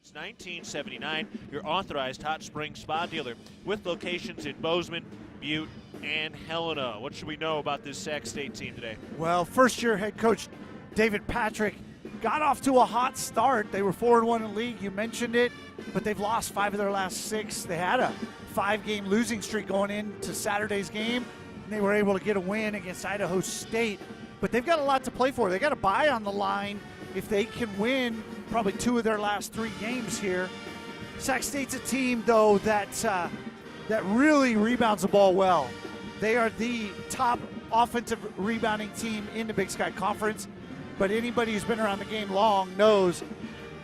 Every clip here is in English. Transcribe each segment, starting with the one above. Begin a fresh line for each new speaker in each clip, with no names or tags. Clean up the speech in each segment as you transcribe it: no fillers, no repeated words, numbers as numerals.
Since 1979, your authorized hot spring spa dealer with locations in Bozeman, Butte, and Helena. What should we know about this Sac State team today?
Well, first-year head coach David Patrick got off to a hot start. They were 4-1 in the league. You mentioned it, but they've lost 5 of their last 6. They had a 5-game losing streak going into Saturday's game, and they were able to get a win against Idaho State. But they've got a lot to play for. They got a bye on the line if they can win probably 2 of their last 3 games here. Sac State's a team, though, that really rebounds the ball well. They are the top offensive rebounding team in the Big Sky Conference, but anybody who's been around the game long knows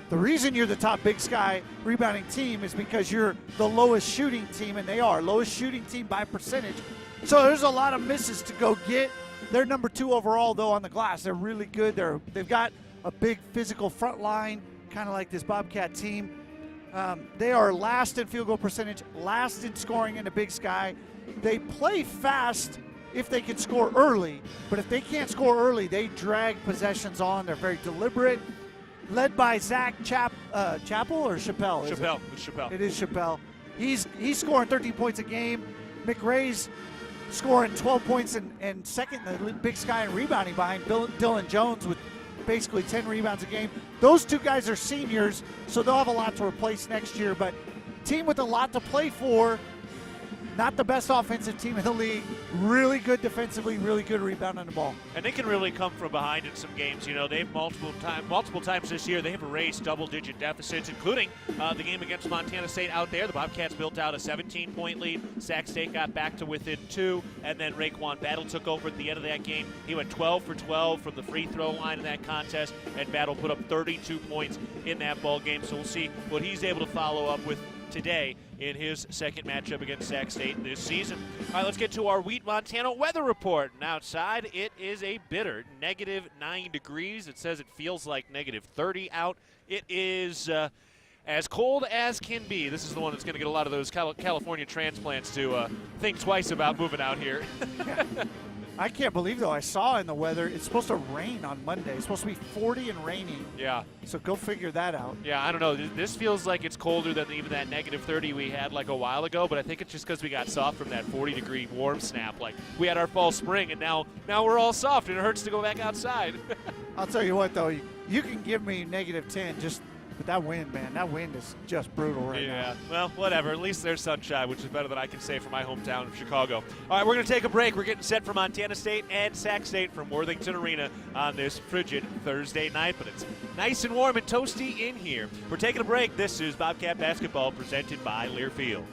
the reason you're the top Big Sky rebounding team is because you're the lowest shooting team, and they are lowest shooting team by percentage. So there's a lot of misses to go get. They're number 2 overall, though, on the glass. They're really good. They've got a big physical front line, kind of like this Bobcat team. They are last in field goal percentage, last in scoring in the Big Sky. They play fast if they can score early, but if they can't score early, they drag possessions on. They're very deliberate. Led by Zach Chappell or Chappelle?
Chappelle. It's Chappelle.
It is Chappelle. He's scoring 13 points a game. McRae's scoring 12 points and second in the Big Sky in rebounding behind Dylan Jones with basically 10 rebounds a game. Those 2 guys are seniors, so they'll have a lot to replace next year, but team with a lot to play for. Not the best offensive team in the league. Really good defensively, really good rebounding the ball.
And they can really come from behind in some games. You know, they've multiple times this year they have erased double-digit deficits, including the game against Montana State out there. The Bobcats built out a 17-point lead. Sac State got back to within 2, and then Raekwon Battle took over at the end of that game. He went 12 for 12 from the free throw line in that contest, and Battle put up 32 points in that ball game. So we'll see what he's able to follow up with today in his second matchup against Sac State this season. All right, let's get to our Wheat Montana weather report. And outside, it is a bitter -9 degrees. It says it feels like -30 out. It is as cold as can be. This is the one that's going to get a lot of those California transplants to think twice about moving out here.
I can't believe, though, I saw in the weather, it's supposed to rain on Monday. It's supposed to be 40 and raining.
Yeah.
So go figure that out.
Yeah, I don't know. This feels like it's colder than even that -30 we had like a while ago, but I think it's just because we got soft from that 40-degree warm snap. Like, we had our fall spring, and now we're all soft, and it hurts to go back outside.
I'll tell you what, though, you can give me -10 just – but that wind, man, that wind is just brutal right now.
Yeah, well, whatever. At least there's sunshine, which is better than I can say for my hometown of Chicago. All right, we're going to take a break. We're getting set for Montana State and Sac State from Worthington Arena on this frigid Thursday night, but it's nice and warm and toasty in here. We're taking a break. This is Bobcat Basketball presented by Learfield.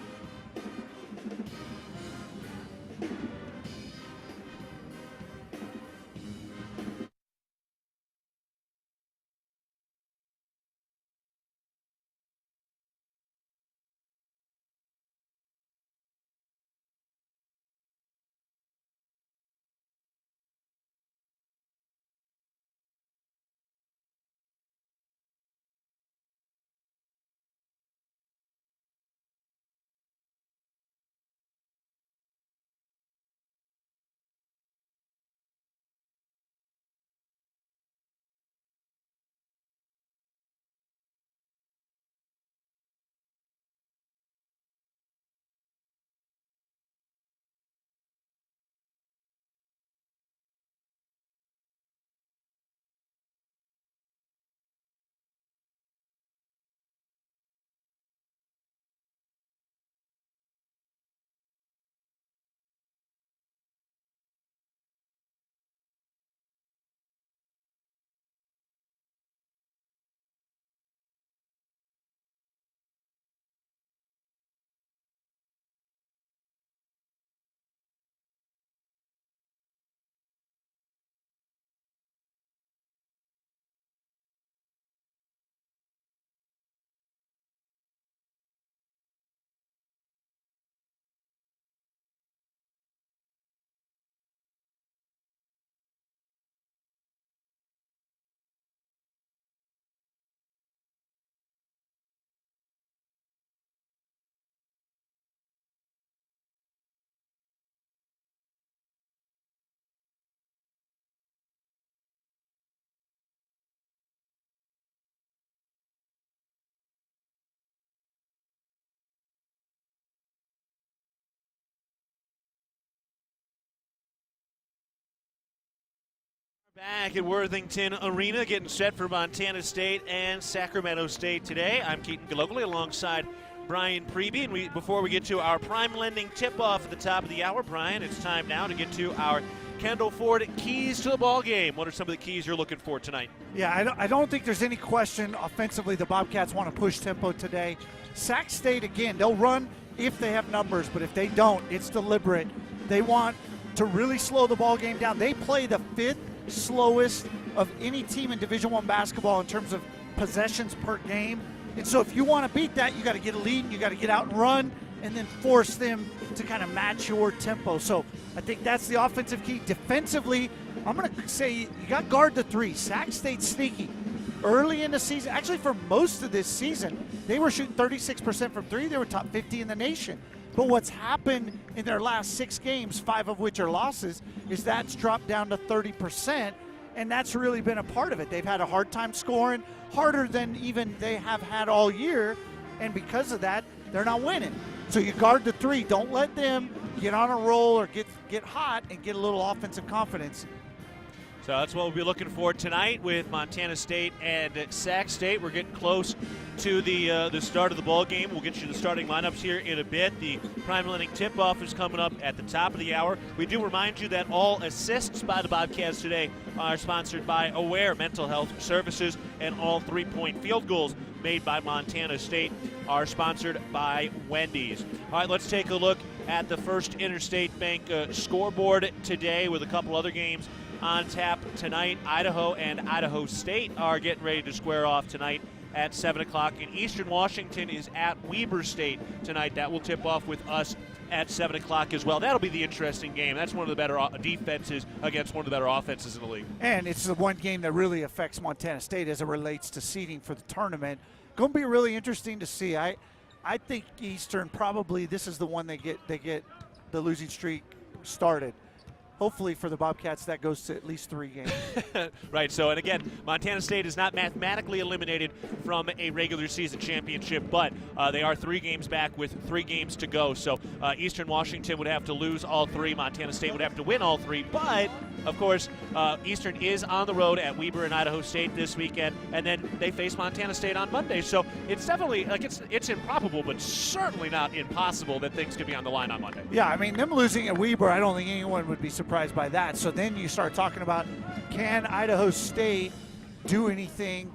Back at Worthington Arena, getting set for Montana State and Sacramento State today. I'm Keaton Galogly alongside Brian Preby. And before we get to our prime lending tip-off at the top of the hour, Brian, it's time now to get to our Kendall Ford keys to the ball game. What are some of the keys you're looking for tonight?
Yeah, I don't think there's any question offensively the Bobcats want to push tempo today. Sac State, again, they'll run if they have numbers, but if they don't, it's deliberate. They want to really slow the ball game down. They play the fifth slowest of any team in Division I basketball in terms of possessions per game. And so if you want to beat that, you got to get a lead and you got to get out and run and then force them to kind of match your tempo. So I think that's the offensive key. Defensively, I'm going to say you got to guard the three. Sac State sneaky. Early in the season, actually for most of this season, they were shooting 36% from three. They were top 50 in the nation. But what's happened in their last 6 games, 5 of which are losses, is that's dropped down to 30%, and that's really been a part of it. They've had a hard time scoring, harder than even they have had all year, and because of that, they're not winning. So you guard the three. Don't let them get on a roll or get hot and get a little offensive confidence.
So that's what we'll be looking for tonight with Montana State and Sac State. We're getting close to the start of the ball game. We'll get you the starting lineups here in a bit. The prime lending tip-off is coming up at the top of the hour. We do remind you that all assists by the Bobcats today are sponsored by Aware Mental Health Services, and all three-point field goals made by Montana State are sponsored by Wendy's. All right, let's take a look at the First Interstate Bank scoreboard today with a couple other games on tap tonight. Idaho and Idaho State are getting ready to square off tonight at 7 o'clock. And Eastern Washington is at Weber State tonight. That will tip off with us at 7 o'clock as well. That'll be the interesting game. That's one of the better defenses against one of the better offenses in the league.
And it's the one game that really affects Montana State as it relates to seeding for the tournament. Going to be really interesting to see. I think Eastern probably, this is the one they get the losing streak started. Hopefully for the Bobcats, that goes to at least 3 games.
Right, so, and again, Montana State is not mathematically eliminated from a regular season championship, but they are 3 games back with 3 games to go. So Eastern Washington would have to lose all 3. Montana State would have to win all 3. But, of course, Eastern is on the road at Weber and Idaho State this weekend, and then they face Montana State on Monday. So it's definitely, like, it's improbable, but certainly not impossible that things could be on the line on Monday.
Yeah, I mean, them losing at Weber, I don't think anyone would be surprised by that. So then you start talking about, can Idaho State do anything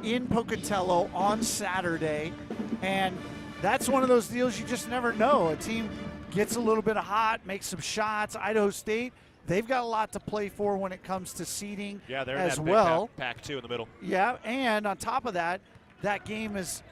in Pocatello on Saturday? And that's one of those deals you just never know. A team gets a little bit of hot, makes some shots. Idaho State, they've got a lot to play for when it comes to seeding
they're
as
in that
well.
Big pack too in the middle.
Yeah, and on top of that, that game is,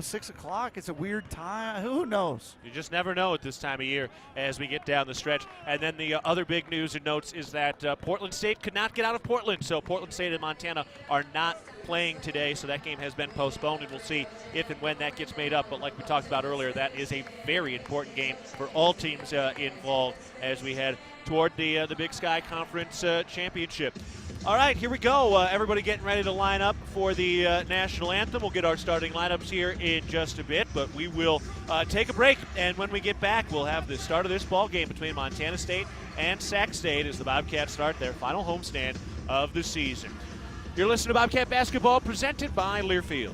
6 o'clock. It's a weird time. Who knows?
You just never know at this time of year as we get down the stretch. And then the other big news and notes is that Portland State could not get out of Portland. So Portland State and Montana are not playing today. So that game has been postponed, and we'll see if and when that gets made up. But like we talked about earlier, that is a very important game for all teams involved as we head toward the Big Sky Conference Championship. All right, here we go. Everybody getting ready to line up for the national anthem. We'll get our starting lineups here in just a bit, but we will take a break. And when we get back, we'll have the start of this ball game between Montana State and Sac State as the Bobcats start their final homestand of the season. You're listening to Bobcat Basketball presented by Learfield.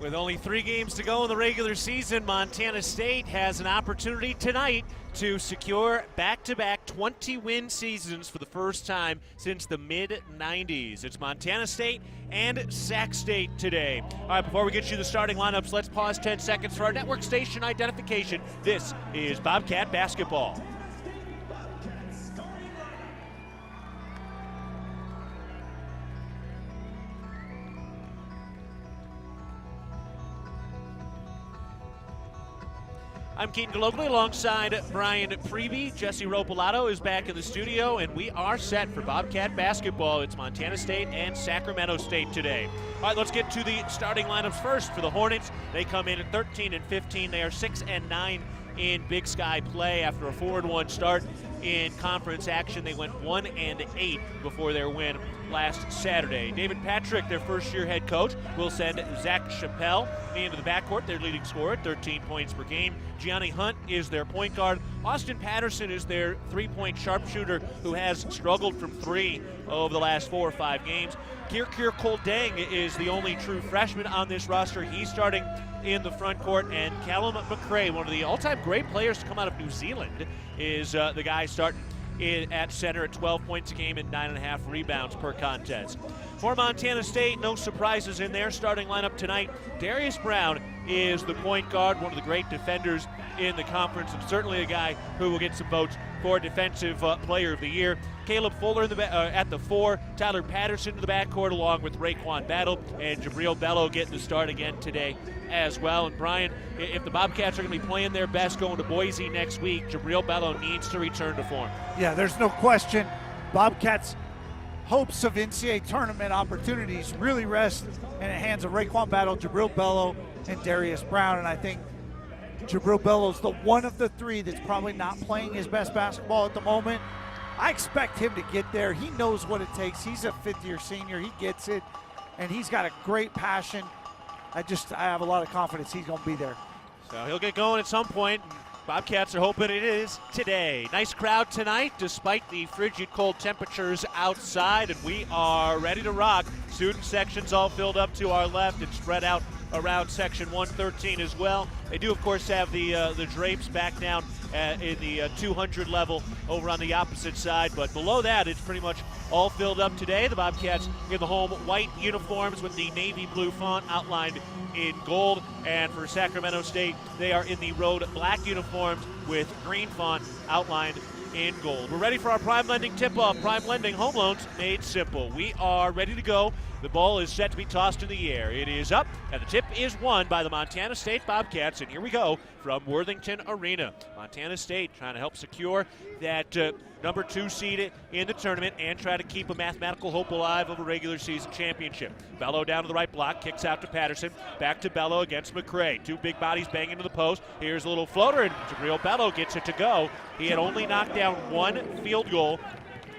With only 3 games to go in the regular season, Montana State has an opportunity tonight to secure back-to-back 20-win seasons for the first time since the mid-90s. It's Montana State and Sac State today. All right, before we get you the starting lineups, let's pause 10 seconds for our network station identification. This is Bobcat Basketball. I'm Keaton Galogly alongside Brian Preby. Jesse Ropolato is back in the studio, and we are set for Bobcat basketball. It's Montana State and Sacramento State today. All right, let's get to the starting lineups first. For the Hornets, they come in at 13-15. They are 6-9 in Big Sky play after a 4-1 start in conference action. They went 1-8 before their win last Saturday. David Patrick, their first-year head coach, will send Zach Chappelle into the backcourt, their leading scorer, 13 points per game. Gianni Hunt is their point guard. Austin Patterson is their three-point sharpshooter who has struggled from 3 over the last 4 or 5 games. Kirkir Koldang is the only true freshman on this roster. He's starting in the front court, and Callum McRae, one of the all-time great players to come out of New Zealand, is the guy starting at center at 12 points a game and 9.5 rebounds per contest. For Montana State, no surprises in their starting lineup tonight. Darius Brown is the point guard, one of the great defenders in the conference, and certainly a guy who will get some votes for Defensive Player of the Year. Caleb Fuller at the 4, Tyler Patterson to the backcourt along with Raekwon Battle, and Jabril Bello getting the start again today as well. And Brian, if the Bobcats are going to be playing their best going to Boise next week, Jabril Bello needs to return to form.
Yeah, there's no question. Bobcats' hopes of NCAA tournament opportunities really rest in the hands of Raekwon Battle, Jabril Bello, and Darius Brown. And I think Jabril Bello's the one of the 3 that's probably not playing his best basketball at the moment. I expect him to get there. He knows what it takes. He's a 5th-year senior. He gets it, and he's got a great passion. I have a lot of confidence he's going to be there.
So he'll get going at some point. Bobcats are hoping it is today. Nice crowd tonight despite the frigid cold temperatures outside, and we are ready to rock. Student sections all filled up to our left and spread out around section 113 as well. They do, of course, have the drapes back down in the 200 level over on the opposite side, but below that, it's pretty much all filled up today. The Bobcats in the home white uniforms with the navy blue font outlined in gold, and for Sacramento State, they are in the road black uniforms with green font outlined in gold. We're ready for our Prime Lending tip-off. Prime Lending home loans made simple. We are ready to go. The ball is set to be tossed in the air. It is up, and the tip is won by the Montana State Bobcats. And here we go from Worthington Arena. Montana State trying to help secure that number 2 seed in the tournament and try to keep a mathematical hope alive of a regular season championship. Bello down to the right block, kicks out to Patterson. Back to Bello against McRae. 2 big bodies bang into the post. Here's a little floater, and Jabril Bello gets it to go. He had only knocked down 1 field goal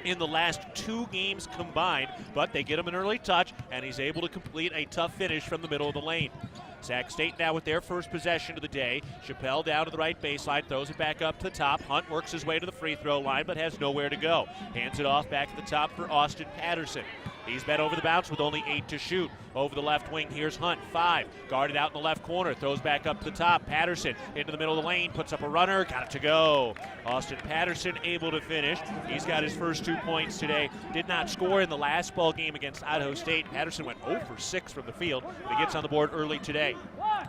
in the last 2 games combined, but they get him an early touch, and he's able to complete a tough finish from the middle of the lane. Sac State now with their first possession of the day. Chappelle down to the right baseline, throws it back up to the top. Hunt works his way to the free throw line, but has nowhere to go. Hands it off back at the top for Austin Patterson. He's bent over the bounce with only 8 to shoot. Over the left wing, here's Hunt, 5. Guarded out in the left corner, throws back up to the top. Patterson into the middle of the lane, puts up a runner, got it to go. Austin Patterson able to finish. He's got his first 2 points today. Did not score in the last ball game against Idaho State. Patterson went 0 for 6 from the field, but he gets on the board early today.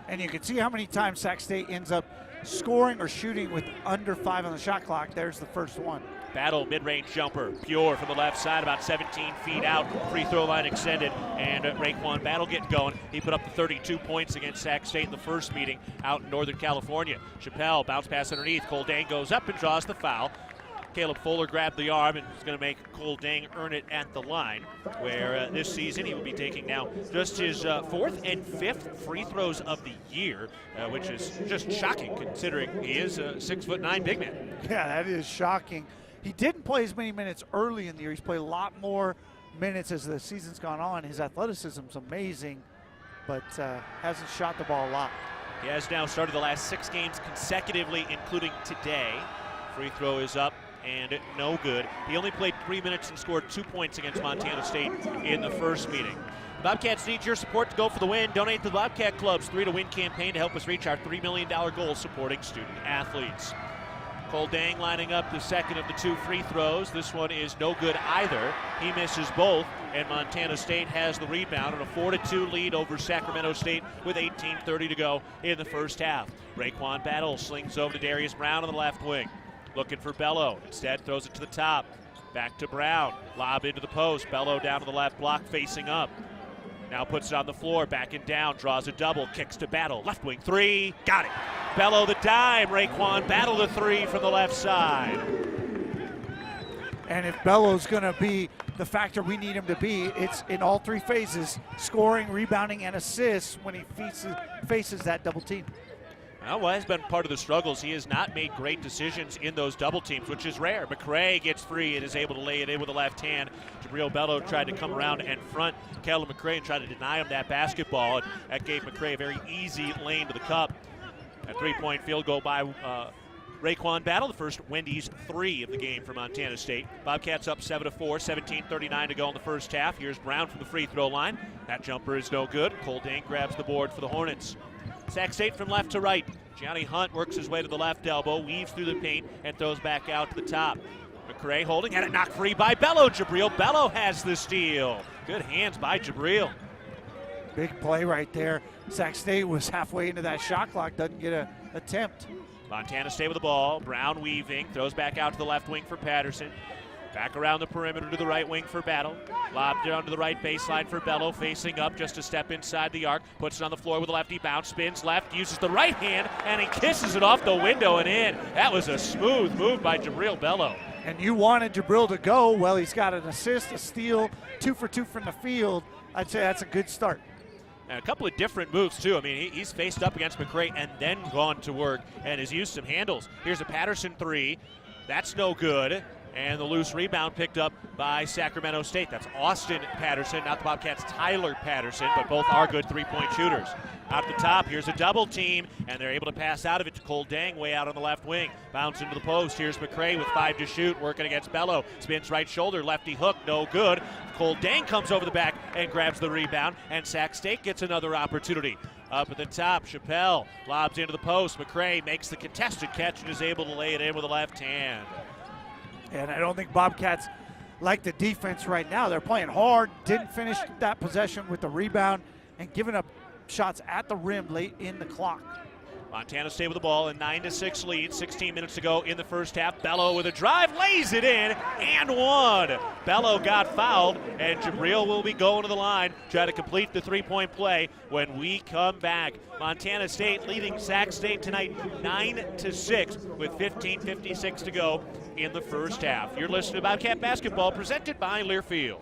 And you can see how many times Sac State ends up scoring or shooting with under 5 on the shot clock. There's the first one.
Battle, mid-range jumper, pure from the left side, about 17 feet out. Free throw line extended, and Raekwon Battle getting going. He put up the 32 points against Sac State in the first meeting out in Northern California. Chappelle, bounce pass underneath. Koldang goes up and draws the foul. Caleb Fuller grabbed the arm and is going to make Koldang earn it at the line, where this season he will be taking now just his 4th and 5th free throws of the year, which is just shocking considering he is a 6'9" big man.
Yeah, that is shocking. He didn't play as many minutes early in the year. He's played a lot more minutes as the season's gone on. His athleticism's amazing, but hasn't shot the ball a lot.
He has now started the last 6 games consecutively, including today. Free throw is up and no good. He only played 3 minutes and scored 2 points against Montana State in the first meeting. The Bobcats need your support to go for the win. Donate to the Bobcat Club's 3 to Win campaign to help us reach our $3 million goal supporting student athletes. Cole Dang lining up the second of the 2 free throws. This one is no good either. He misses both, and Montana State has the rebound and a 4-2 lead over Sacramento State with 18:30 to go in the first half. Raekwon Battle slings over to Darius Brown on the left wing. Looking for Bello. Instead, throws it to the top. Back to Brown. Lob into the post. Bello down to the left block, facing up. Now puts it on the floor, backing down, draws a double, kicks to Battle. Left wing 3, got it. Bello the dime, Raekwon Battle the 3 from the left side.
And if Bello's going to be the factor we need him to be, it's in all 3 phases, scoring, rebounding, and assists when he faces that double team.
Well, has been part of the struggles. He has not made great decisions in those double teams, which is rare. McCray gets free and is able to lay it in with the left hand. Jabril Bello tried to come around and front Kellen McCray and try to deny him that basketball, and that gave McCray a very easy lane to the cup. A 3-point field goal by Raekwon Battle, the first Wendy's 3 of the game for Montana State. Bobcats up 7-4, 17:39 to go in the first half. Here's Brown from the free throw line. That jumper is no good. Cole Dang grabs the board for the Hornets. Sac State from left to right. Gianni Hunt works his way to the left elbow, weaves through the paint, and throws back out to the top. McCray holding, had it knocked free by Bello. Jabril Bello has the steal. Good hands by Jabril.
Big play right there. Sac State was halfway into that shot clock, doesn't get an attempt.
Montana State with the ball. Brown weaving, throws back out to the left wing for Patterson. Back around the perimeter to the right wing for Battle. Lob down to the right baseline for Bello, facing up just a step inside the arc. Puts it on the floor with a lefty bounce, spins left, uses the right hand, and he kisses it off the window and in. That was a smooth move by Jabril Bello.
And you wanted Jabril to go. Well, he's got an assist, a steal, 2 for 2 from the field. I'd say that's a good start.
And a couple of different moves, too. I mean, he's faced up against McCray and then gone to work and has used some handles. Here's a Patterson 3. That's no good. And the loose rebound picked up by Sacramento State. That's Austin Patterson, not the Bobcats' Tyler Patterson, but both are good 3-point shooters. Out the top, here's a double team, and they're able to pass out of it to Cole Dang way out on the left wing. Bounce into the post. Here's McCray with 5 to shoot, working against Bello. Spins right shoulder, lefty hook, no good. Cole Dang comes over the back and grabs the rebound, and Sac State gets another opportunity. Up at the top, Chappelle lobs into the post. McCray makes the contested catch and is able to lay it in with the left hand.
And I don't think Bobcats like the defense right now. They're playing hard, didn't finish that possession with the rebound, and giving up shots at the rim late in the clock.
Montana State with the ball, a 9-6 lead, 16 minutes to go in the first half. Bello with a drive, lays it in, and one. Bello got fouled, and Jabril will be going to the line, try to complete the 3-point play when we come back. Montana State leading Sac State tonight 9-6 with 15:56 to go in the first half. You're listening to Bobcat Basketball presented by Learfield.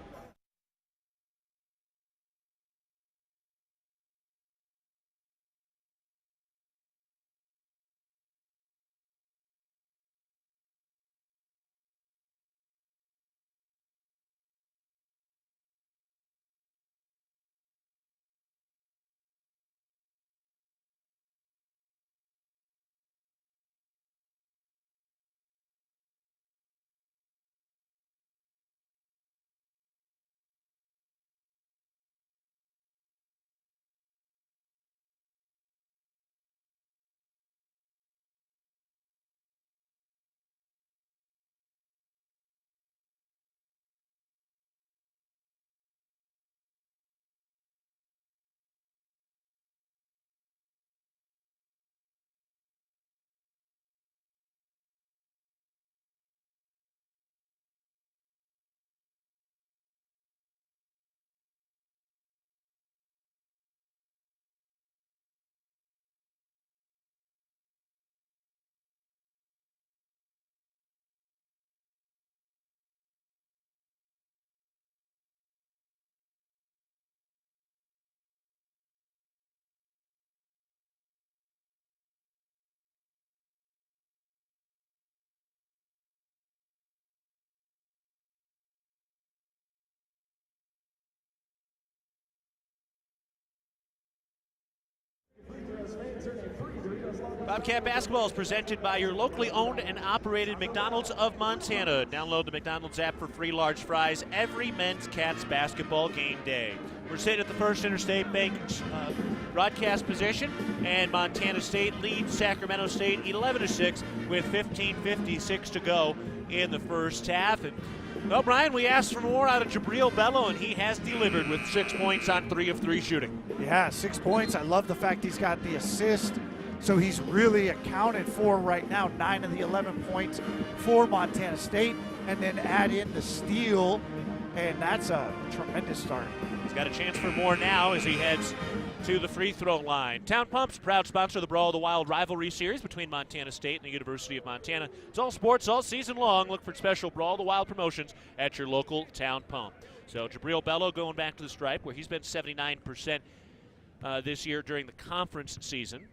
Bobcat basketball is presented by your locally owned and operated McDonald's of Montana. Download the McDonald's app for free large fries every men's Cats basketball game day. We're sitting at the First Interstate Bank broadcast position, and Montana State leads Sacramento State 11-6 with 15:56 to go in the first half. And well, Brian, we asked for more out of Jabril Bello, and he has delivered with 6 points on 3 of 3 shooting.
Yeah, 6 points. I love the fact he's got the assist. So he's really accounted for right now 9 of the 11 points for Montana State, and then add in the steal, and that's a tremendous start.
He's got a chance for more now as he heads to the free throw line. Town Pump's proud sponsor of the Brawl of the Wild rivalry series between Montana State and the University of Montana. It's all sports all season long. Look for special Brawl of the Wild promotions at your local Town Pump. So Jabril Bello going back to the stripe where he's been 79% this year during the conference season.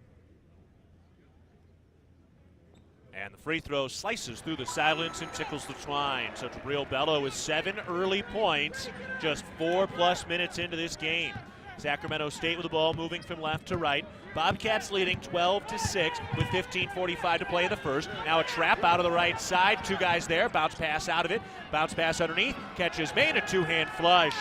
And the free throw slices through the silence and tickles the twine. So Jabril Bello with 7 early points, just 4+ minutes into this game. Sacramento State with the ball moving from left to right. Bobcats leading 12-6 with 15:45 to play in the first. Now a trap out of the right side. 2 guys there. Bounce pass out of it. Bounce pass underneath. Catches made. A 2-hand flush.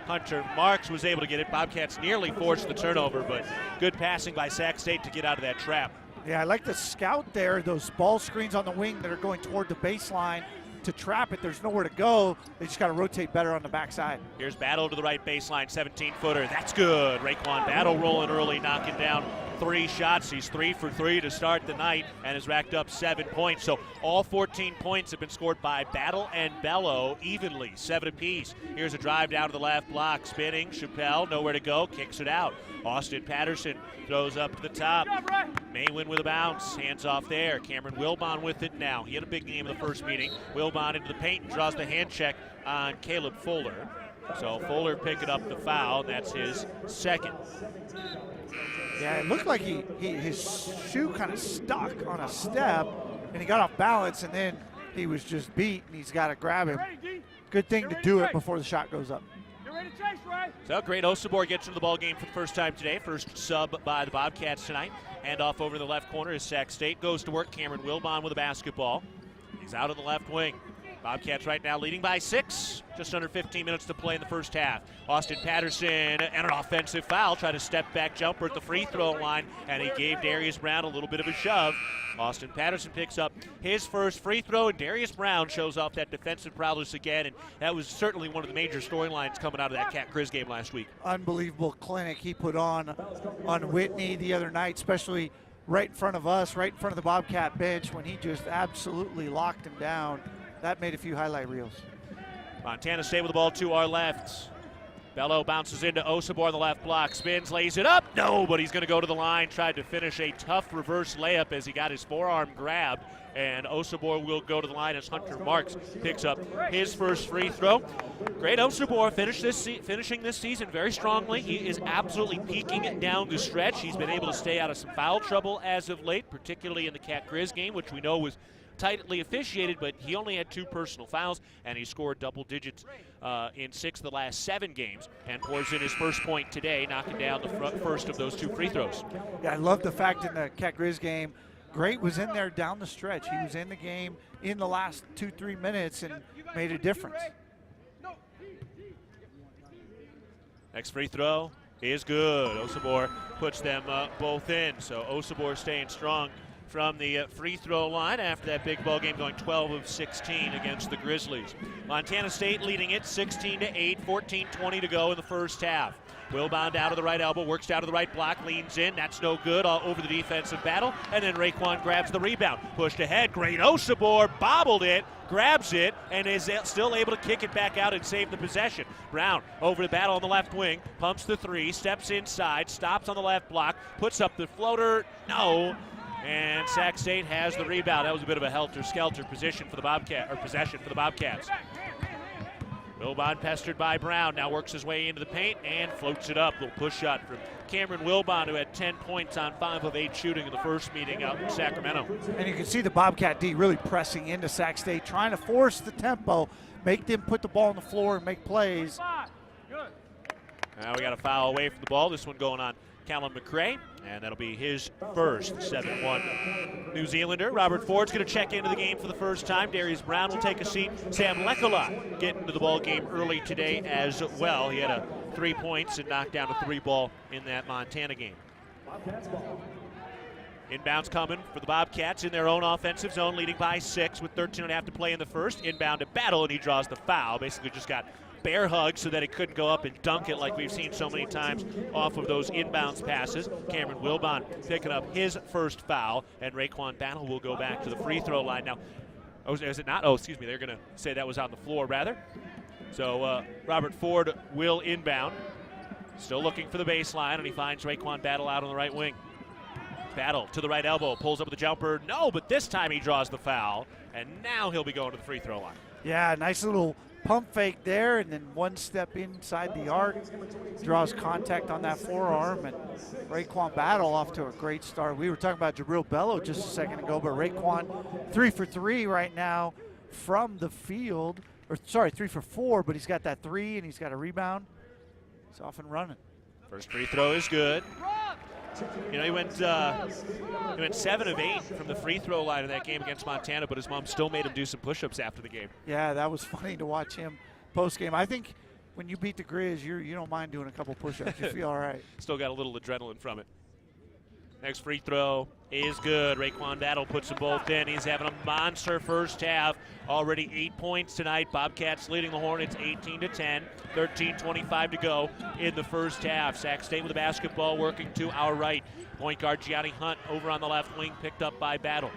Hunter Marks was able to get it. Bobcats nearly forced the turnover, but good passing by Sac State to get out of that trap.
Yeah, I like the scout there, those ball screens on the wing that are going toward the baseline to trap it. There's nowhere to go. They just got to rotate better on the backside.
Here's Battle to the right baseline, 17-footer. That's good. Raekwon Battle rolling early, knocking down 3 shots. He's 3 for 3 to start the night and has racked up 7 points. So all 14 points have been scored by Battle and Bello evenly, 7 apiece. Here's a drive down to the left block, spinning. Chappelle, nowhere to go, kicks it out. Austin Patterson throws up to the top. Maywin with a bounce, hands off there. Cameron Wilbon with it now. He had a big game in the first meeting. Wilbon into the paint and draws the hand check on Caleb Fuller. So Fuller picking up the foul. That's his second.
Yeah, it looked like his shoe kind of stuck on a step, and he got off balance, and then he was just beat, and he's got to grab him. Good thing to do it before the shot goes up.
So Great Osabor gets into the ball game for the first time today. First sub by the Bobcats tonight. Hand off over in the left corner as Sac State goes to work. Cameron Wilbon with a basketball. He's out on the left wing. Bobcats right now leading by 6. Just under 15 minutes to play in the first half. Austin Patterson and an offensive foul. Tried to step back jumper at the free throw line, and he gave Darius Brown a little bit of a shove. Austin Patterson picks up his first free throw, and Darius Brown shows off that defensive prowess again, and that was certainly one of the major storylines coming out of that Cat Grizz game last week.
Unbelievable clinic he put on Whitney the other night, especially right in front of us, right in front of the Bobcat bench when he just absolutely locked him down. That made a few highlight reels.
Montana State with the ball to our left. Bello bounces into Osabor on the left block, spins, lays it up. No, but he's going to go to the line. Tried to finish a tough reverse layup as he got his forearm grabbed. And Osabor will go to the line as Hunter Marks picks up his first free throw. Great Osabor finishing this season very strongly. He is absolutely peaking down the stretch. He's been able to stay out of some foul trouble as of late, particularly in the Cat Grizz game, which we know was tightly officiated, but he only had 2 personal fouls, and he scored double digits in 6 of the last 7 games, and pours in his first point today, knocking down the first of those 2 free throws.
Yeah, I love the fact in the Cat Grizz game, Great was in there down the stretch. He was in the game in the last 2-3 minutes and made a difference.
Next free throw is good. Osabor puts them both in, so Osabor staying strong from the free throw line after that big ball game, going 12 of 16 against the Grizzlies. Montana State leading it 16-8, 14:20 to go in the first half. Wilbon down to the right elbow, works down to the right block, leans in. That's no good, all over the defensive battle. And then Raekwon grabs the rebound. Pushed ahead, Great Osabor bobbled it, grabs it, and is still able to kick it back out and save the possession. Brown over the battle on the left wing, pumps the 3, steps inside, stops on the left block, puts up the floater, no. And Sac State has the rebound. That was a bit of a helter-skelter possession for the Bobcats. Wilbon pestered by Brown, now works his way into the paint and floats it up. Little push shot from Cameron Wilbon, who had 10 points on 5 of 8 shooting in the first meeting out in Sacramento.
And you can see the Bobcat D really pressing into Sac State, trying to force the tempo, make them put the ball on the floor and make plays.
Now we got a foul away from the ball. This one going on Callum McRae, and that'll be his first 7-1 New Zealander. Robert Ford's going to check into the game for the first time. Darius Brown will take a seat. Sam Lekola getting into the ball game early today as well. He had 3 points and knocked down a 3-ball in that Montana game. Inbounds coming for the Bobcats in their own offensive zone, leading by 6 with 13.5 to play in the first. Inbound to Battle, and he draws the foul. Basically just got bear hugged so that it couldn't go up and dunk it like we've seen so many times off of those inbounds passes. Cameron Wilbon picking up his first foul, and Raekwon Battle will go back to the free throw line. Now, is it not? Oh, excuse me. They're going to say that was on the floor, rather. So Robert Ford will inbound. Still looking for the baseline, and he finds Raekwon Battle out on the right wing. Battle to the right elbow, pulls up with the jumper. No, but this time he draws the foul, and now he'll be going to the free throw line.
Yeah, nice little pump fake there, and then one step inside the arc, draws contact on that forearm, and Raekwon Battle off to a great start. We were talking about Jabril Bello just a second ago, but Raekwon 3 for 3 right now from the field, or sorry, 3 for 4, but he's got that 3 and he's got a rebound. He's off and running.
First free throw is good. You know, he went 7 of 8 from the free throw line in that game against Montana, but his mom still made him do some push-ups after the game.
Yeah, that was funny to watch him post-game. I think when you beat the Grizz, you don't mind doing a couple push-ups. You feel all right.
Still got a little adrenaline from it. Next free throw is good. Raekwon Battle puts them both in. He's having a monster first half. Already 8 points tonight. Bobcats leading the Hornets 18-10. 13:25 to go in the first half. Sac State with the basketball working to our right. Point guard Gianni Hunt over on the left wing, picked up by Battle.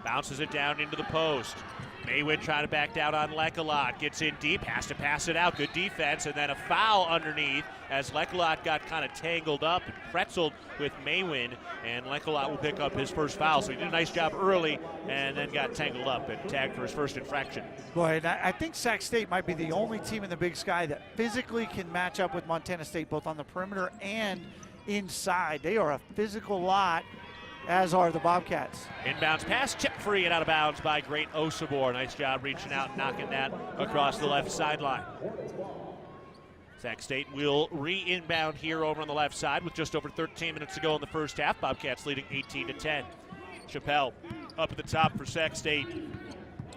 Bounces it down into the post. Maywin trying to back down on Lekolot. Gets in deep, has to pass it out. Good defense, and then a foul underneath as Lekolot got kind of tangled up and pretzeled with Maywin, and Lekolot will pick up his first foul. So he did a nice job early and then got tangled up and tagged for his first infraction.
Boy, and I think Sac State might be the only team in the Big Sky that physically can match up with Montana State, both on the perimeter and inside. They are a physical lot, as are the Bobcats.
Inbounds pass, chip free and out of bounds by Great Osabor. Nice job reaching out and knocking that across the left sideline. Sac State will re-inbound here over on the left side with just over 13 minutes to go in the first half. Bobcats leading 18-10. Chappelle up at the top for Sac State.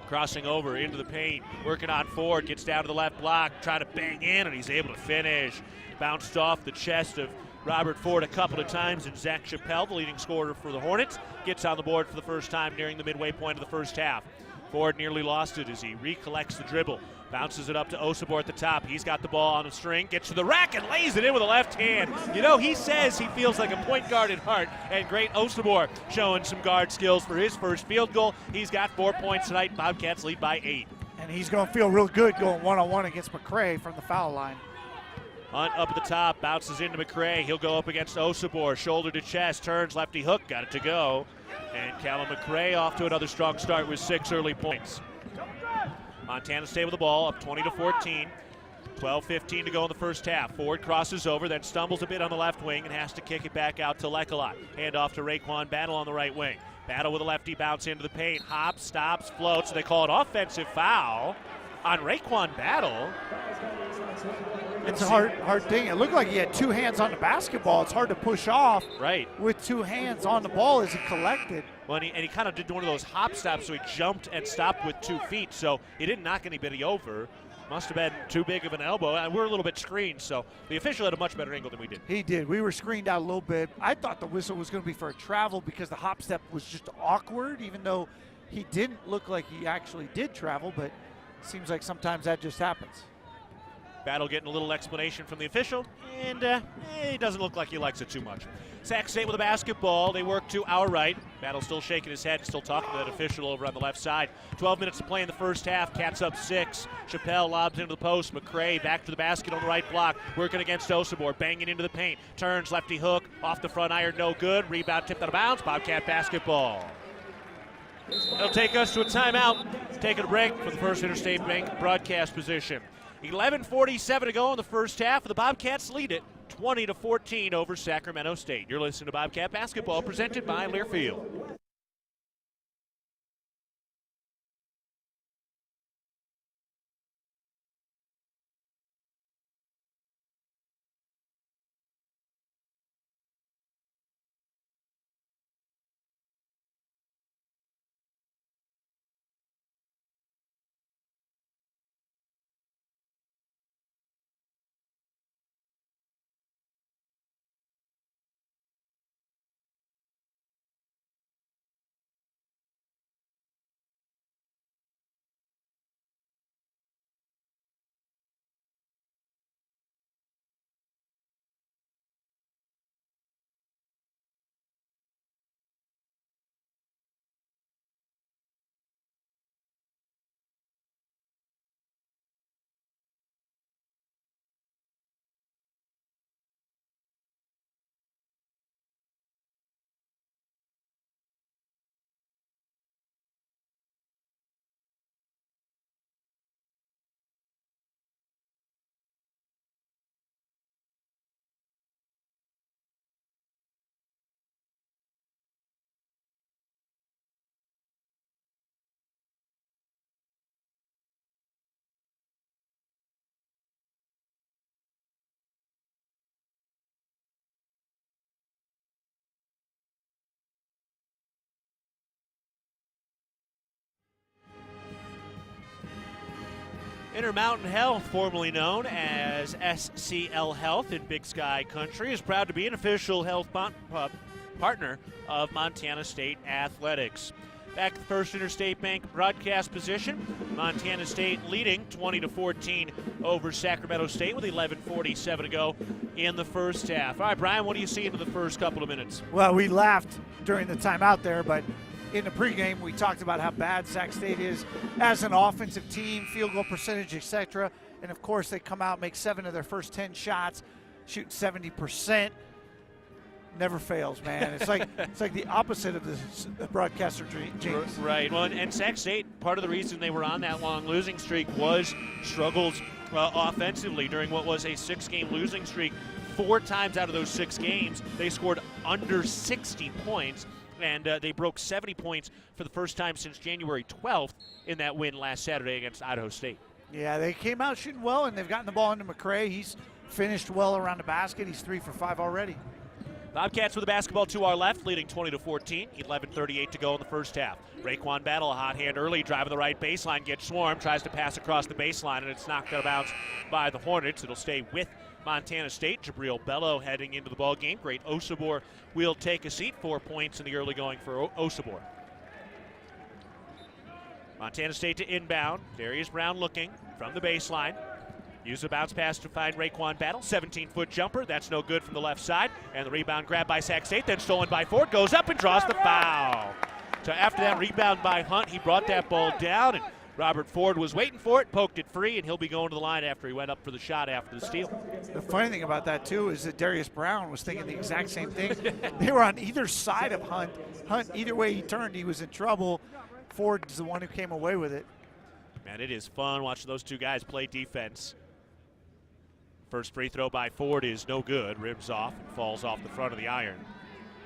Crossing over into the paint, working on Ford, gets down to the left block, trying to bang in, and he's able to finish. Bounced off the chest of Robert Ford a couple of times, and Zach Chappelle, the leading scorer for the Hornets, gets on the board for the first time nearing the midway point of the first half. Ford nearly lost it as he recollects the dribble. Bounces it up to Osabor at the top. He's got the ball on a string, gets to the rack and lays it in with a left hand. You know, he says he feels like a point guard at heart, and Great Osabor showing some guard skills for his first field goal. He's got 4 points tonight. Bobcats lead by 8.
And he's going to feel real good going one-on-one against McRae from the foul line.
Hunt up at the top, bounces into McRae. He'll go up against Osabor, shoulder to chest, turns lefty hook, got it to go. And Callum McRae off to another strong start with 6 early points. Montana State with the ball, up 20-14. 12:15 to go in the first half. Ford crosses over, then stumbles a bit on the left wing and has to kick it back out to Lekolot. Hand off to Raekwon Battle on the right wing. Battle with a lefty bounce into the paint. Hops, stops, floats. They call it offensive foul on Raekwon Battle.
It's a hard thing. It looked like he had 2 hands on the basketball. It's hard to push off with 2 hands on the ball as he collected.
Well, and he kind of did one of those hop stops, so he jumped and stopped with 2 feet, so he didn't knock anybody over. Must have been too big of an elbow, and we're a little bit screened, so the official had a much better angle than we did.
He did. We were screened out a little bit. I thought the whistle was going to be for a travel because the hop step was just awkward, even though he didn't look like he actually did travel, but it seems like sometimes that just happens.
Battle getting a little explanation from the official, and he doesn't look like he likes it too much. Sac State with the basketball. They work to our right. Battle still shaking his head, still talking to that official over on the left side. 12 minutes to play in the first half. Cats up 6. Chappelle lobs into the post. McRae back to the basket on the right block. Working against Osabor. Banging into the paint. Turns lefty hook. Off the front iron. No good. Rebound tipped out of bounds. Bobcat basketball. It'll take us to a timeout. Taking a break for the First Interstate Bank broadcast position. 11:47 to go in the first half. The Bobcats lead it 20-14 over Sacramento State. You're listening to Bobcat Basketball presented by Learfield. Intermountain Health, formerly known as SCL Health in Big Sky Country, is proud to be an official health partner of Montana State Athletics. Back at the First Interstate Bank broadcast position, Montana State leading 20-14 over Sacramento State with 11:47 to go in the first half. All right, Brian, what do you see into the first couple of minutes?
Well, we laughed during the timeout there, but in the pregame, we talked about how bad Sac State is as an offensive team, field goal percentage, etc. And, of course, they come out, make 7 of their first 10 shots, shoot 70%. Never fails, man. It's like the opposite of the broadcaster dreams.
Right. Well, and Sac State, part of the reason they were on that long losing streak was struggles offensively during what was a 6-game losing streak. 4 times out of those 6 games, they scored under 60 points. And they broke 70 points for the first time since January 12th in that win last Saturday against Idaho State.
Yeah, they came out shooting well, and they've gotten the ball into McCray. He's finished well around the basket. He's 3 for 5 already.
Bobcats with the basketball to our left, leading 20-14. 11:38 to go in the first half. Raekwon Battle, a hot hand early, driving the right baseline, gets swarmed, tries to pass across the baseline, and it's knocked out of bounds by the Hornets. It'll stay with Montana State. Jabril Bello heading into the ball game. Great Osabor will take a seat. 4 points in the early going for Osabor. Montana State to inbound. Darius Brown looking from the baseline. Use a bounce pass to find Raekwon Battle. 17-foot jumper. That's no good from the left side. And the rebound grabbed by Sac State, then stolen by Ford. Goes up and draws the foul. So after that rebound by Hunt, he brought that ball down, and Robert Ford was waiting for it, poked it free, and he'll be going to the line after he went up for the shot after the steal.
The funny thing about that, too, is that Darius Brown was thinking the exact same thing. They were on either side of Hunt. Hunt, either way he turned, he was in trouble. Ford is the one who came away with it.
Man, it is fun watching those two guys play defense. First free throw by Ford is no good. Rims off and falls off the front of the iron.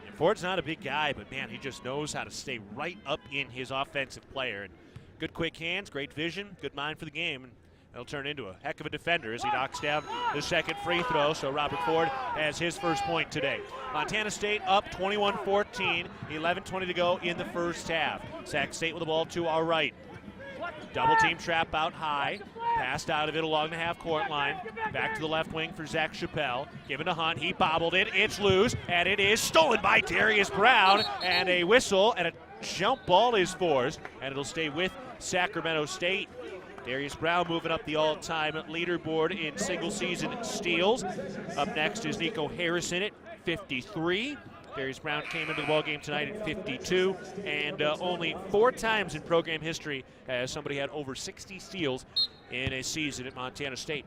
And Ford's not a big guy, but, man, he just knows how to stay right up in his offensive player. And good quick hands, great vision, good mind for the game, and that'll turn into a heck of a defender as he knocks down the second free throw. So Robert Ford has his first point today. Montana State up 21-14, 11:20 to go in the first half. Sac State with the ball to our right. Double team trap out high. Passed out of it along the half-court line. Back to the left wing for Zach Chappelle. Given to Hunt. He bobbled it. It's loose, and it is stolen by Darius Brown. And a whistle and a jump ball is forced, and it'll stay with Sacramento State. Darius Brown moving up the all-time leaderboard in single-season steals. Up next is Nico Harrison at 53. Darius Brown came into the ballgame tonight at 52, and only 4 times in program history has somebody had over 60 steals in a season at Montana State.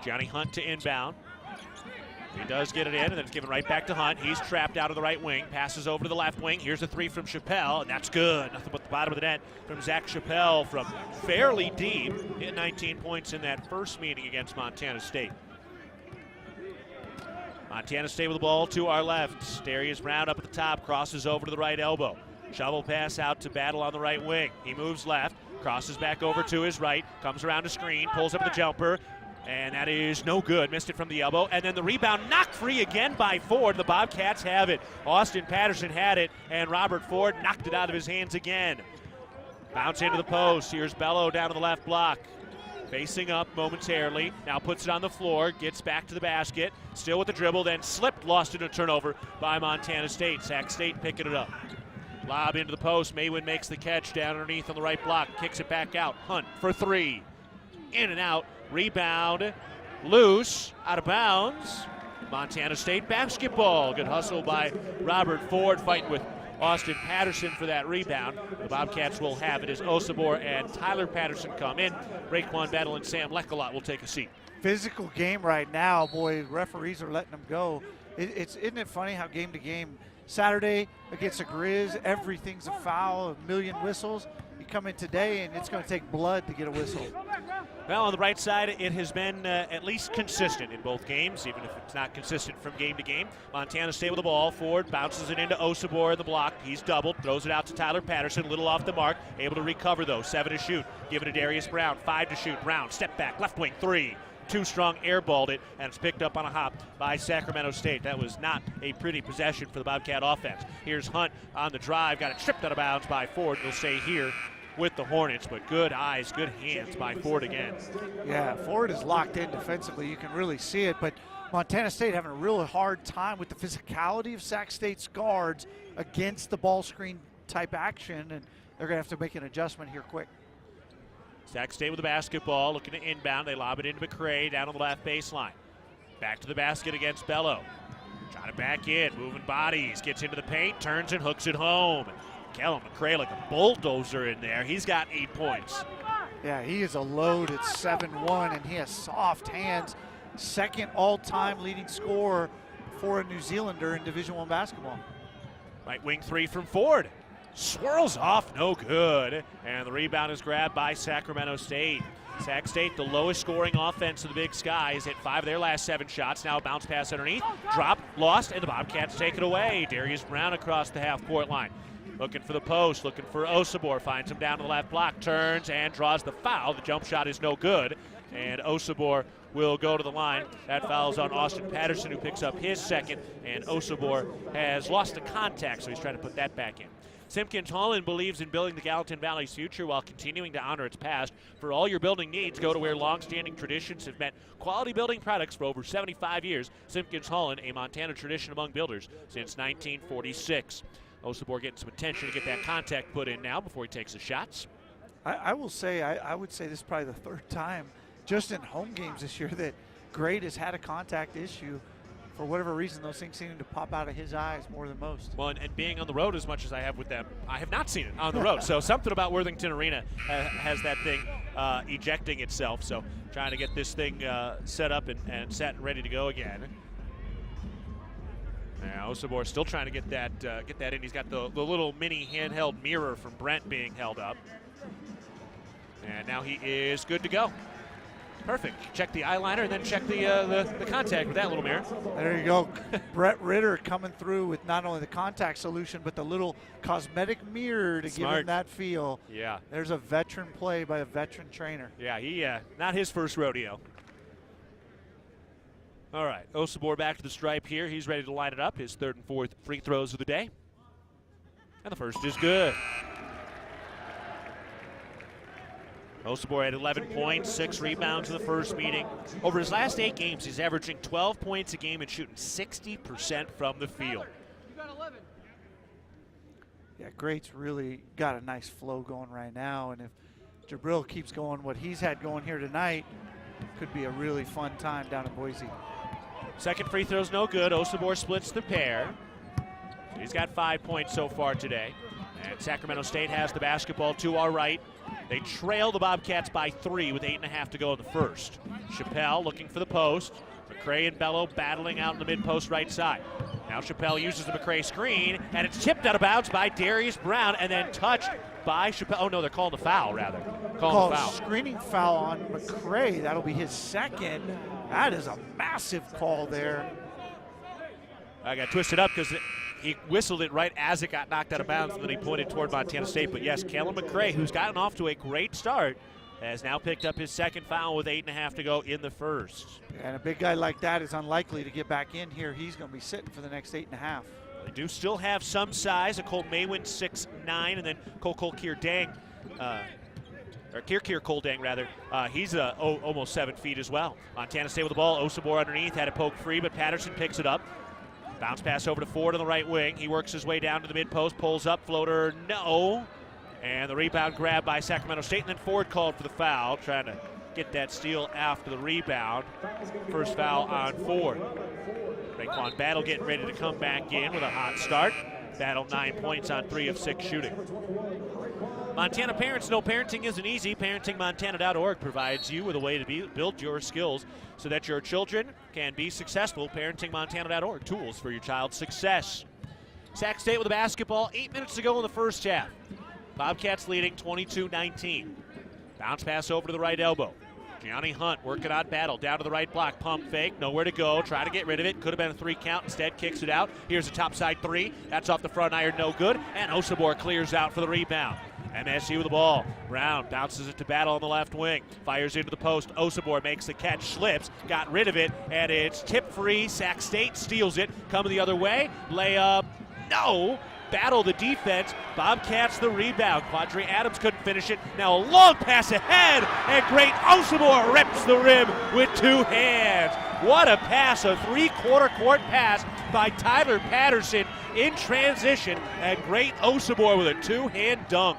Johnny Hunt to inbound. He does get it in, and then it's given right back to Hunt. He's trapped out of the right wing, passes over to the left wing. Here's a 3 from Chappelle, and that's good. Nothing but the bottom of the net from Zach Chappelle from fairly deep. Hit 19 points in that first meeting against Montana State. Montana State with the ball to our left. Darius Brown up at the top, crosses over to the right elbow. Shovel pass out to Battle on the right wing. He moves left, crosses back over to his right, comes around a screen, pulls up the jumper, and that is no good. Missed it from the elbow. And then the rebound knocked free again by Ford. The Bobcats have it. Austin Patterson had it, and Robert Ford knocked it out of his hands again. Bounce into the post. Here's Bello down to the left block. Facing up momentarily, now puts it on the floor, gets back to the basket, still with the dribble, then slipped, lost in a turnover by Montana State. Sac State picking it up. Lob into the post, Maywin makes the catch down underneath on the right block, kicks it back out. Hunt for 3. In and out, rebound, loose, out of bounds. Montana State basketball. Good hustle by Robert Ford, fighting with Austin Patterson for that rebound. The Bobcats will have it as Osabor and Tyler Patterson come in. Raekwon Battle and Sam Leckalot will take a seat.
Physical game right now. Boy, referees are letting them go. Isn't it funny how game to game, Saturday against the Grizz, everything's a foul, a million whistles. You come in today and it's going to take blood to get a whistle.
Well, on the right side, it has been at least consistent in both games, even if it's not consistent from game to game. Montana State with the ball. Ford bounces it into Osabor in the block. He's doubled, throws it out to Tyler Patterson, a little off the mark. Able to recover, though. 7 to shoot. Give it to Darius Brown. 5 to shoot. Brown, step back, left wing, 3. Too strong, airballed it, and it's picked up on a hop by Sacramento State. That was not a pretty possession for the Bobcat offense. Here's Hunt on the drive. Got it tripped out of bounds by Ford. He'll stay here with the Hornets, but good eyes, good hands by Ford again.
Yeah, Ford is locked in defensively. You can really see it, but Montana State having a real hard time with the physicality of Sac State's guards against the ball screen type action, and they're going to have to make an adjustment here quick.
Sac State with the basketball, looking to inbound. They lob it into McCray down on the left baseline. Back to the basket against Bello. Trying to back in, moving bodies, gets into the paint, turns and hooks it home. Kellen McCray like a bulldozer in there. He's got 8 points.
Yeah, he is a load at 7-1, and he has soft hands. Second all-time leading scorer for a New Zealander in Division I basketball.
Right wing three from Ford. Swirls off, no good. And the rebound is grabbed by Sacramento State. Sac State, the lowest scoring offense of the Big Sky, has hit 5 of their last 7 shots. Now a bounce pass underneath. Drop, lost, and the Bobcats take it away. Darius Brown across the half-court line. Looking for the post, looking for Osabor. Finds him down to the left block, turns and draws the foul. The jump shot is no good. And Osabor will go to the line. That foul is on Austin Patterson, who picks up his second. And Osabor has lost the contact, so he's trying to put that back in. Simpkins Holland believes in building the Gallatin Valley's future while continuing to honor its past. For all your building needs, go to where long-standing traditions have met quality building products for over 75 years. Simpkins Holland, a Montana tradition among builders since 1946. Osabor getting some attention to get that contact put in now before he takes the shots.
I will say, I would say this is probably the third time just in home games this year that Great has had a contact issue. For whatever reason, those things seem to pop out of his eyes more than most.
Well, and being on the road as much as I have with them, I have not seen it on the road. So something about Worthington Arena has that thing ejecting itself. So trying to get this thing set up and set and ready to go again. Now Osabor still trying to get that in. He's got the little mini handheld mirror from Brent being held up. And now he is good to go. Perfect. Check the eyeliner and then check the contact with that little mirror.
There you go. Brett Ritter coming through with not only the contact solution, but the little cosmetic mirror to give him that feel.
Yeah.
There's a veteran play by a veteran trainer.
Yeah, he not his first rodeo. All right, Osabor back to the stripe here. He's ready to line it up. His third and fourth free throws of the day. And the first is good. Osabor had 11 points, 6 rebounds in the first meeting. Over his last 8 games, he's averaging 12 points a game and shooting 60% from the field.
Yeah, Great's really got a nice flow going right now, and if Jabril keeps going what he's had going here tonight, it could be a really fun time down in Boise.
Second free throw's no good. Osabor splits the pair. He's got 5 points so far today. And Sacramento State has the basketball to our right. They trail the Bobcats by 3 with 8.5 to go in the first. Chappelle looking for the post. McCray and Bello battling out in the mid-post right side. Now Chappelle uses the McCray screen, and it's tipped out of bounds by Darius Brown and then touched by Chappelle. Oh, no, they're calling the foul, rather. Calling the foul.
Screening foul on McCray. That'll be his second. That is a massive call there.
I got twisted up because he whistled it right as it got knocked out of bounds, and then he pointed toward Montana State. But yes, Kellen McCray, who's gotten off to a great start, has now picked up his second foul with 8.5 to go in the first.
And a big guy like that is unlikely to get back in here. He's going to be sitting for the next 8.5.
They do still have some size. A Cole Maywin 6'9", and then Cole Kier Dang, or Kier Cole Dang rather. He's almost 7 feet as well. Montana State with the ball. Osabor underneath, had it poked free, but Patterson picks it up. Bounce pass over to Ford on the right wing. He works his way down to the mid-post, pulls up, floater, no. And the rebound grab by Sacramento State, and then Ford called for the foul, trying to get that steal after the rebound. First foul on Ford. Raekwon Battle getting ready to come back in with a hot start. Battle 9 points on 3 of 6 shooting. Montana parents know parenting isn't easy. ParentingMontana.org provides you with a way to build your skills so that your children can be successful. ParentingMontana.org, tools for your child's success. Sac State with the basketball, 8 minutes to go in the first half. Bobcats leading 22-19. Bounce pass over to the right elbow. Gianni Hunt working on Battle, down to the right block, pump fake, nowhere to go, try to get rid of it, could have been a 3 count, instead kicks it out. Here's a topside 3, that's off the front iron, no good, and Osabor clears out for the rebound. MSU with the ball. Brown bounces it to Battle on the left wing, fires into the post. Osabor makes the catch, slips, got rid of it, and it's tip free. Sac State steals it, coming the other way, layup, no. battle the defense. Bobcats the rebound. Quadri Adams couldn't finish it. Now a long pass ahead, and great Osamor rips the rim with 2 hands. What a pass, a 3/4 court pass by Tyler Patterson in transition, and great Osamor with a 2-hand dunk.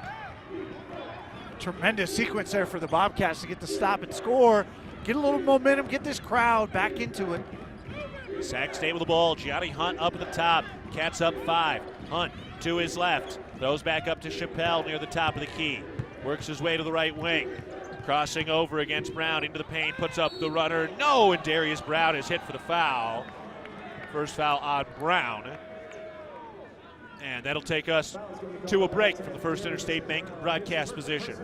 Tremendous sequence there for the Bobcats to get the stop and score, get a little momentum, get this crowd back into it.
Sac State with the ball. Gianni Hunt up at the top. Cats up 5. Hunt to his left. Throws back up to Chappelle near the top of the key. Works his way to the right wing. Crossing over against Brown into the paint. Puts up the runner. No, and Darius Brown is hit for the foul. First foul on Brown. And that'll take us to a break from the First Interstate Bank broadcast position.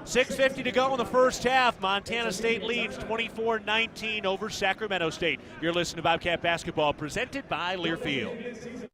6:50 to go in the first half. Montana State leads 24-19 over Sacramento State. You're listening to Bobcat Basketball, presented by Learfield.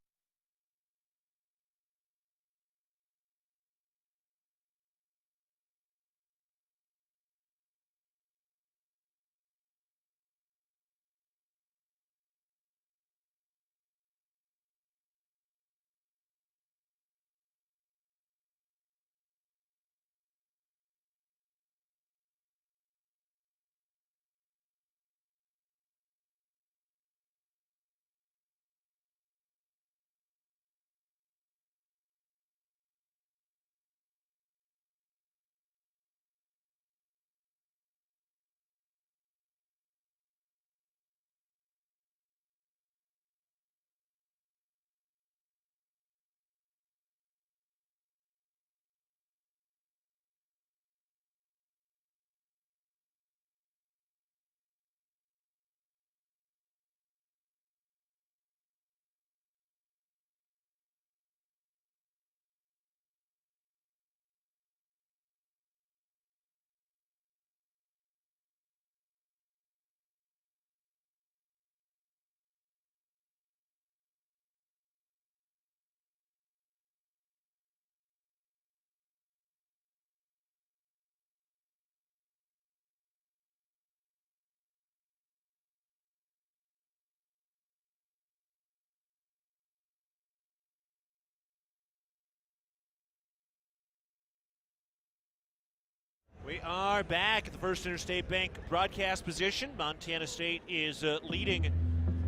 We are back at the First Interstate Bank broadcast position. Montana State is leading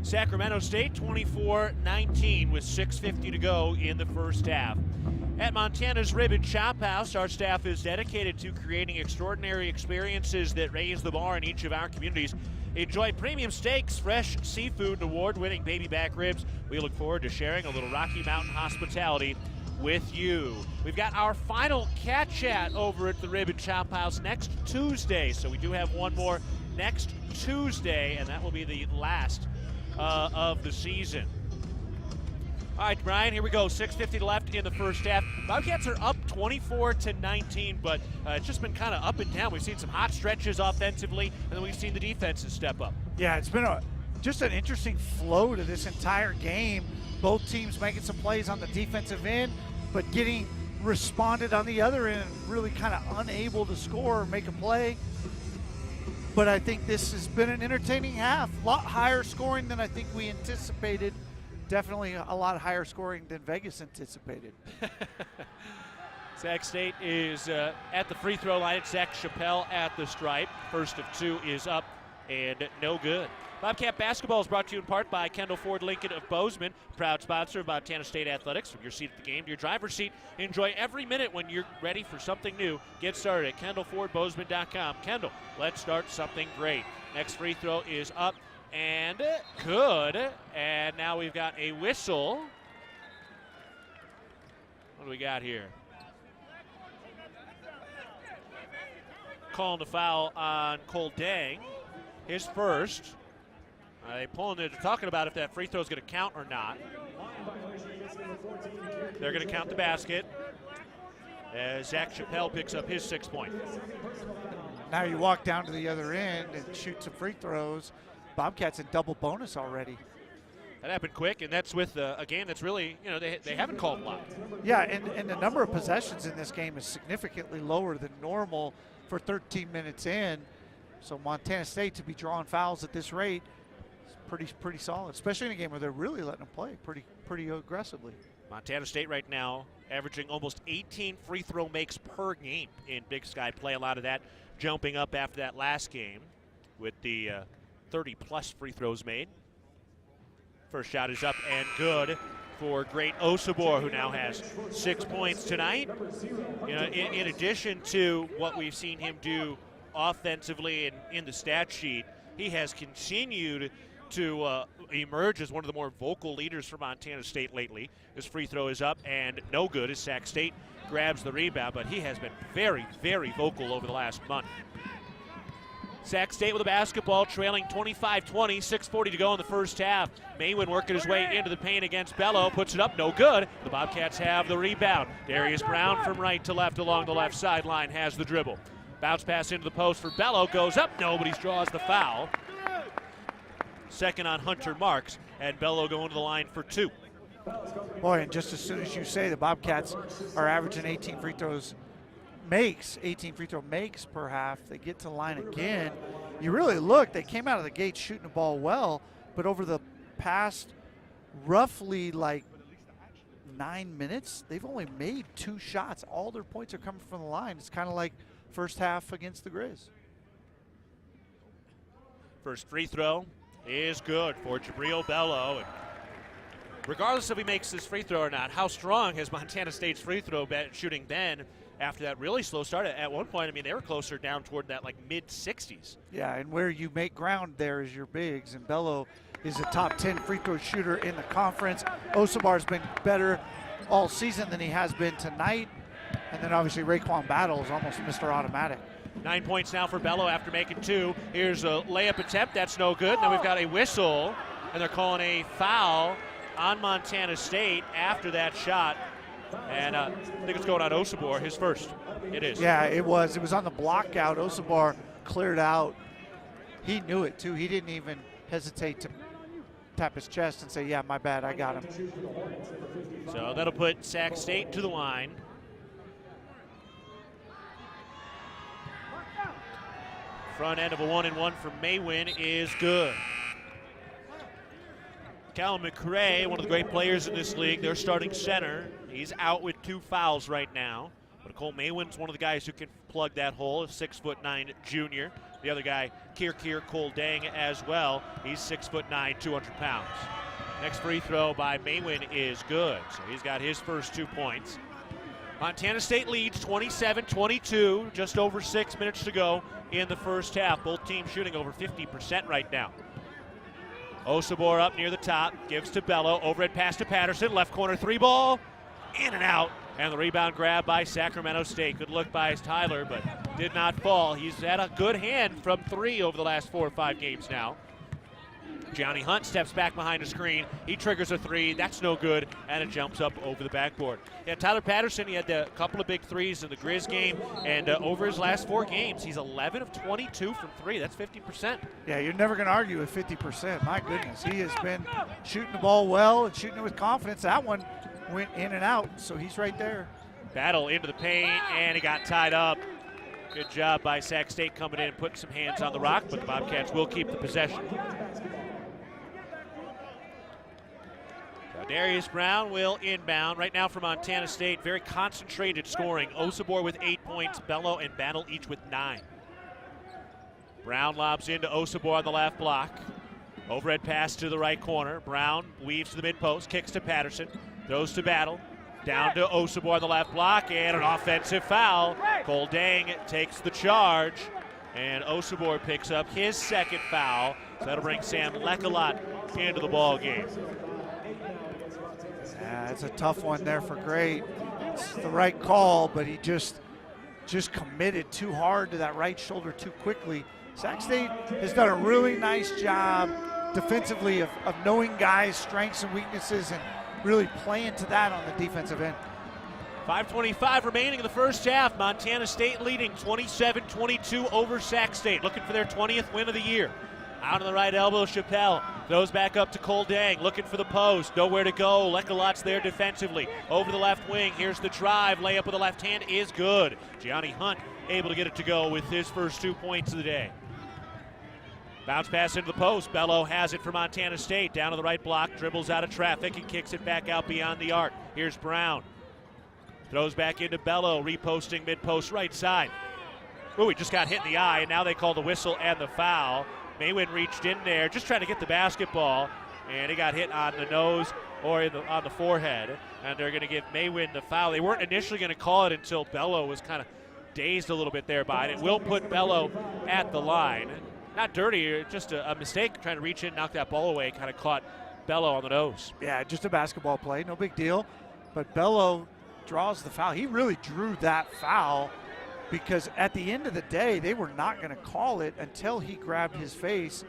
Sacramento State 24-19 with 6:50 to go in the first half. At Montana's Rib and Chop House, our staff is dedicated to creating extraordinary experiences that raise the bar in each of our communities. Enjoy premium steaks, fresh seafood, and award-winning baby back ribs. We look forward to sharing a little Rocky Mountain hospitality with you. We've got our final Cat Chat over at the Rib and Chop House next Tuesday, so we do have one more next Tuesday, and that will be the last of the season. All right, Brian, here we go. 6:50 left in the first half. Bobcats are up 24-19, but it's just been kind of up and down. We've seen some hot stretches offensively, and then we've seen the defenses step up. Yeah, it's been just an interesting flow to this entire game. Both teams making some plays on the defensive end, but getting responded on the other end, really kind of unable to score or make a play. But I think this has been an entertaining half. A lot higher scoring than I think we anticipated. Definitely a lot higher scoring than Vegas anticipated. Sac State is at the free throw line. It's Zach Chappelle at the stripe. First of 2 is up and no good. Bobcat Basketball is brought to you in part by Kendall Ford Lincoln of Bozeman, proud sponsor of Montana State Athletics. From your seat at the game to your driver's seat, enjoy every minute when you're ready for something new. Get started at KendallFordBozeman.com. Kendall, let's start something great. Next free throw is up and good. And now we've got a whistle. What do we got here? Calling the foul on Cole Dang. His first. They're talking about if that free throw is going to count or not. They're going to count the basket as Zach Chappelle picks up his 6 point. Now you walk down to the other end and shoot some free throws. Bobcats in double bonus already. That happened quick, and that's with a game that's really, they haven't called a lot. Yeah, and the number of possessions in this game is significantly lower than normal for 13 minutes in. So Montana State to be drawing fouls at this rate is pretty solid, especially in a game where they're really letting them play pretty aggressively. Montana State right now averaging almost 18 free throw makes per game in Big Sky play. A lot of that jumping up after that last game with the 30-plus free throws made. First shot is up and good for great Osabor, who now has 6 points tonight. You know, in addition to what we've seen him do offensively and in the stat sheet, he has continued to emerge as one of the more vocal leaders for Montana State lately. His free throw is up and no good as Sac State grabs the rebound, but he has been very, very vocal over the last month. Sac State with a basketball, trailing 25-20, 6:40 to go in the first half. Maywin working his way into the paint against Bello, puts it up, no good. The Bobcats have the rebound. Darius Brown from right to left along the left sideline has the dribble. Bounce pass into the post for Bello, goes up, nobody draws the foul. Second on Hunter Marks, and Bello going to the line for 2.
Boy, and just as soon as you say the Bobcats are averaging 18 free throw makes per half, they get to the line again. You really look, they came out of the gate shooting the ball well, but over the past roughly like 9 minutes, they've only made 2 shots. All their points are coming from the line. It's kind of like first half against the Grizz.
First free throw is good for Jabril Bello. And regardless if he makes this free throw or not, how strong has Montana State's free throw shooting been after that really slow start? At one point, I mean, they were closer down toward that like mid-60s.
Yeah, and where you make ground there is your bigs, and Bello is a top 10 free throw shooter in the conference. Osabar's been better all season than he has been tonight. And then obviously Raekwon Battle is almost Mr. Automatic.
9 points now for Bello after making 2. Here's a layup attempt. That's no good. Now we've got a whistle, and they're calling a foul on Montana State after that shot. And I think it's going on Osabor, his first. It is.
Yeah, it was. It was on the block out. Osabar cleared out. He knew it, too. He didn't even hesitate to tap his chest and say, yeah, my bad, I got him.
So that'll put Sac State to the line. Front end of a 1-and-1 from Maywin is good. Callum McRae, one of the great players in this league, their starting center. He's out with 2 fouls right now. But Cole Maywin's one of the guys who can plug that hole, a 6'9" junior. The other guy, Cole Dang, as well. He's 6'9", 200 pounds. Next free throw by Maywin is good. So he's got his first 2 points. Montana State leads 27-22, just over 6 minutes to go in the first half. Both teams shooting over 50% right now. Osabor up near the top, gives to Bello, overhead pass to Patterson, left corner 3 ball, in and out, and the rebound grab by Sacramento State. Good look by Tyler, but did not fall. He's had a good hand from 3 over the last 4 or 5 games now. Gianni Hunt steps back behind the screen. He triggers a 3. That's no good, and it jumps up over the backboard. Yeah, Tyler Patterson, he had a couple of big 3s in the Grizz game, and over his last 4 games, he's 11 of 22 from 3. That's 50%.
Yeah, you're never going to argue with 50%. My goodness, he has been shooting the ball well and shooting it with confidence. That one went in and out, so he's right there.
Battle into the paint, and he got tied up. Good job by Sac State coming in and putting some hands on the rock, but the Bobcats will keep the possession. Darius Brown will inbound. Right now for Montana State, very concentrated scoring. Osabor with 8 points, Bello and Battle each with 9. Brown lobs into Osabor on the left block. Overhead pass to the right corner. Brown weaves to the mid-post, kicks to Patterson, throws to Battle. Down to Osabor on the left block, and an offensive foul. Cole Dang takes the charge, and Osabor picks up his second foul. So that'll bring Sam Lekalot into the ball game.
Yeah, it's a tough one there for Great. It's the right call, but he just committed too hard to that right shoulder too quickly. Sac State has done a really nice job defensively of knowing guys' strengths and weaknesses and really playing to that on the defensive end.
5:25 remaining in the first half. Montana State leading 27-22 over Sac State, looking for their 20th win of the year. Out on the right elbow, Chappelle throws back up to Cole Dang, looking for the post, nowhere to go. Lekalot's there defensively. Over the left wing, here's the drive, layup with the left hand is good. Gianni Hunt able to get it to go with his first 2 points of the day. Bounce pass into the post. Bello has it for Montana State. Down to the right block, dribbles out of traffic and kicks it back out beyond the arc. Here's Brown. Throws back into Bello, reposting mid-post right side. Ooh, he just got hit in the eye, and now they call the whistle and the foul. Maywin reached in there, just trying to get the basketball, and he got hit on the nose or on the forehead, and they're going to give Maywin the foul. They weren't initially going to call it until Bello was kind of dazed a little bit there by it. It will put Bello at the line. Not dirty, just a mistake trying to reach in, knock that ball away, kind of caught Bello on the nose.
Yeah, just a basketball play, no big deal. But Bello draws the foul. He really drew that foul because at the end of the day, they were not going to call it until he grabbed his face.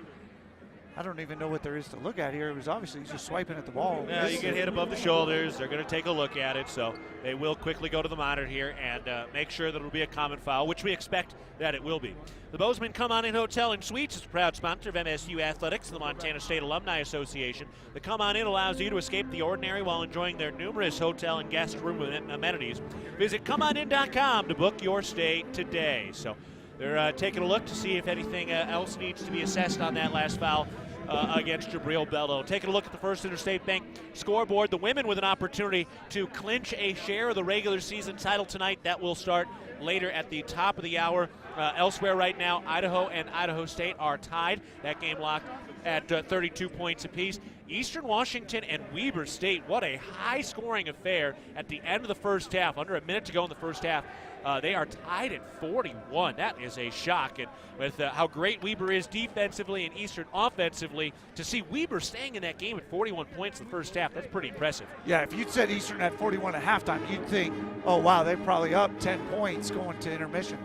I don't even know what there is to look at here. It was obviously he's just swiping at the ball.
Yeah, you get hit above the shoulders. They're going to take a look at it, so they will quickly go to the monitor here and make sure that it will be a common foul, which we expect that it will be. The Bozeman Come On In Hotel and Suites is a proud sponsor of MSU Athletics and the Montana State Alumni Association. The Come On In allows you to escape the ordinary while enjoying their numerous hotel and guest room amenities. Visit ComeOnIn.com to book your stay today. So they're taking a look to see if anything else needs to be assessed on that last foul against Jabril Bello. Taking a look at the First Interstate Bank scoreboard, the women with an opportunity to clinch a share of the regular season title tonight. That will start later at the top of the hour. Elsewhere right now, Idaho and Idaho State are tied. That game locked at 32 points apiece. Eastern Washington and Weber State, what a high-scoring affair at the end of the first half. Under a minute to go in the first half. They are tied at 41. That is a shock. And with how great Weber is defensively and Eastern offensively, to see Weber staying in that game at 41 points in the first half, that's pretty impressive.
Yeah, if you'd said Eastern at 41 at halftime, you'd think, oh, wow, they're probably up 10 points going to intermission.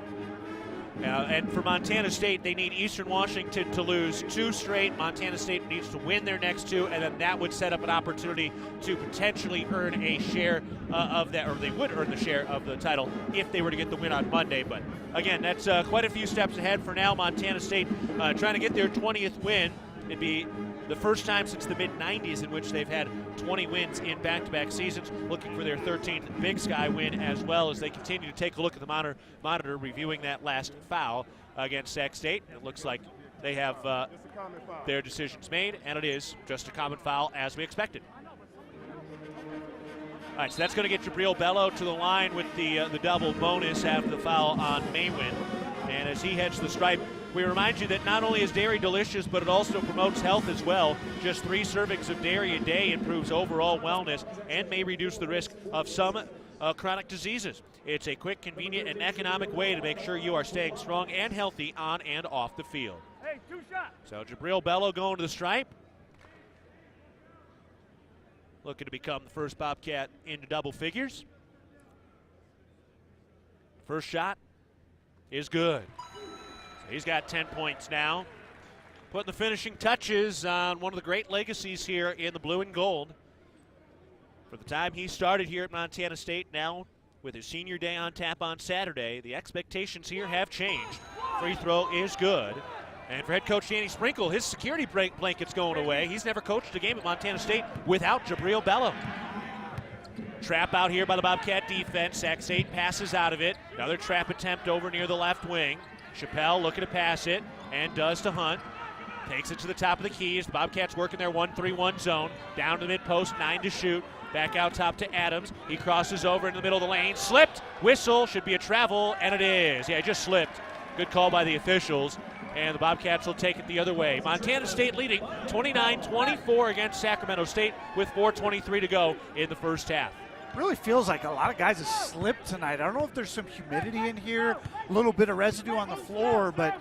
And for Montana State, they need Eastern Washington to lose 2 straight. Montana State needs to win their next 2, and then that would set up an opportunity to potentially earn a share of that, or they would earn the share of the title if they were to get the win on Monday. But again, that's quite a few steps ahead for now. Montana State trying to get their 20th win. It'd be the first time since the mid-90s in which they've had 20 wins in back-to-back seasons, looking for their 13th Big Sky win as well as they continue to take a look at the monitor reviewing that last foul against Sac State. It looks like they have their decisions made, and it is just a common foul as we expected. All right, so that's going to get Jabril Bello to the line with the double bonus after the foul on Maywin. And as he heads to the stripe, we remind you that not only is dairy delicious, but it also promotes health as well. Just 3 servings of dairy a day improves overall wellness and may reduce the risk of some chronic diseases. It's a quick, convenient, and economic way to make sure you are staying strong and healthy on and off the field.
Hey, 2 shots.
So Jabril Bello going to the stripe. Looking to become the first Bobcat into double figures. First shot is good. So he's got 10 points now. Putting the finishing touches on one of the great legacies here in the blue and gold. For the time he started here at Montana State, now with his senior day on tap on Saturday, the expectations here have changed. Free throw is good. And for head coach Danny Sprinkle, his security blanket's going away. He's never coached a game at Montana State without Jabril Bello. Trap out here by the Bobcat defense. Sac State passes out of it. Another trap attempt over near the left wing. Chappelle looking to pass it, and does to Hunt. Takes it to the top of the key as the Bobcats working their 1-3-1 zone. Down to the mid-post, 9 to shoot. Back out top to Adams. He crosses over into the middle of the lane. Slipped. Whistle. Should be a travel, and it is. Yeah, it just slipped. Good call by the officials. And the Bobcats will take it the other way. Montana State leading 29-24 against Sacramento State with 4:23 to go in the first half.
Really feels like a lot of guys have slipped tonight. I don't know if there's some humidity in here, a little bit of residue on the floor, but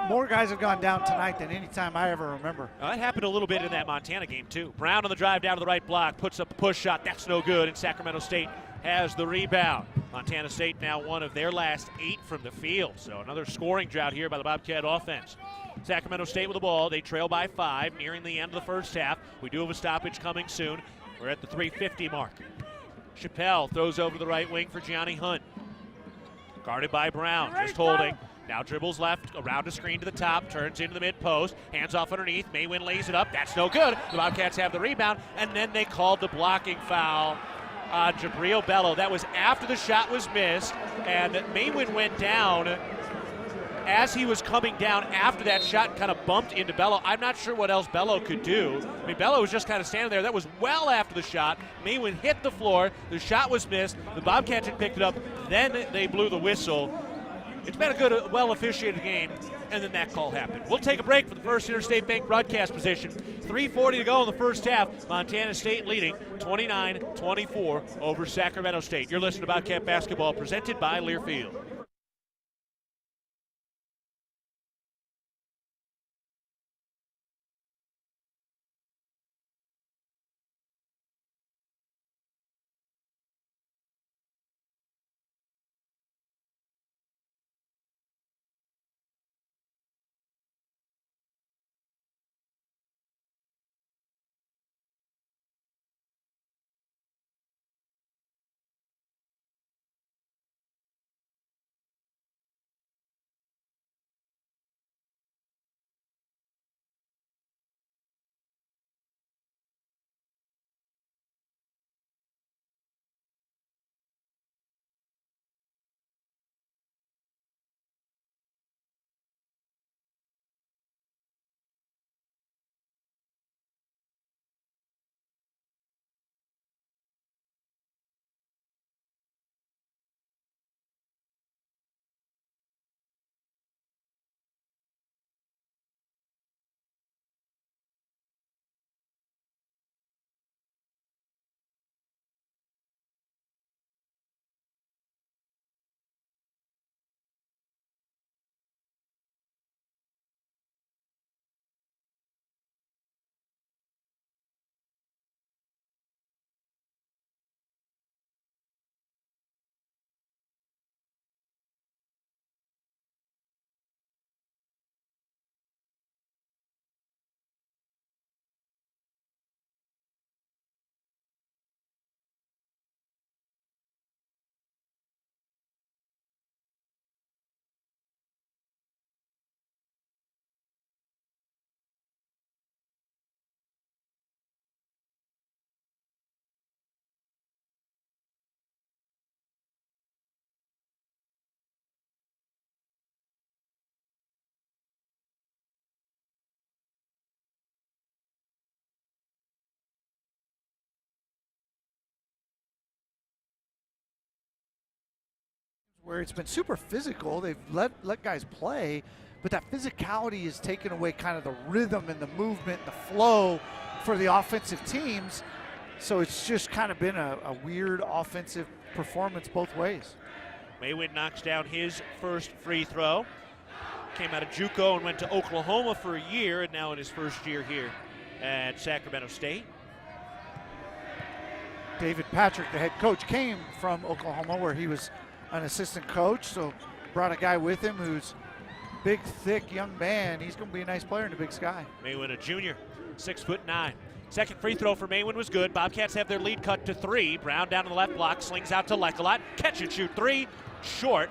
more guys have gone down tonight than any time I ever remember.
That happened a little bit in that Montana game, too. Brown on the drive down to the right block, puts up a push shot. That's no good, and Sacramento State has the rebound. Montana State now one of their last 8 from the field, so another scoring drought here by the Bobcat offense. Sacramento State with the ball. They trail by 5, nearing the end of the first half. We do have a stoppage coming soon. We're at the 3:50 mark. Chappelle throws over to the right wing for Gianni Hunt. Guarded by Brown, just holding. Now dribbles left, around a screen to the top, turns into the mid-post, hands off underneath. Maywin lays it up. That's no good. The Bobcats have the rebound, and then they called the blocking foul on Jabril Bello. That was after the shot was missed, and Maywin went down. as he was coming down after that shot and kind of bumped into Bello. I'm not sure what else Bello could do. I mean, Bello was just kind of standing there. That was well after the shot. Maywin hit the floor. The shot was missed. The Bobcats had picked it up. Then they blew the whistle. It's been a good, well-officiated game, and then that call happened. We'll take a break for the First Interstate Bank broadcast position. 3:40 to go in the first half. Montana State leading 29-24 over Sacramento State. You're listening to Bobcat Basketball presented by Learfield.
Where it's been super physical. They've let guys play, but that physicality has taken away kind of the rhythm and the movement and the flow for the offensive teams. So it's just kind of been a weird offensive performance both ways.
Maywin knocks down his first free throw. Came out of JUCO and went to Oklahoma for a year, and now in his first year here at Sacramento State.
David Patrick, the head coach, came from Oklahoma where he was an assistant coach, so brought a guy with him who's big, thick, young man. He's going to be a nice player in the Big Sky.
Maywin, a junior, 6'9". Second free throw for Maywin was good. Bobcats have their lead cut to 3. Brown down to the left block, slings out to Lecolot. Catch and shoot 3, short.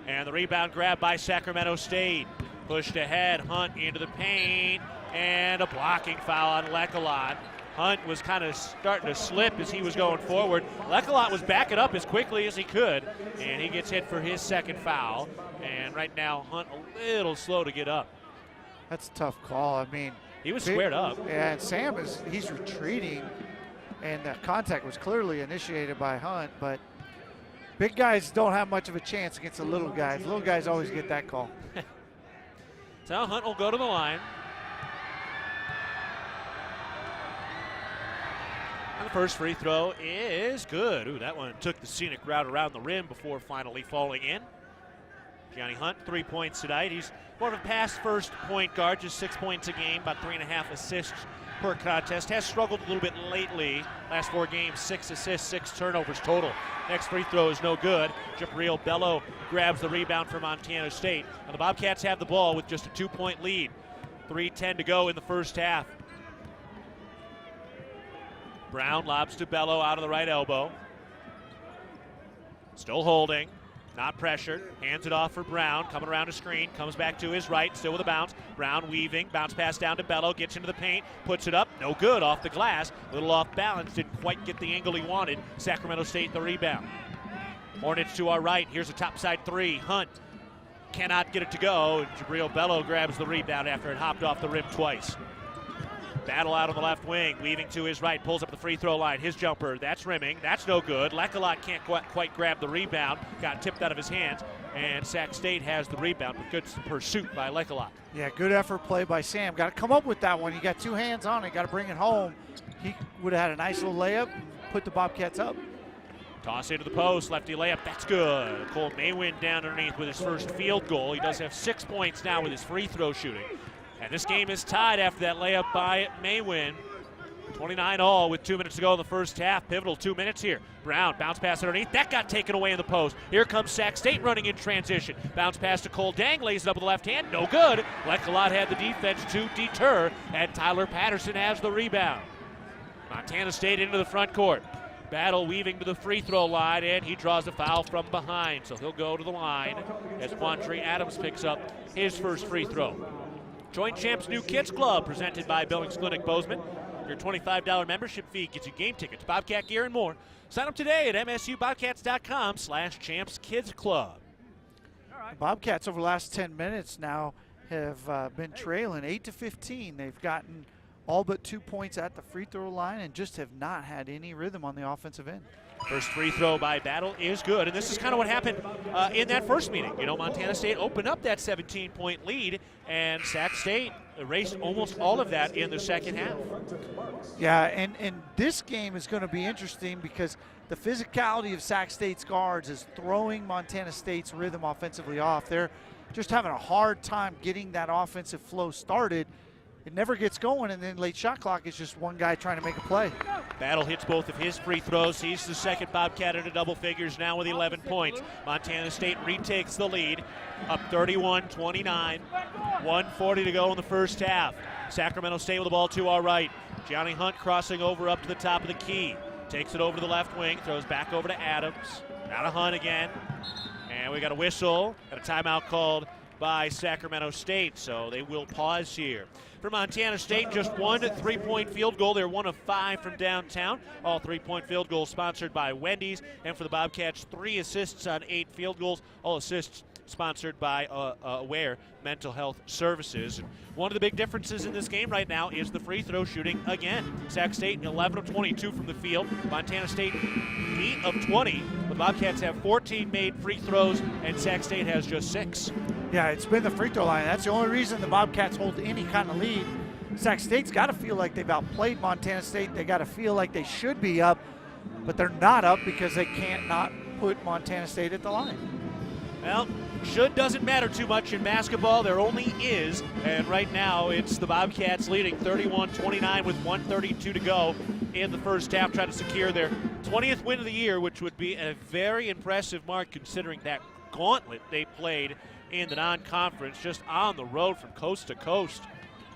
And the rebound grab by Sacramento State. Pushed ahead, Hunt into the paint, and a blocking foul on Lecolot. Hunt was kind of starting to slip as he was going forward. Lecolot was backing up as quickly as he could, and he gets hit for his second foul. And right now, Hunt a little slow to get up.
That's a tough call. I mean,
he was squared up.
Yeah, and Sam he's retreating, and the contact was clearly initiated by Hunt, but big guys don't have much of a chance against the little guys. Little guys always get that call.
So Hunt will go to the line. And the first free throw is good. Ooh, that one took the scenic route around the rim before finally falling in. Johnny Hunt, 3 points tonight. He's more of a pass-first point guard, just 6 points a game, about 3.5 assists per contest. Has struggled a little bit lately. Last 4 games, 6 assists, 6 turnovers total. Next free throw is no good. Jabril Bello grabs the rebound for Montana State. And the Bobcats have the ball with just a 2-point lead. 3:10 to go in the first half. Brown lobs to Bello out of the right elbow. Still holding, not pressured. Hands it off for Brown, coming around a screen, comes back to his right, still with a bounce. Brown weaving, bounce pass down to Bello, gets into the paint, puts it up, no good, off the glass. A little off balance, didn't quite get the angle he wanted. Sacramento State the rebound. Hornets to our right, here's a topside 3, Hunt. cannot get it to go. And Jabril Bello grabs the rebound after it hopped off the rim twice. Battle out on the left wing, weaving to his right, pulls up the free throw line. His jumper, that's rimming, that's no good. Lekalot can't quite grab the rebound, got tipped out of his hands, and Sac State has the rebound, but good pursuit by Lekalot.
Yeah, good effort play by Sam. Got to come up with that one. You got 2 hands on it, got to bring it home. He would have had a nice little layup, put the Bobcats up.
Toss into the post, lefty layup, that's good. Cole Maywin down underneath with his first field goal. He does have 6 points now with his free throw shooting. And this game is tied after that layup by Maywin. 29-all with 2 minutes to go in the first half. Pivotal 2 minutes here. Brown, bounce pass underneath. That got taken away in the post. Here comes Sac State running in transition. Bounce pass to Cole Dang, lays it up with the left hand. No good. Lekalot had the defense to deter, and Tyler Patterson has the rebound. Montana State into the front court. Battle weaving to the free throw line, and he draws a foul from behind. So he'll go to the line as Quandre Adams picks up his first free throw. Join Champs New Kids Club, presented by Billings Clinic Bozeman. Your $25 membership fee gets you game tickets, Bobcat gear, and more. Sign up today at msubobcats.com/champskidclub.
The Bobcats over the last 10 minutes now have been trailing 8-15. They've gotten all but 2 points at the free throw line and just have not had any rhythm on the offensive end.
First free throw by Battle is good, and this is kind of what happened in that first meeting. You know, Montana State opened up that 17-point lead, and Sac State erased almost all of that in the second half.
Yeah, and this game is going to be interesting because the physicality of Sac State's guards is throwing Montana State's rhythm offensively off. They're just having a hard time getting that offensive flow started. It never gets going, and then late shot clock is just one guy trying to make a play.
Battle hits both of his free throws. He's the second Bobcat into double figures now with 11 points. Montana State retakes the lead, up 31-29. 1:40 to go in the first half. Sacramento State with the ball to our right. Johnny Hunt crossing over up to the top of the key. Takes it over to the left wing, throws back over to Adams. Now to Hunt again. And we got a whistle and a timeout called by Sacramento State, so they will pause here. For Montana State, just 1 3-point field goal. They're 1 of 5 from downtown. All 3-point field goals sponsored by Wendy's. And for the Bobcats, 3 assists on 8 field goals. All assists sponsored by Aware Mental Health Services. And one of the big differences in this game right now is the free throw shooting again. Sac State 11 of 22 from the field. Montana State 8 of 20. The Bobcats have 14 made free throws, and Sac State has just 6.
Yeah, it's been the free throw line. That's the only reason the Bobcats hold any kind of lead. Sac State's got to feel like they've outplayed Montana State. They got to feel like they should be up, but they're not up because they can't not put Montana State at the line.
Well, should doesn't matter too much in basketball. There only is, and right now it's the Bobcats leading 31-29 with 1:32 to go in the first half, trying to secure their 20th win of the year, which would be a very impressive mark considering that gauntlet they played in the non-conference, just on the road from coast to coast.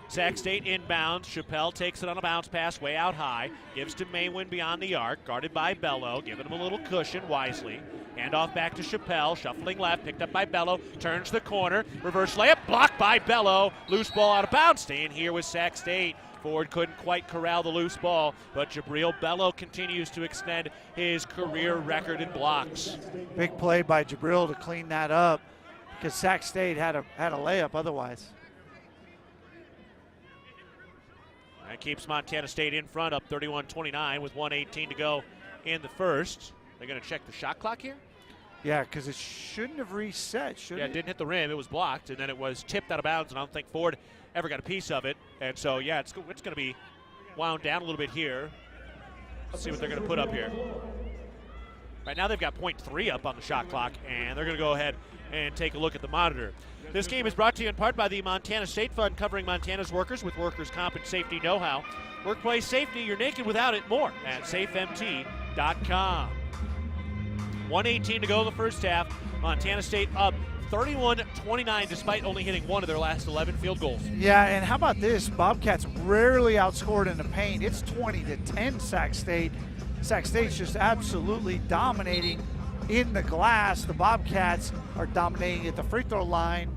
Sac State inbounds. Chappelle takes it on a bounce pass way out high. Gives to Maywin beyond the arc. Guarded by Bello. Giving him a little cushion wisely. Handoff back to Chappelle. Shuffling left. Picked up by Bello. Turns the corner. Reverse layup. Blocked by Bello. Loose ball out of bounds. Staying here with Sac State. Ford couldn't quite corral the loose ball, but Jabril Bello continues to extend his career record in blocks.
Big play by Jabril to clean that up because Sac State had a layup otherwise.
That keeps Montana State in front, up 31-29 with 1:18 to go in the first. They're going to check the shot clock here?
Yeah, because it shouldn't have reset, should it?
Yeah, it didn't hit the rim. It was blocked, and then it was tipped out of bounds, and I don't think Ford ever got a piece of it. And so, yeah, it's going to be wound down a little bit here. Let's see what they're going to put up here. Right now they've got .3 up on the shot clock, and they're going to go ahead and take a look at the monitor. This game is brought to you in part by the Montana State Fund, covering Montana's workers with workers' comp and safety know-how. Workplace safety, you're naked without it. More at safemt.com. 1:18 to go in the first half. Montana State up 31-29 despite only hitting 1 of their last 11 field goals.
Yeah, and how about this? Bobcats rarely outscored in the paint. It's 20-10 Sac State. Sac State's just absolutely dominating in the glass. The Bobcats are dominating at the free throw line,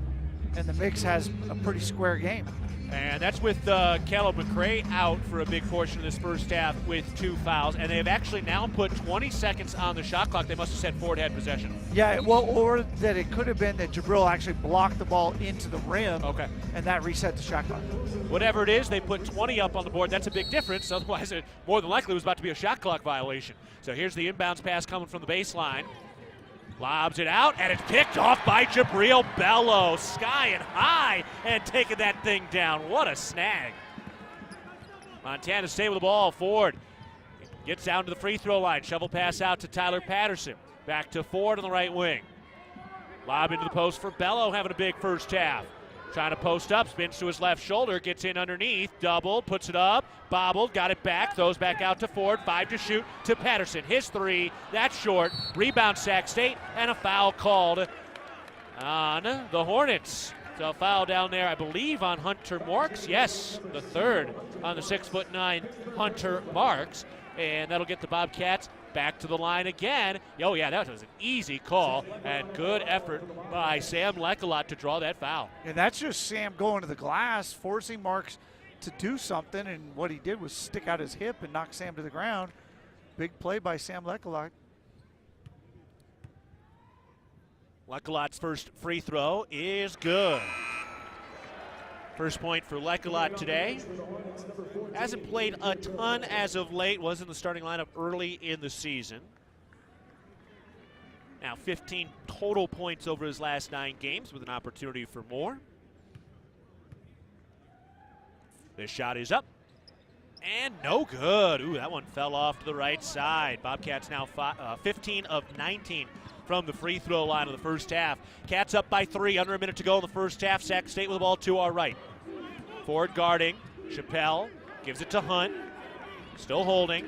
and the mix has a pretty square game.
And that's with Caleb McRae out for a big portion of this first half with 2 fouls. And they have actually now put 20 seconds on the shot clock. They must have said Ford had possession.
Yeah, well, or that it could have been that Jabril actually blocked the ball into the rim.
Okay.
And that reset the shot clock.
Whatever it is, they put 20 up on the board. That's a big difference. Otherwise, it more than likely was about to be a shot clock violation. So here's the inbounds pass coming from the baseline. Lobs it out, and it's picked off by Jabril Bello. Sky and high, and taking that thing down. What a snag. Montana State with the ball. Ford gets down to the free throw line. Shovel pass out to Tyler Patterson. Back to Ford on the right wing. Lob into the post for Bello, having a big first half. Trying to post up, spins to his left shoulder, gets in underneath, double, puts it up, bobbled, got it back, throws back out to Ford, 5 to shoot to Patterson. His 3, that's short, rebound Sac State, and a foul called on the Hornets. So a foul down there, I believe, on Hunter Marks. Yes, the 3rd on the 6'9" Hunter Marks, and that'll get the Bobcats back to the line again. Oh yeah, that was an easy call and good effort by Sam Lecolot to draw that foul.
And that's just Sam going to the glass, forcing Marks to do something, and what he did was stick out his hip and knock Sam to the ground. Big play by Sam Lecolot.
Lecolot's first free throw is good. First point for Lecolot today. Hasn't played a ton as of late. Was in the starting lineup early in the season. Now 15 total points over his last 9 games with an opportunity for more. This shot is up. And no good. Ooh, that one fell off to the right side. Bobcats now 15 of 19 from the free throw line of the first half. Cats up by 3, under a minute to go in the first half. Sac State with the ball to our right. Ford guarding. Chappelle gives it to Hunt. Still holding.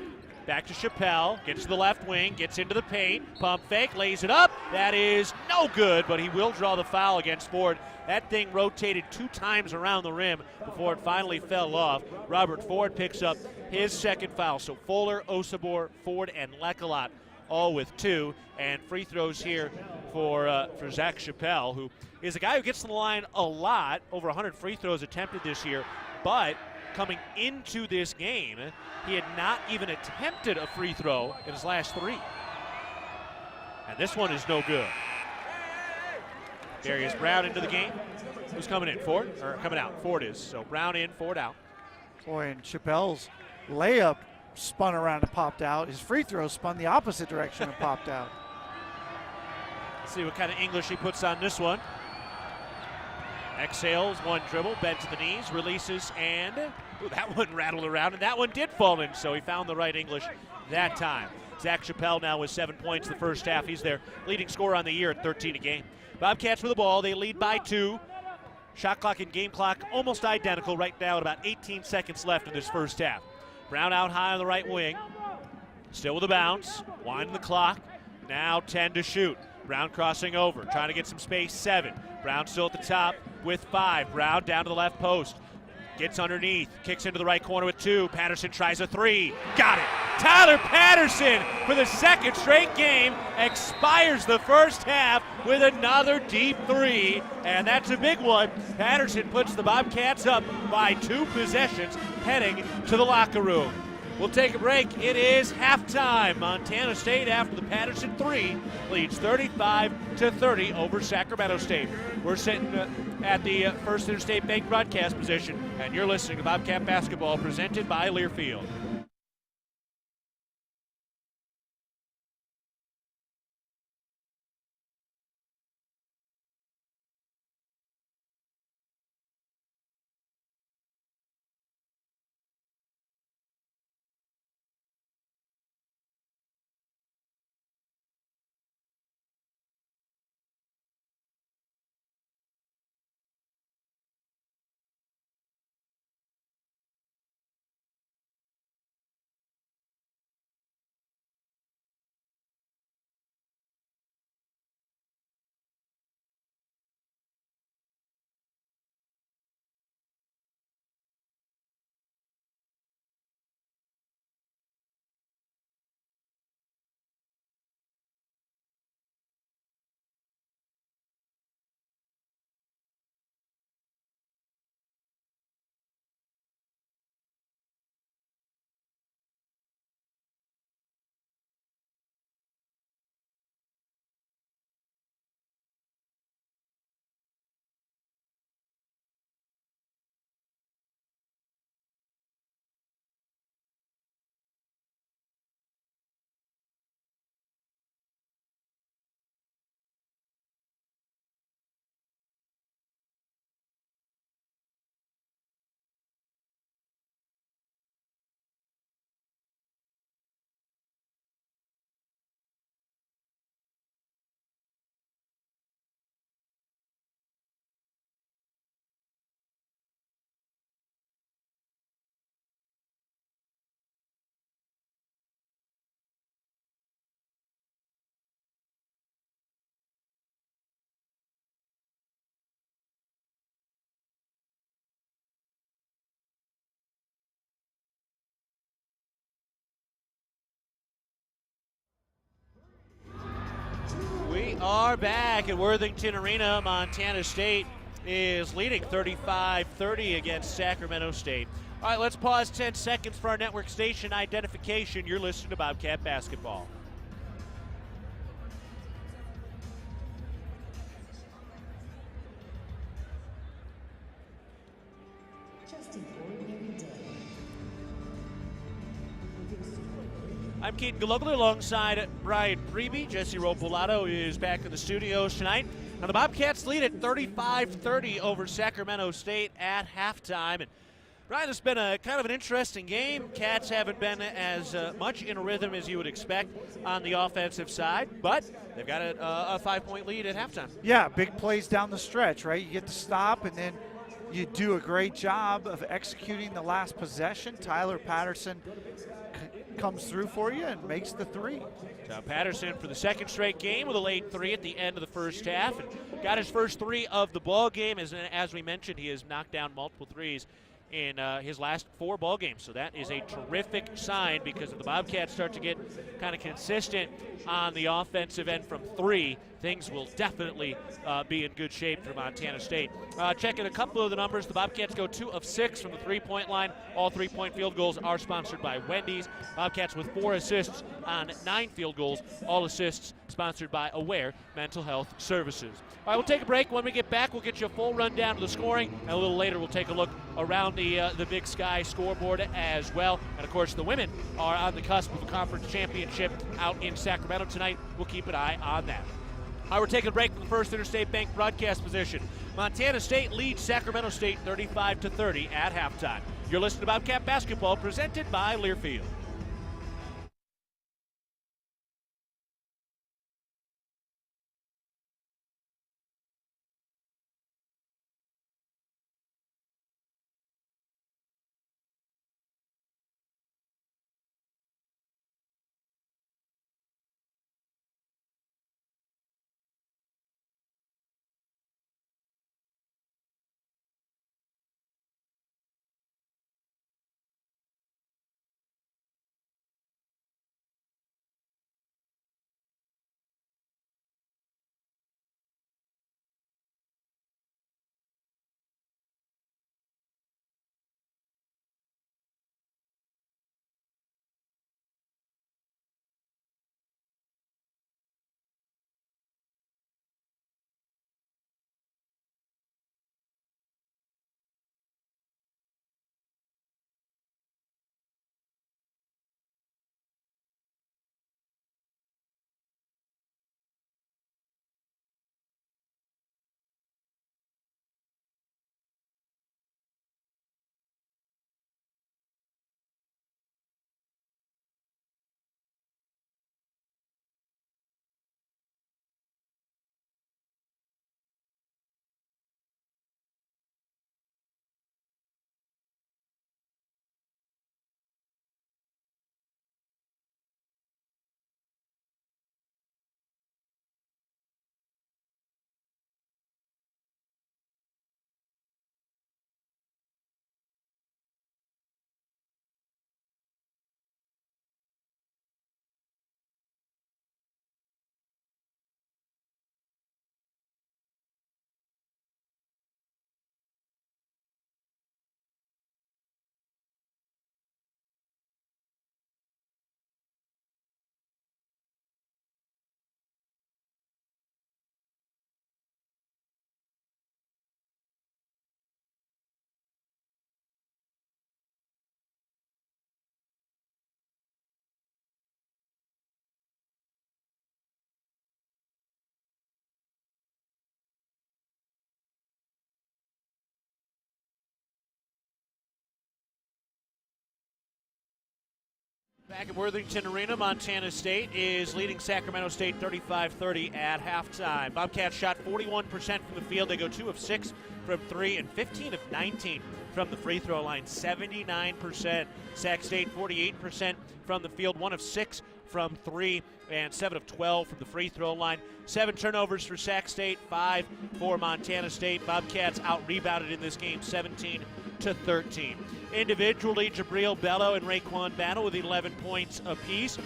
Back to Chappelle. Gets to the left wing. Gets into the paint. Pump fake. Lays it up. That is no good, but he will draw the foul against Ford. That thing rotated 2 times around the rim before it finally fell off. Robert Ford picks up his second foul. So Fuller, Osabor, Ford, and Lecolot all with 2. And free throws here for Zach Chappelle, who is a guy who gets to the line a lot, over 100 free throws attempted this year, but coming into this game, he had not even attempted a free throw in his last 3. And this one is no good. Darius Brown into the game. Who's coming in? Ford? Or coming out? Ford is. So Brown in, Ford out.
Boy, and Chappelle's layup spun around and popped out. His free throw spun the opposite direction and popped out.
Let's see what kind of English he puts on this one. Exhales, one dribble, bent to the knees, releases, and ooh, that one rattled around, and that one did fall in, so he found the right English that time. Zach Chappelle now with 7 points the first half. He's their leading scorer on the year at 13 a game. Bobcats with the ball. They lead by 2. Shot clock and game clock almost identical right now at about 18 seconds left in this first half. Brown out high on the right wing. Still with a bounce. Winding the clock. Now 10 to shoot. Brown crossing over, trying to get some space, 7. Brown still at the top with 5. Brown down to the left post. Gets underneath, kicks into the right corner with 2. Patterson tries a 3. Got it. Tyler Patterson for the second straight game expires the first half with another deep 3. And that's a big one. Patterson puts the Bobcats up by 2 possessions heading to the locker room. We'll take a break. It is halftime. Montana State, after the Patterson 3, leads 35-30 over Sacramento State. We're sitting at the First Interstate Bank broadcast position, and you're listening to Bobcat Basketball presented by Learfield. are back at Worthington Arena. Montana State is leading 35-30 against Sacramento State. All right, let's pause 10 seconds for our network station identification. You're listening to Bobcat Basketball. I'm Keaton Galoglu alongside Brian Priebe. Jesse Ropolato is back in the studios tonight. Now the Bobcats lead at 35-30 over Sacramento State at halftime. And Brian, it's been a kind of an interesting game. Cats haven't been as much in a rhythm as you would expect on the offensive side, but they've got a 5-point lead at halftime.
Yeah, big plays down the stretch, right? You get to stop, and then you do a great job of executing the last possession. Tyler Patterson comes through for you and makes the three.
So Patterson for the second straight game with a late three at the end of the first half, and got his first three of the ball game. As we mentioned, he has knocked down multiple threes in his last 4 ball games. So that is a terrific sign, because if the Bobcats start to get kind of consistent on the offensive end from 3, things will definitely be in good shape for Montana State. Checking a couple of the numbers, the Bobcats go 2 of 6 from the 3-point line. All 3-point field goals are sponsored by Wendy's. Bobcats with 4 assists on 9 field goals. All assists sponsored by Aware Mental Health Services. All right, we'll take a break. When we get back, we'll get you a full rundown of the scoring, and a little later we'll take a look around the Big Sky scoreboard as well. And of course, the women are on the cusp of a conference championship out in Sacramento tonight. We'll keep an eye on that. All right, we're taking a break from the First Interstate Bank broadcast position. Montana State leads Sacramento State 35-30 at halftime. You're listening to Bobcat Basketball, presented by Learfield. Back at Worthington Arena, Montana State is leading Sacramento State 35-30 at halftime. Bobcats shot 41% from the field. They go 2 of 6 from 3 and 15 of 19 from the free throw line, 79%. Sac State 48% from the field, 1 of 6 from 3 and 7 of 12 from the free throw line. 7 turnovers for Sac State, 5 for Montana State. Bobcats out-rebounded in this game, 17 20-13. Individually, Jabril Bello and Raekwon Battle with 11 points apiece.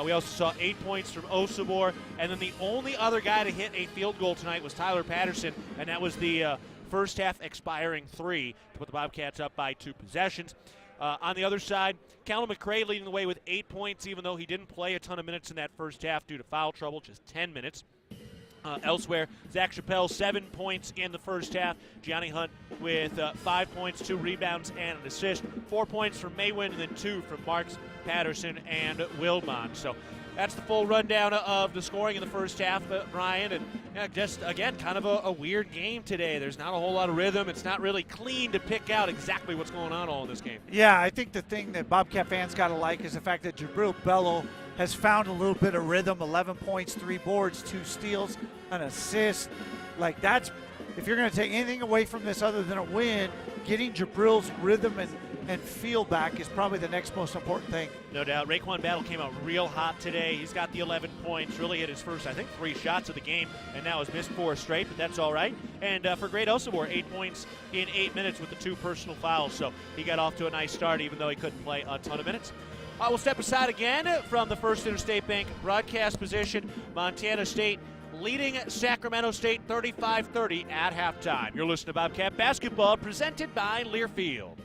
We also saw 8 points from Osobor, and then the only other guy to hit a field goal tonight was Tyler Patterson, and that was the first half expiring 3 to put the Bobcats up by 2 possessions. On the other side, Callum McRae leading the way with 8 points, even though he didn't play a ton of minutes in that first half due to foul trouble, just 10 minutes. Elsewhere, Zach Chappelle, 7 points in the first half. Gianni Hunt with 5 points, 2 rebounds, and an assist. 4 points from Maywin, and then 2 from Marks, Patterson, and Wilmont. So that's the full rundown of the scoring in the first half, Brian. And just, again, kind of a weird game today. There's not a whole lot of rhythm. It's not really clean to pick out exactly what's going on all in this game.
Yeah, I think the thing that Bobcat fans got to like is the fact that Jabril Bello has found a little bit of rhythm. 11 points, 3 boards, 2 steals, an assist. Like, that's, if you're going to take anything away from this other than a win, getting Jabril's rhythm and feel back is probably the next most important thing.
No doubt. Raekwon Battle came out real hot today. He's got the 11 points, really hit his first, I think, 3 shots of the game, and now has missed 4 straight, but that's all right. And for Great Osobor, 8 points in 8 minutes with the 2 personal fouls, so he got off to a nice start, even though he couldn't play a ton of minutes. We'll step aside again from the First Interstate Bank broadcast position. Montana State leading Sacramento State 35-30 at halftime. You're listening to Bobcat Basketball, presented by Learfield.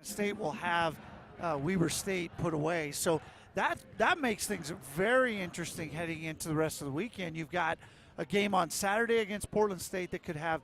State will have Weber State put away. So that makes things very interesting heading into the rest of the weekend. You've got a game on Saturday against Portland State that could have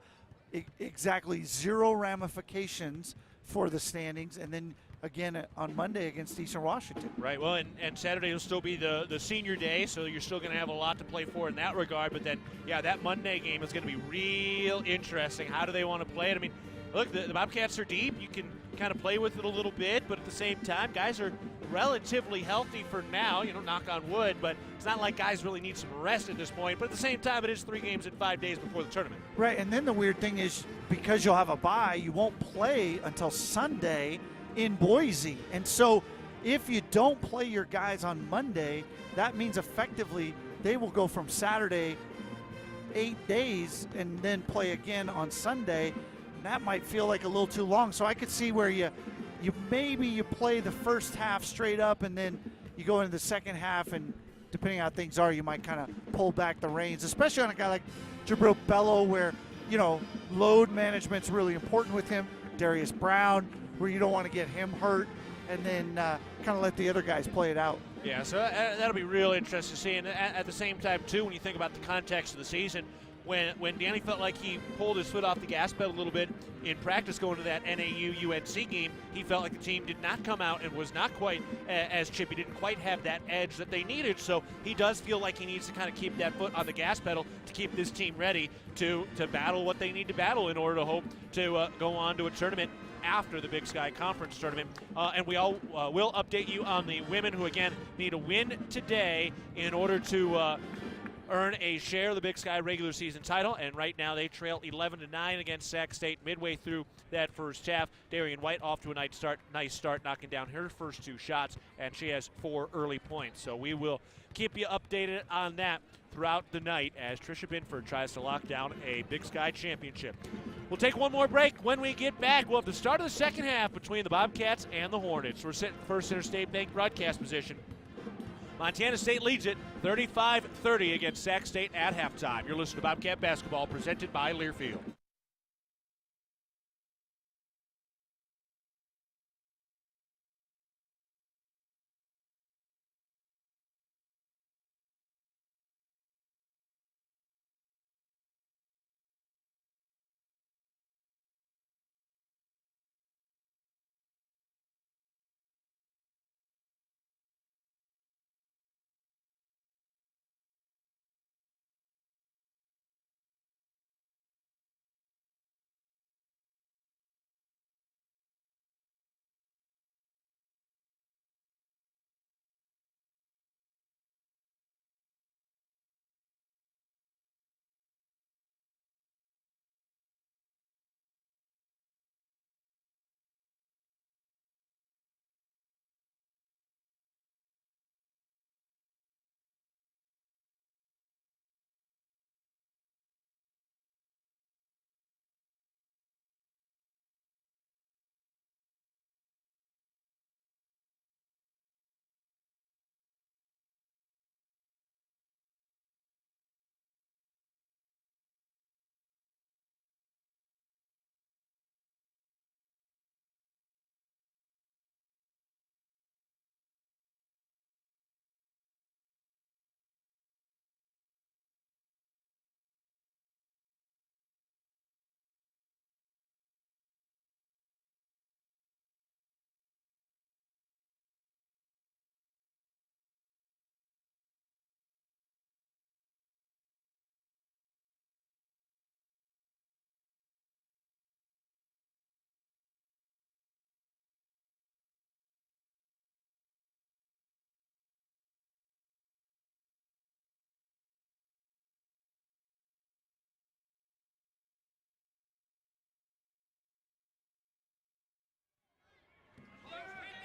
exactly 0 ramifications for the standings, and then again on Monday against Eastern Washington.
Right, well, and Saturday will still be the senior day, so you're still going to have a lot to play for in that regard. But then, yeah, that Monday game is going to be real interesting. How do they want to play it? I mean, look, the Bobcats are deep. You can kind of play with it a little bit, but at the same time, guys are relatively healthy for now, knock on wood, but it's not like guys really need some rest at this point. But at the same time, it is 3 games in 5 days before the tournament.
Right, and then the weird thing is because you'll have a bye, you won't play until Sunday in Boise. And so if you don't play your guys on Monday, that means effectively they will go from Saturday 8 days and then play again on Sunday. And that might feel like a little too long. So I could see where you play the first half straight up and then you go into the second half, and depending on how things are, you might kind of pull back the reins, especially on a guy like Jabril Bello where, load management's really important with him. Darius Brown, where you don't want to get him hurt, and then kind of let the other guys play it out.
Yeah, so that'll be real interesting to see. And at the same time, too, when you think about the context of the season, when Danny felt like he pulled his foot off the gas pedal a little bit in practice going to that NAU-UNC game, he felt like the team did not come out and was not quite as chippy, didn't quite have that edge that they needed. So he does feel like he needs to kind of keep that foot on the gas pedal to keep this team ready to battle what they need to battle in order to hope to go on to a tournament after the Big Sky Conference tournament. And we all will update you on the women who, again, need a win today in order to earn a share of the Big Sky regular season title, and right now they trail 11-9 against Sac State midway through that first half. Darian White off to a nice start, knocking down her first 2 shots, and she has 4 early points. So we will keep you updated on that throughout the night as Tricia Binford tries to lock down a Big Sky championship. We'll take one more break. When we get back, we'll have the start of the second half between the Bobcats and the Hornets. We're sitting First Interstate Bank broadcast position. Montana State leads it 35-30 against Sac State at halftime. You're listening to Bobcat Basketball presented by Learfield.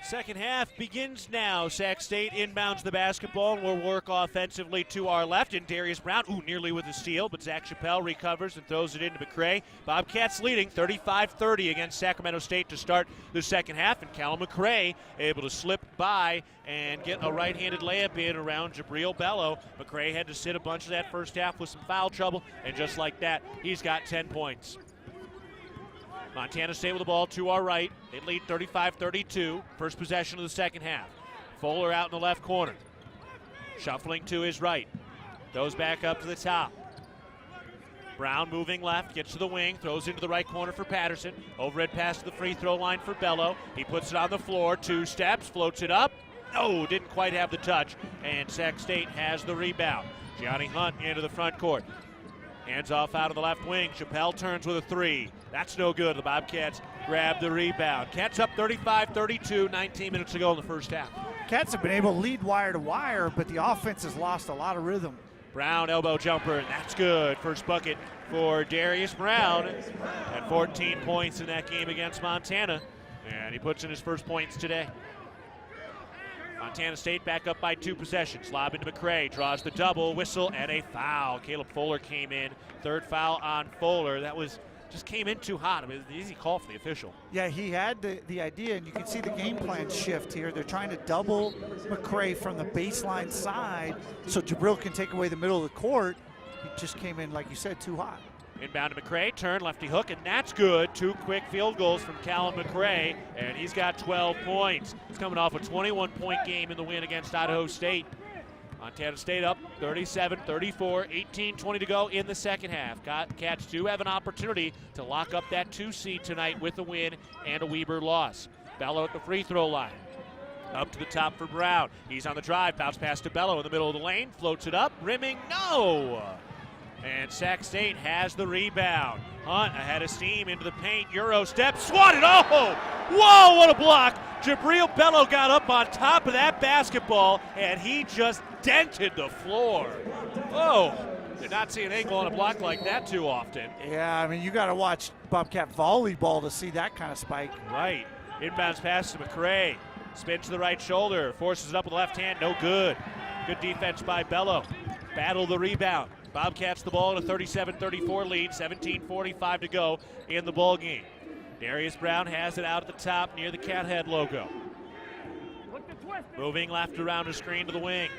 Second half begins now. Sac State inbounds the basketball and will work offensively to our left. And Darius Brown, nearly with a steal, but Zach Chappelle recovers and throws it into McCray. Bobcats leading 35-30 against Sacramento State to start the second half. And Callum McCray able to slip by and get a right-handed layup in around Jabril Bello. McCray had to sit a bunch of that first half with some foul trouble, and just like that, he's got 10 points. Montana State with the ball to our right. They lead 35-32. First possession of the second half. Fuller out in the left corner. Shuffling to his right. Goes back up to the top. Brown moving left, gets to the wing, throws into the right corner for Patterson. Overhead pass to the free throw line for Bello. He puts it on the floor, 2 steps, floats it up. No, didn't quite have the touch. And Sac State has the rebound. Gianni Hunt into the front court. Hands off out of the left wing. Chappelle turns with a 3. That's no good. The Bobcats grab the rebound. Cats up 35-32, 19 minutes to go in the first half.
Bobcats have been able to lead wire to wire, but the offense has lost a lot of rhythm.
Brown elbow jumper, and that's good. First bucket for Darius Brown at 14 points in that game against Montana, and he puts in his first points today. Montana State back up by 2 possessions. Lob into McCray, draws the double, whistle, and a foul. Caleb Fuller came in. 3rd foul on Fuller. That just came in too hot. I mean, it was an easy call for the official.
Yeah, he had the idea, and you can see the game plan shift here. They're trying to double McCray from the baseline side so Jabril can take away the middle of the court. He just came in, like you said, too hot.
Inbound to McCray, turn, lefty hook, and that's good. 2 quick field goals from Callum McCray, and he's got 12 points. He's coming off a 21-point game in the win against Idaho State. Montana State up 37-34, 18-20 to go in the second half. Cats do have an opportunity to lock up that 2 seed tonight with a win and a Weber loss. Bello at the free throw line. Up to the top for Brown. He's on the drive, bounce pass to Bello in the middle of the lane, floats it up, rimming, no! And Sac State has the rebound. Hunt ahead of steam into the paint. Euro step, swatted. Oh! Whoa, what a block. Jabril Bello got up on top of that basketball, and he just dented the floor. Oh, did not see an angle on a block like that too often.
Yeah, I mean, you got to watch Bobcat volleyball to see that kind of spike.
Right. Inbounds pass to McCray. Spin to the right shoulder. Forces it up with the left hand. No good. Good defense by Bello. Battle the rebound. Bobcats the ball in a 37-34 lead, 17:45 to go in the ball game. Darius Brown has it out at the top near the cat head logo. Moving left around the screen to the wing.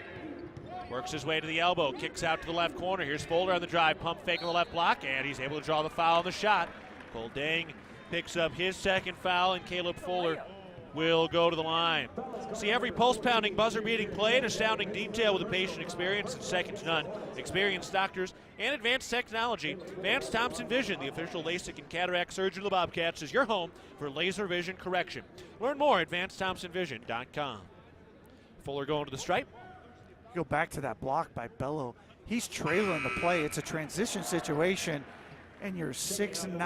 Works his way to the elbow, kicks out to the left corner. Here's Fuller on the drive, pump fake on the left block, and he's able to draw the foul on the shot. Goldang picks up his 2nd foul, and Caleb Fuller will go to the line. See every pulse-pounding, buzzer-beating play in astounding detail with a patient experience that's second to none. Experienced doctors and advanced technology. Vance Thompson Vision, the official LASIK and cataract surgeon of the Bobcats, is your home for laser vision correction. Learn more at VanceThompsonVision.com. Fuller going to the stripe.
Go back to that block by Bello. He's trailing the play. It's a transition situation, and your 6'9",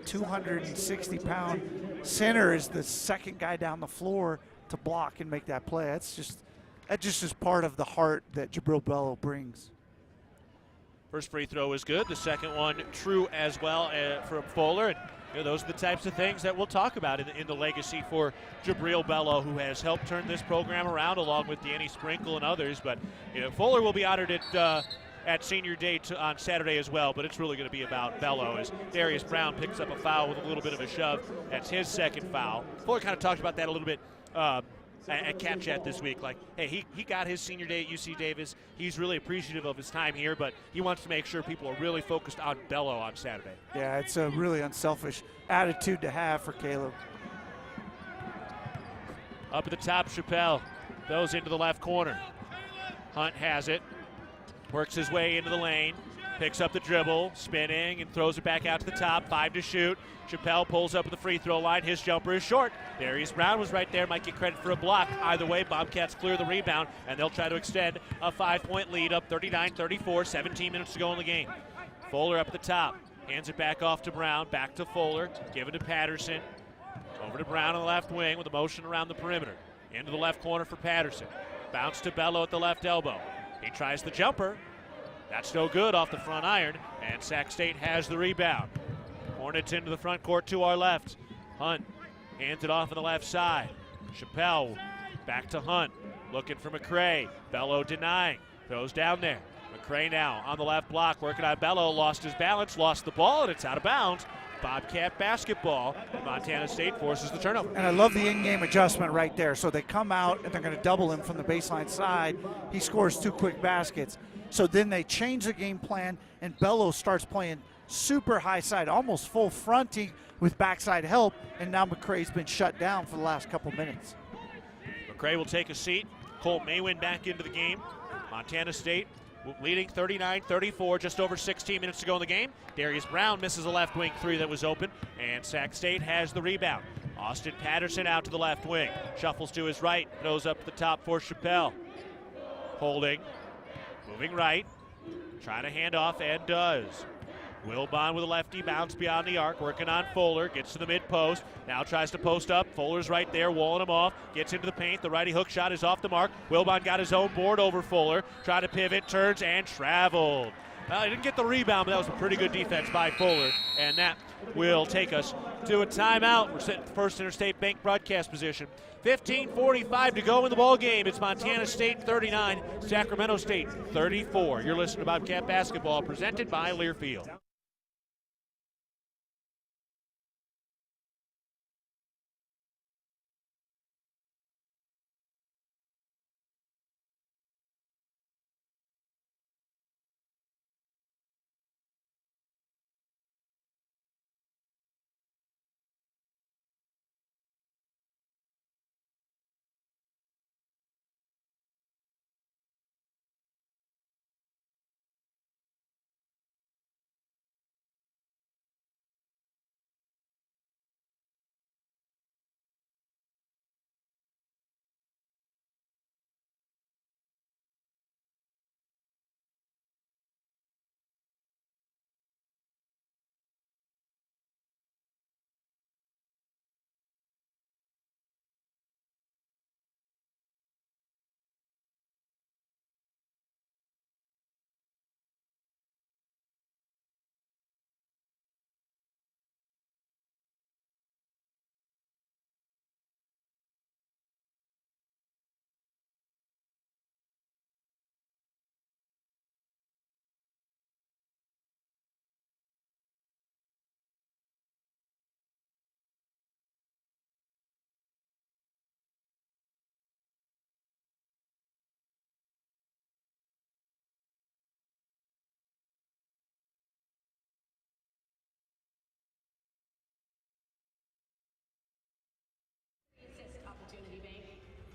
260-pound center is the second guy down the floor to block and make that play. That just is part of the heart that Jabril Bello brings.
First free throw is good. The second one true as well from Fuller. And those are the types of things that we'll talk about in the legacy for Jabril Bello, who has helped turn this program around along with Danny Sprinkle and others. But Fuller will be honored at Senior Day on Saturday as well, but it's really going to be about Bello as Darius Brown picks up a foul with a little bit of a shove. That's his 2nd foul. Fuller kind of talked about that a little bit at Cat Chat this week. Like, hey, he got his Senior Day at UC Davis. He's really appreciative of his time here, but he wants to make sure people are really focused on Bello on Saturday.
Yeah, it's a really unselfish attitude to have for Caleb.
Up at the top, Chappelle goes into the left corner. Hunt has it. Works his way into the lane, picks up the dribble, spinning, and throws it back out to the top. 5 to shoot. Chappelle pulls up at the free throw line. His jumper is short. Darius Brown was right there. Might get credit for a block. Either way, Bobcats clear the rebound, and they'll try to extend a 5-point lead up 39-34, 17 minutes to go in the game. Fuller up at the top. Hands it back off to Brown. Back to Fuller. Give it to Patterson. Over to Brown on the left wing with a motion around the perimeter. Into the left corner for Patterson. Bounce to Bello at the left elbow. He tries the jumper. That's no good off the front iron, and Sac State has the rebound. Hornets into the front court to our left. Hunt hands it off on the left side. Chappelle back to Hunt, looking for McCray. Bello denying, throws down there. McCray now on the left block, working on Bello, lost his balance, lost the ball, and it's out of bounds. Bobcat basketball. Montana State forces the turnover.
And I love the in-game adjustment right there. So they come out and they're going to double him from the baseline side. He scores 2 quick baskets. So then they change the game plan, and Bello starts playing super high side, almost full fronting with backside help, and now McCray's been shut down for the last couple minutes.
McCray will take a seat. Colt Maywin back into the game. Montana State leading 39-34, just over 16 minutes to go in the game. Darius Brown misses a left wing 3 that was open, and Sac State has the rebound. Austin Patterson out to the left wing. Shuffles to his right, throws up the top for Chappelle. Holding, moving right, trying to hand off, and does. Wilbon with a lefty, bounce beyond the arc, working on Fuller, gets to the mid-post, now tries to post up. Fuller's right there, walling him off, gets into the paint. The righty hook shot is off the mark. Wilbon got his own board over Fuller, tried to pivot, turns, and traveled. Well, he didn't get the rebound, but that was a pretty good defense by Fuller, and that will take us to a timeout. We're sitting at the First Interstate Bank broadcast position. 15:45 to go in the ball game. It's Montana State 39, Sacramento State 34. You're listening to Bobcat Basketball, presented by Learfield.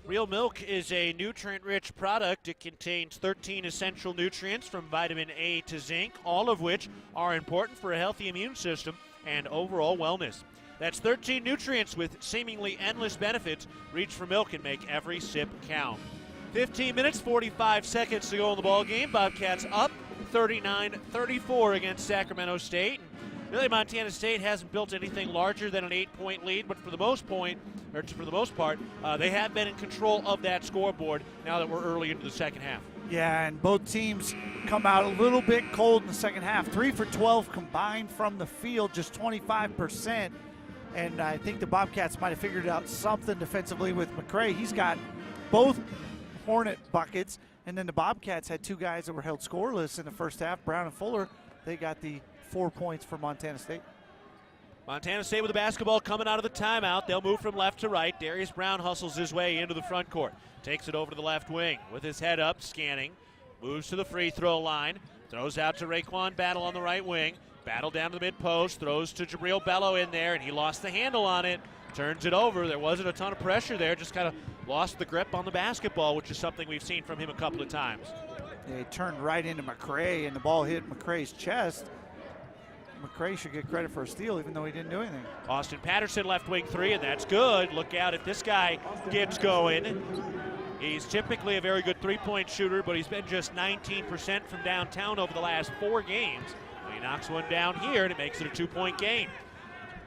Real Milk is a nutrient-rich product. It contains 13 essential nutrients from vitamin A to zinc, all of which are important for a healthy immune system and overall wellness. That's 13 nutrients with seemingly endless benefits. Reach for milk and make every sip count. 15 minutes, 45 seconds to go in the ball game. Bobcats up 39-34 against Sacramento State. Really, Montana State hasn't built anything larger than an 8-point lead, but for the most part, they have been in control of that scoreboard now that we're early into the second half.
Yeah, and both teams come out a little bit cold in the second half. 3 for 12 combined from the field, just 25%. And I think the Bobcats might have figured out something defensively with McCray. He's got both Hornet buckets, and then the Bobcats had two guys that were held scoreless in the first half, Brown and Fuller. They got the 4 points for Montana State.
Montana State with the basketball coming out of the timeout. They'll move from left to right. Darius Brown hustles his way into the front court. Takes it over to the left wing with his head up, scanning. Moves to the free throw line. Throws out to Raekwon Battle on the right wing. Battle down to the mid-post. Throws to Jabril Bello in there, and he lost the handle on it. Turns it over. There wasn't a ton of pressure there. Just kind of lost the grip on the basketball, which is something we've seen from him a couple of times.
They turned right into McCray, and the ball hit McCray's chest. McCray should get credit for a steal, even though he didn't do anything.
Austin Patterson left wing three, and that's good. Look out if this guy gets going. He's typically a very good three-point shooter, but he's been just 19% from downtown over the last 4 games. He knocks one down here, and it makes it a 2-point game.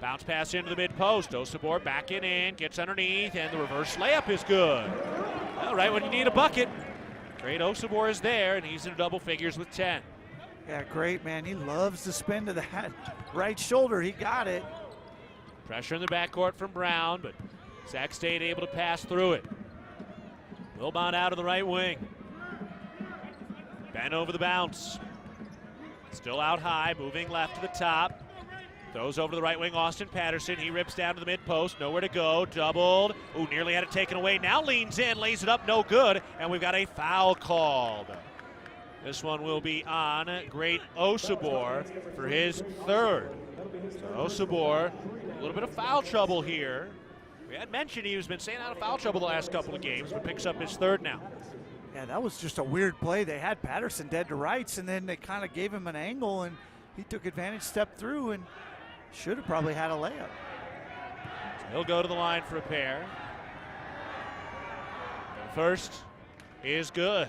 Bounce pass into the mid-post. Osabor backing in, gets underneath, and the reverse layup is good. All right, when you need a bucket, Great Osabor is there, and he's in double figures with 10.
Yeah, great, man. He loves to spin to that right shoulder. He got it.
Pressure in the backcourt from Brown, but Sac State able to pass through it. Wilbon out of the right wing. Ben over the bounce. Still out high, moving left to the top. Throws over to the right wing, Austin Patterson. He rips down to the mid-post, nowhere to go, doubled. Ooh, nearly had it taken away. Now leans in, lays it up, no good, and we've got a foul called. This one will be on Great Osabor for his third. So Osabor, a little bit of foul trouble here. We had mentioned he's been staying out of foul trouble the last couple of games, but picks up his third now.
Yeah, that was just a weird play. They had Patterson dead to rights, and then they kind of gave him an angle, and he took advantage, stepped through, and should have probably had a layup.
So he'll go to the line for a pair. The first is good.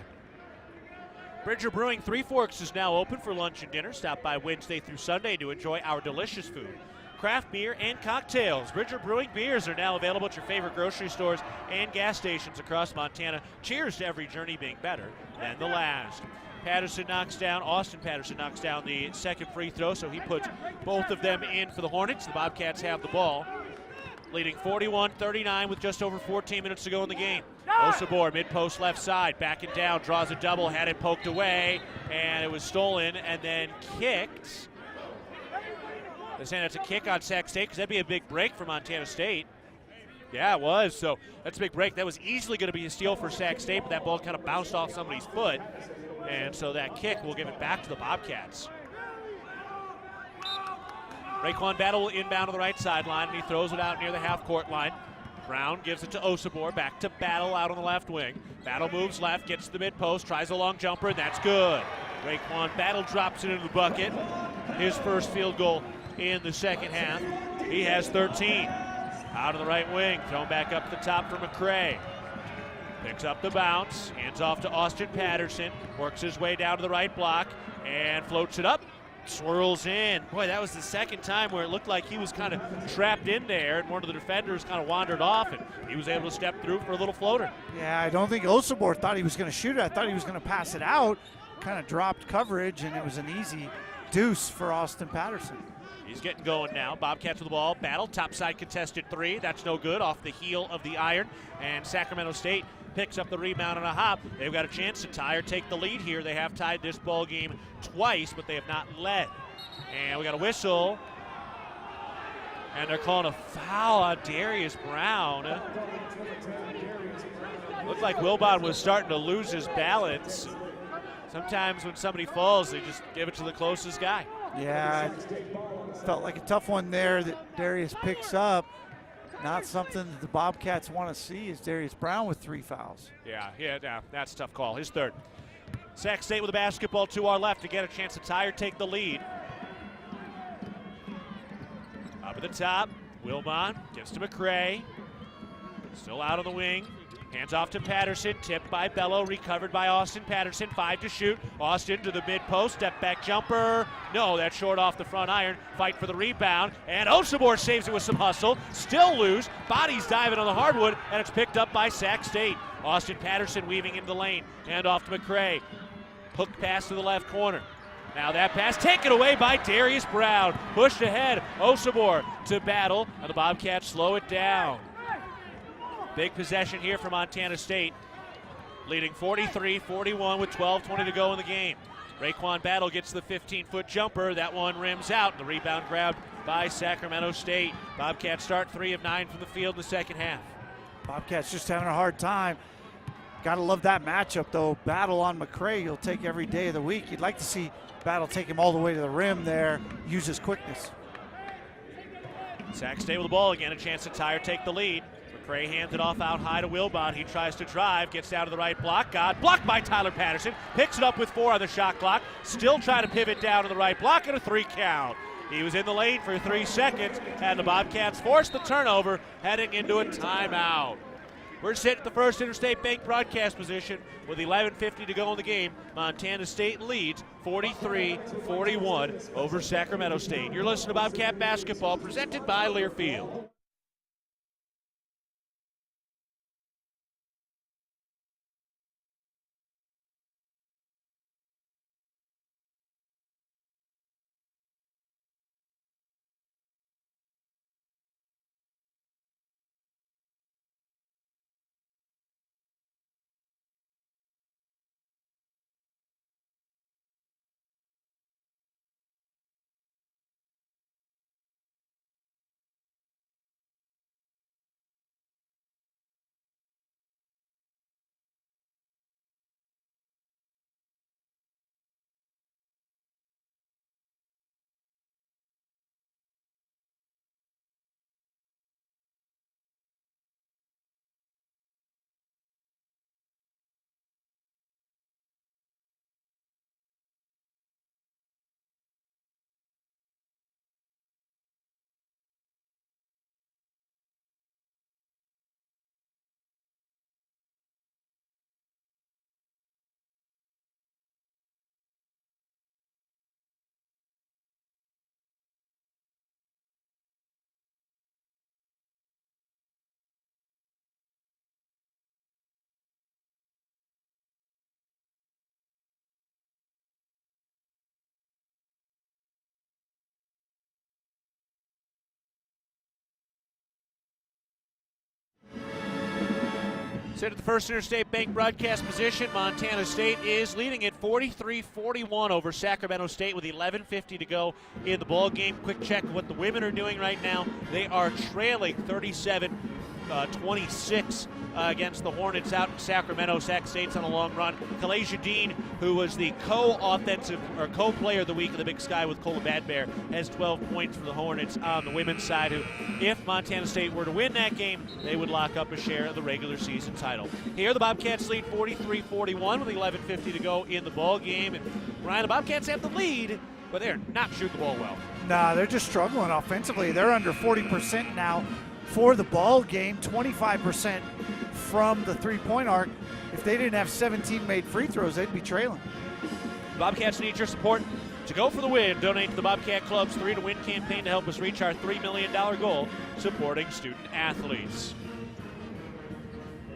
Bridger Brewing Three Forks is now open for lunch and dinner. Stop by Wednesday through Sunday to enjoy our delicious food, craft beer, and cocktails. Bridger Brewing beers are now available at your favorite grocery stores and gas stations across Montana. Cheers to every journey being better than the last. Austin Patterson knocks down the second free throw, so he puts both of them in for the Hornets. The Bobcats have the ball, leading 41-39 with just over 14 minutes to go in the game. Osabor, mid-post left side, backing down, draws a double, had it poked away, and it was stolen and then kicked. They're saying that's a kick on Sac State because that'd be a big break for Montana State. Yeah, it was. So that's a big break. That was easily going to be a steal for Sac State, but that ball kind of bounced off somebody's foot. And so that kick will give it back to the Bobcats. Raekwon Battle will inbound to the right sideline, and he throws it out near the half-court line. Brown gives it to Osabor, back to Battle out on the left wing. Battle moves left, gets to the mid-post, tries a long jumper, and that's good. Raekwon Battle drops it into the bucket. His first field goal in the second half. He has 13. Out of the right wing, thrown back up the top for McCray. Picks up the bounce, hands off to Austin Patterson, works his way down to the right block, and floats it up, swirls in. Boy, that was the second time where it looked like he was kind of trapped in there, and one of the defenders kind of wandered off, and he was able to step through for a little floater.
Yeah, I don't think Osabor thought he was going to shoot it. I thought he was going to pass it out, kind of dropped coverage, and it was an easy deuce for Austin Patterson.
He's getting going now. Bobcats with the ball. Battle, topside contested three. That's no good, off the heel of the iron. And Sacramento State picks up the rebound on a hop. They've got a chance to tie or take the lead here. They have tied this ball game twice, but they have not led. And we got a whistle. And they're calling a foul on Darius Brown. Looked like Wilbon was starting to lose his balance. Sometimes when somebody falls, they just give it to the closest guy.
Yeah, it felt like a tough one there that Darius picks up. Not something that the Bobcats want to see is Darius Brown with 3 fouls.
Yeah, that's a tough call. His third. Sac State with the basketball to our left to get a chance to tie or take the lead. Up at the top, Wilbon gives to McCray. Still out on the wing. Hands off to Patterson, tipped by Bello, recovered by Austin Patterson, 5 to shoot. Austin to the mid-post, step back jumper. No, that's short off the front iron. Fight for the rebound, and Osabor saves it with some hustle. Still loose, bodies diving on the hardwood, and it's picked up by Sac State. Austin Patterson weaving into the lane, hand off to McCray. Hooked pass to the left corner. Now that pass taken away by Darius Brown. Pushed ahead, Osabor to Battle, and the Bobcats slow it down. Big possession here for Montana State, leading 43-41 with 12:20 to go in the game. Raekwon Battle gets the 15-foot jumper. That one rims out. The rebound grabbed by Sacramento State. Bobcats start 3 of 9 from the field in the second half.
Bobcats just having a hard time. Gotta love that matchup, though. Battle on McCray, you'll take every day of the week. You'd like to see Battle take him all the way to the rim there, use his quickness.
Sac State with the ball again, a chance to tie or take the lead. McCray hands it off out high to Wilbon. He tries to drive, gets down to the right block. Blocked by Tyler Patterson. Picks it up with 4 on the shot clock. Still trying to pivot down to the right block, and a 3 count. He was in the lane for 3 seconds, and the Bobcats forced the turnover, heading into a timeout. We're sitting at the First Interstate Bank broadcast position with 11:50 to go in the game. Montana State leads 43-41 over Sacramento State. You're listening to Bobcat Basketball, presented by Learfield. Set at the First Interstate Bank broadcast position, Montana State is leading it 43-41 over Sacramento State with 11:50 to go in the ball game. Quick check of what the women are doing right now. They are trailing 37-26 against the Hornets out in Sacramento. Sac State's on a long run. Kalasia Dean, who was the co-player of the week of the Big Sky with Cola Bad Bear, has 12 points for the Hornets on the women's side, who, if Montana State were to win that game, they would lock up a share of the regular season title. Here, the Bobcats lead 43-41 with 11:50 to go in the ball game. And Ryan, the Bobcats have the lead, but they're not shooting the ball well.
Nah, they're just struggling offensively. They're under 40% now for the ball game, 25% from the three-point arc. If they didn't have 17 made free throws, they'd be trailing.
The Bobcats need your support to go for the win. Donate to the Bobcat Club's 3 to Win campaign to help us reach our $3 million goal supporting student athletes.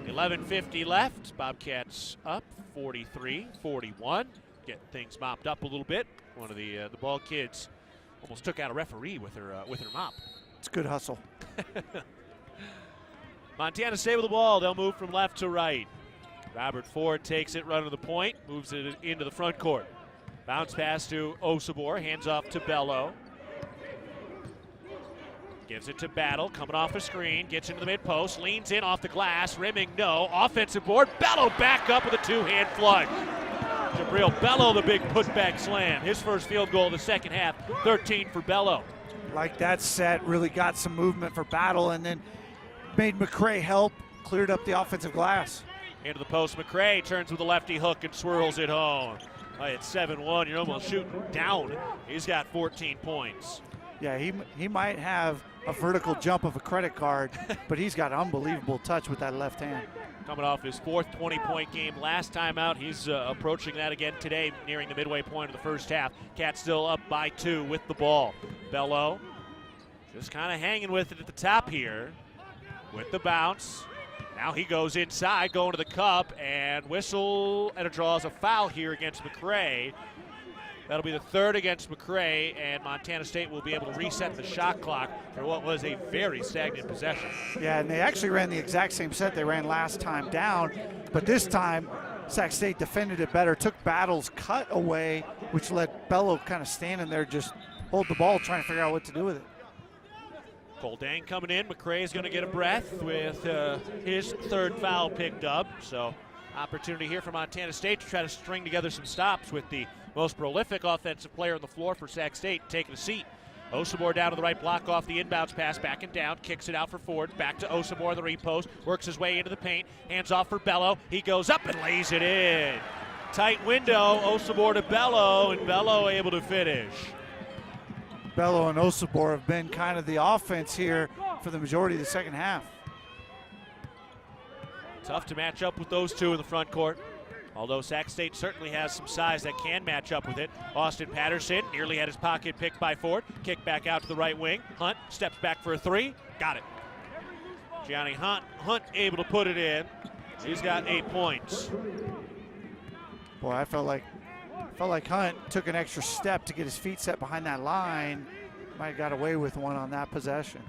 11:50 left. Bobcats up 43-41. Getting things mopped up a little bit. One of the ball kids almost took out a referee with her mop.
It's good hustle.
Montana State with the ball. They'll move from left to right. Robert Ford takes it, run to the point, moves it into the front court. Bounce pass to Osabor, hands off to Bello. Gives it to Battle, coming off a screen, gets into the mid-post, leans in off the glass, rimming no, offensive board. Bello back up with a two-hand flush. Jabril Bello, the big putback slam. His first field goal of the second half, 13 for Bello.
Like that set, really got some movement for Battle and then made McCray help, cleared up the offensive glass.
Into the post, McCray turns with a lefty hook and swirls it home. At 7-1, you're almost shooting down. He's got 14 points.
Yeah, he might have a vertical jump of a credit card, but he's got unbelievable touch with that left hand.
Coming off his fourth 20-point game last time out. He's approaching that again today, nearing the midway point of the first half. Cats still up by 2 with the ball. Bello just kind of hanging with it at the top here with the bounce. Now he goes inside, going to the cup, and whistle, and it draws a foul here against McCray. That'll be the third against McCray, and Montana State will be able to reset the shot clock for what was a very stagnant possession.
Yeah, and they actually ran the exact same set they ran last time down, but this time Sac State defended it better, took Battle's cut away, which let Bello kind of standing there, just hold the ball, trying to figure out what to do with it.
Cole Dang coming in. McCray is going to get a breath with his third foul picked up. So opportunity here for Montana State to try to string together some stops with the most prolific offensive player on the floor for Sac State taking a seat. Osabor down to the right block off the inbounds pass, back and down, kicks it out for Ford, back to Osabor, the repost, works his way into the paint, hands off for Bello. He goes up and lays it in. Tight window, Osabor to Bello, and Bello able to finish.
Bello and Osabor have been kind of the offense here for the majority of the second half.
Tough to match up with those two in the front court. Although Sac State certainly has some size that can match up with it. Austin Patterson nearly had his pocket picked by Ford. Kick back out to the right wing. Hunt steps back for a three. Got it. Gianni Hunt able to put it in. He's got 8 points.
Boy, I felt like Hunt took an extra step to get his feet set behind that line. Might have got away with one on that possession.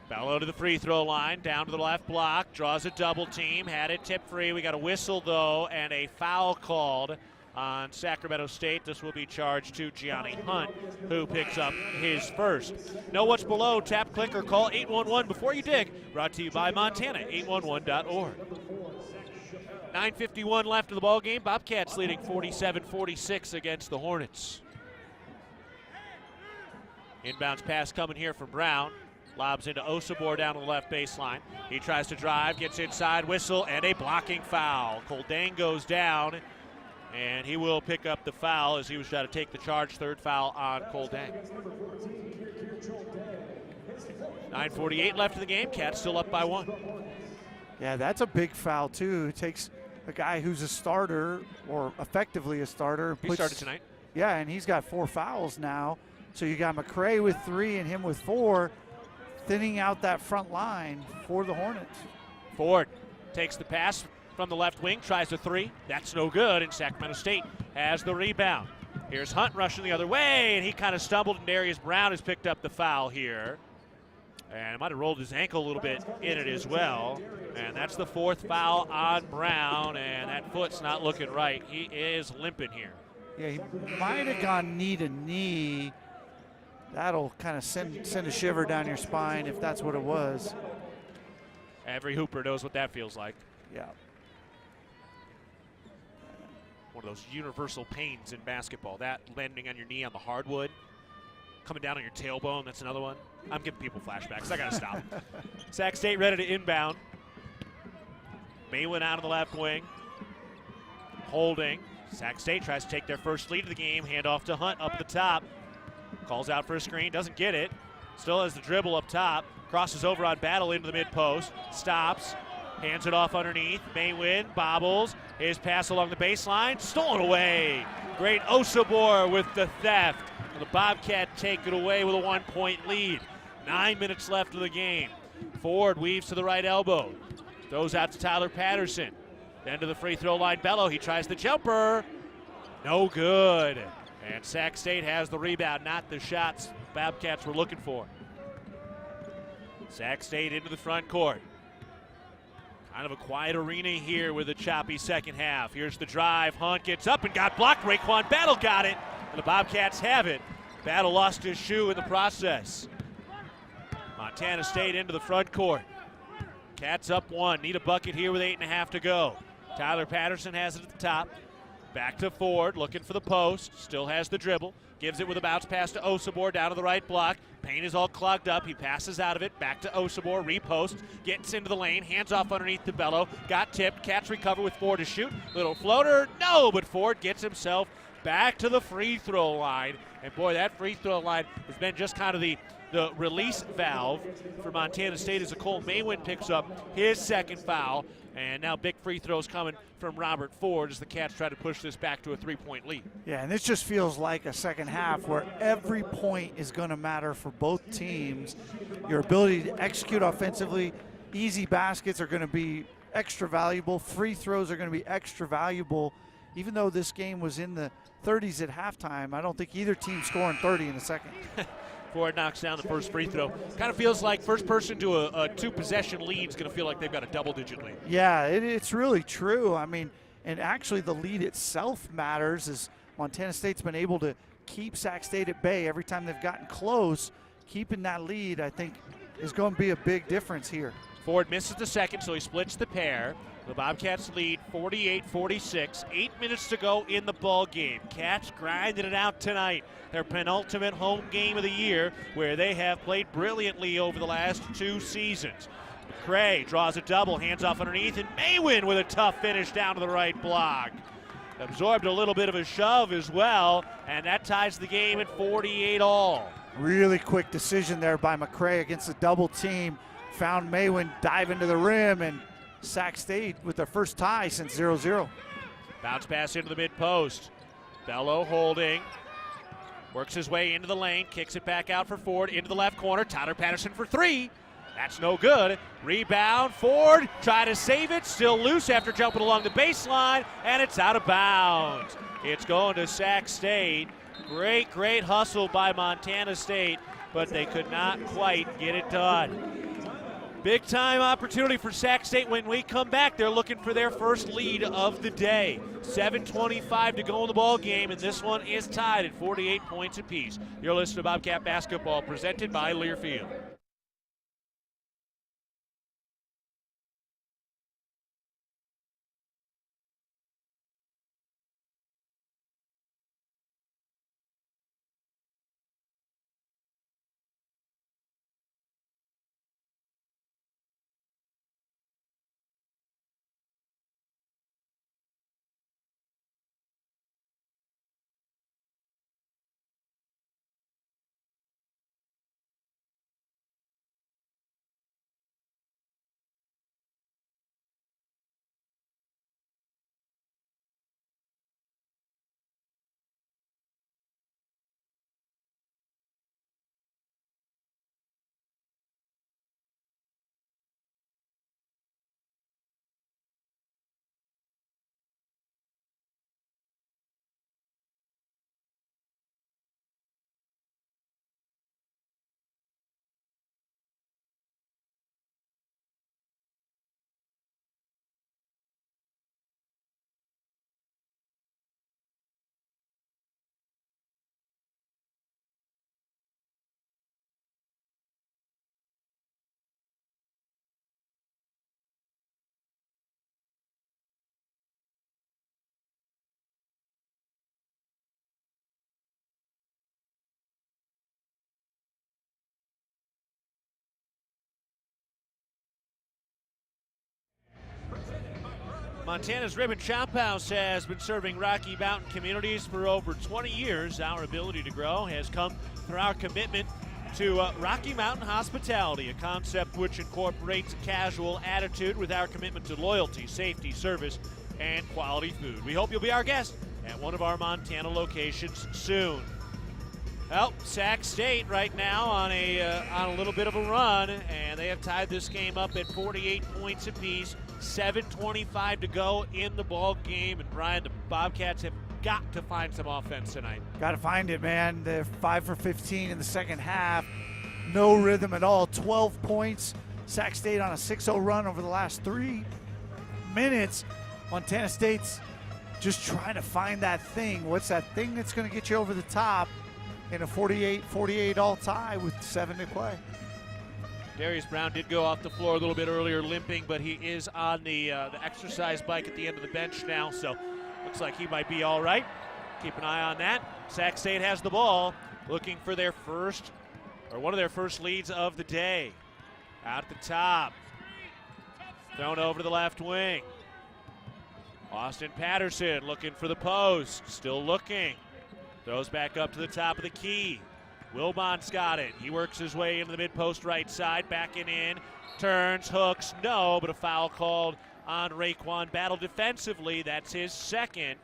Bello to the free throw line, down to the left block, draws a double team, had it tip free. We got a whistle though, and a foul called on Sacramento State. This will be charged to Gianni Hunt, who picks up his first. Know what's below, tap, click, or call 811 before you dig. Brought to you by Montana, 811.org. 9:51 left of the ball game. Bobcats leading 47-46 against the Hornets. Inbounds pass coming here from Brown. Lobs into Osabor down to the left baseline. He tries to drive, gets inside, whistle, and a blocking foul. Cole Dang goes down, and he will pick up the foul as he was trying to take the charge. Third foul on Cole Dang. 9:48 left of the game. Cats still up by 1.
Yeah, that's a big foul, too. It takes a guy who's a starter, or effectively a starter.
He started tonight.
Yeah, and he's got 4 fouls now. So you got McCray with 3 and him with 4, thinning out that front line for the Hornets.
Ford takes the pass from the left wing, tries a 3. That's no good, and Sacramento State has the rebound. Here's Hunt rushing the other way, and he kind of stumbled, and Darius Brown has picked up the foul here. And might have rolled his ankle a little bit in it as well. And that's the 4th foul on Brown, and that foot's not looking right. He is limping here.
Yeah, he might have gone knee to knee. That'll kind of send a shiver down your spine if that's what it was.
Every hooper knows what that feels like.
Yeah.
One of those universal pains in basketball. That landing on your knee on the hardwood, coming down on your tailbone, that's another one. I'm giving people flashbacks. I got to stop. Sac State ready to inbound. Maywin out of the left wing. Holding. Sac State tries to take their first lead of the game. Handoff to Hunt up at the top. Calls out for a screen. Doesn't get it. Still has the dribble up top. Crosses over on Battle into the mid-post. Stops. Hands it off underneath. Maywin bobbles. His pass along the baseline. Stolen away. Great Osabor with the theft. The Bobcat take it away with a 1-point lead. 9 minutes left of the game. Ford weaves to the right elbow. Throws out to Tyler Patterson. Then to the free throw line, Bello. He tries the jumper. No good. And Sac State has the rebound, not the shots Bobcats were looking for. Sac State into the front court. Kind of a quiet arena here with a choppy second half. Here's the drive. Hunt gets up and got blocked. Raekwon Battle got it. And the Bobcats have it. Battle lost his shoe in the process. Montana State into the front court. Cats up 1. Need a bucket here with 8.5 to go. Tyler Patterson has it at the top. Back to Ford, looking for the post. Still has the dribble. Gives it with a bounce pass to Osabor down to the right block. Paint is all clogged up. He passes out of it. Back to Osabor. Repost. Gets into the lane. Hands off underneath to Bello. Got tipped. Cats recover with Ford to shoot. Little floater. No, but Ford gets himself back to the free throw line. And boy, that free throw line has been just kind of the release valve for Montana State as Cole Maywin picks up his second foul. And now big free throws coming from Robert Ford as the Cats try to push this back to a 3-point lead.
Yeah, and this just feels like a second half where every point is going to matter for both teams. Your ability to execute offensively, easy baskets are going to be extra valuable. Free throws are going to be extra valuable. Even though this game was in the 30s at halftime, I don't think either team scoring 30 in the second.
Ford knocks down the first free throw. Kind of feels like first person to a 2-possession lead is going to feel like they've got a double-digit lead.
Yeah, it's really true. I mean, and actually the lead itself matters as Montana State's been able to keep Sac State at bay every time they've gotten close. Keeping that lead, I think, is going to be a big difference here.
Ford misses the second, so he splits the pair. The Bobcats lead 48-46. 8 minutes to go in the ball game. Cats grinding it out tonight. Their penultimate home game of the year, where they have played brilliantly over the last 2 seasons. McCray draws a double, hands off underneath, and Maywin with a tough finish down to the right block. Absorbed a little bit of a shove as well, and that ties the game at 48 all.
Really quick decision there by McCray against the double team. Found Maywin diving to the rim, and Sac State with their first tie since 0-0.
Bounce pass into the mid-post. Bello holding. Works his way into the lane, kicks it back out for Ford, into the left corner. Tyler Patterson for 3. That's no good. Rebound, Ford, try to save it. Still loose after jumping along the baseline, and it's out of bounds. It's going to Sac State. Great hustle by Montana State, but they could not quite get it done. Big time opportunity for Sac State when we come back. They're looking for their first lead of the day. 7:25 to go in the ball game, and this one is tied at 48 points apiece. You're listening to Bobcat Basketball presented by Learfield. Montana's Ribbon Chop House has been serving Rocky Mountain communities for over 20 years. Our ability to grow has come through our commitment to Rocky Mountain hospitality, a concept which incorporates a casual attitude with our commitment to loyalty, safety, service, and quality food. We hope you'll be our guest at one of our Montana locations soon. Well, Sac State right now on a little bit of a run, and they have tied this game up at 48 points apiece. 7:25 to go in the ball game, and Brian, the Bobcats have got to find some offense tonight.
Got to find it, man. They're 5 for 15 in the second half. No rhythm at all. 12 points. Sac State on a 6-0 run over the last 3 minutes. Montana State's just trying to find that thing. What's that thing that's going to get you over the top in a 48-48 all tie with 7 to play?
Darius Brown did go off the floor a little bit earlier limping, but he is on the exercise bike at the end of the bench now, so looks like he might be all right. Keep an eye on that. Sac State has the ball, looking for their first, or one of their first leads of the day. Out at the top. Thrown over to the left wing. Austin Patterson looking for the post, still looking. Throws back up to the top of the key. Wilbon's got it. He works his way into the mid-post right side, backing in, turns, hooks, no, but a foul called on Raekwon Battle defensively. That's his second,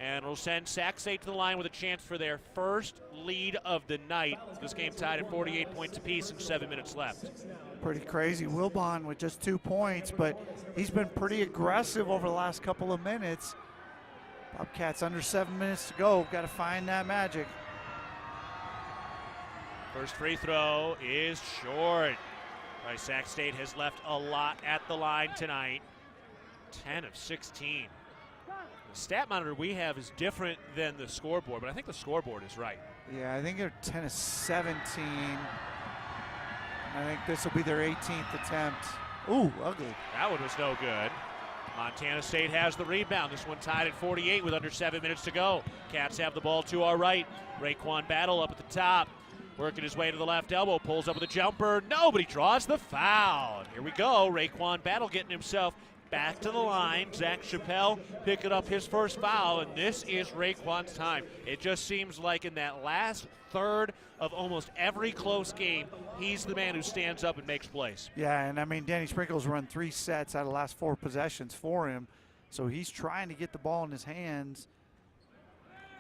and will send Sac State to the line with a chance for their first lead of the night. This game tied at 48 points apiece and 7 minutes left.
Pretty crazy. Wilbon with just 2 points, but he's been pretty aggressive over the last couple of minutes. Bobcats under 7 minutes to go. Got to find that magic.
First free throw is short. Sac State has left a lot at the line tonight. 10 of 16. The stat monitor we have is different than the scoreboard, but I think the scoreboard is right.
Yeah, I think they're 10 of 17. I think this will be their 18th attempt. Ooh, ugly.
That one was no good. Montana State has the rebound. This one tied at 48 with under 7 minutes to go. Cats have the ball to our right. Raekwon Battle up at the top. Working his way to the left elbow, pulls up with a jumper. Nobody draws the foul. Here we go. Raekwon Battle getting himself back to the line. Zach Chappelle picking up his first foul, and this is Raekwon's time. It just seems like in that last third of almost every close game, he's the man who stands up and makes plays.
Yeah, and I mean, Danny Sprinkle's run 3 sets out of the last 4 possessions for him, so he's trying to get the ball in his hands.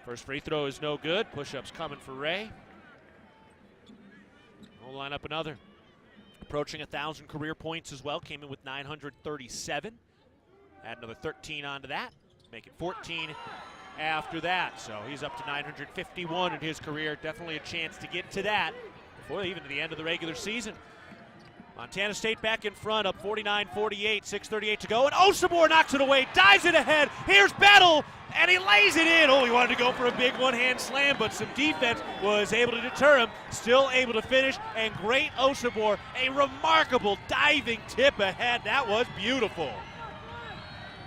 First free throw is no good. Push-ups coming for Ray. We'll line up another. Approaching 1,000 career points as well. Came in with 937. Add another 13 onto that. Make it 14 after that. So he's up to 951 in his career. Definitely a chance to get to that before even to the end of the regular season. Montana State back in front, up 49-48, 6:38 to go. And Osabor knocks it away, dives it ahead. Here's Battle, and he lays it in. Oh, he wanted to go for a big one-hand slam, but some defense was able to deter him. Still able to finish, and great Osabor, a remarkable diving tip ahead. That was beautiful.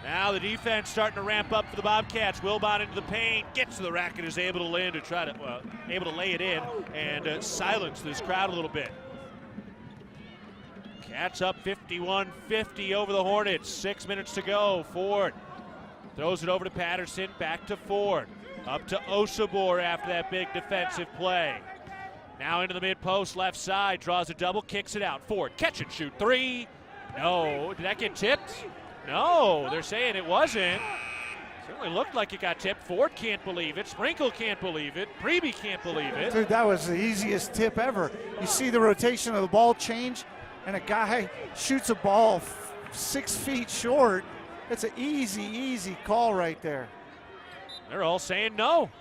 Now the defense starting to ramp up for the Bobcats. Wilbon into the paint, gets to the rack and is able to land to try to, able to lay it in and silence this crowd a little bit. Cats up 51-50 over the Hornets. 6 minutes to go. Ford throws it over to Patterson, back to Ford. Up to Osabor after that big defensive play. Now into the mid-post, left side, draws a double, kicks it out. Ford, catch and shoot 3. No, did that get tipped? No, they're saying it wasn't. Certainly looked like it got tipped. Ford can't believe it. Sprinkle can't believe it. Preby can't believe it.
Dude, that was the easiest tip ever. You see the rotation of the ball change, and a guy shoots a ball 6 feet short. It's an easy call right there.
They're all saying no.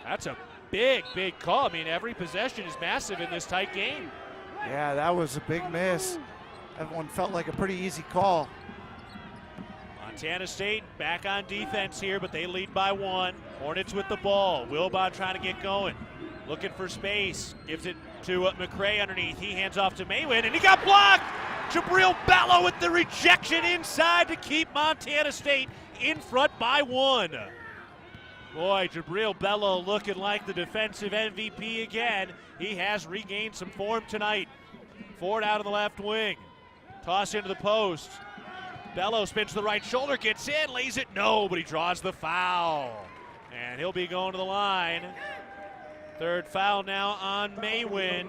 That's a big call. I mean, every possession is massive in this tight game.
Yeah, that was a big miss. Everyone felt like a pretty easy call.
Montana State back on defense here, but they lead by 1. Hornets with the ball. Wilbon trying to get going. Looking for space. Gives it to McCray underneath. He hands off to Maywin, and he got blocked! Jabril Bello with the rejection inside to keep Montana State in front by 1. Boy, Jabril Bello looking like the defensive MVP again. He has regained some form tonight. Ford out of the left wing. Toss into the post. Bello spins to the right shoulder, gets in, lays it, no, but he draws the foul. And he'll be going to the line. Third foul now on Maywin.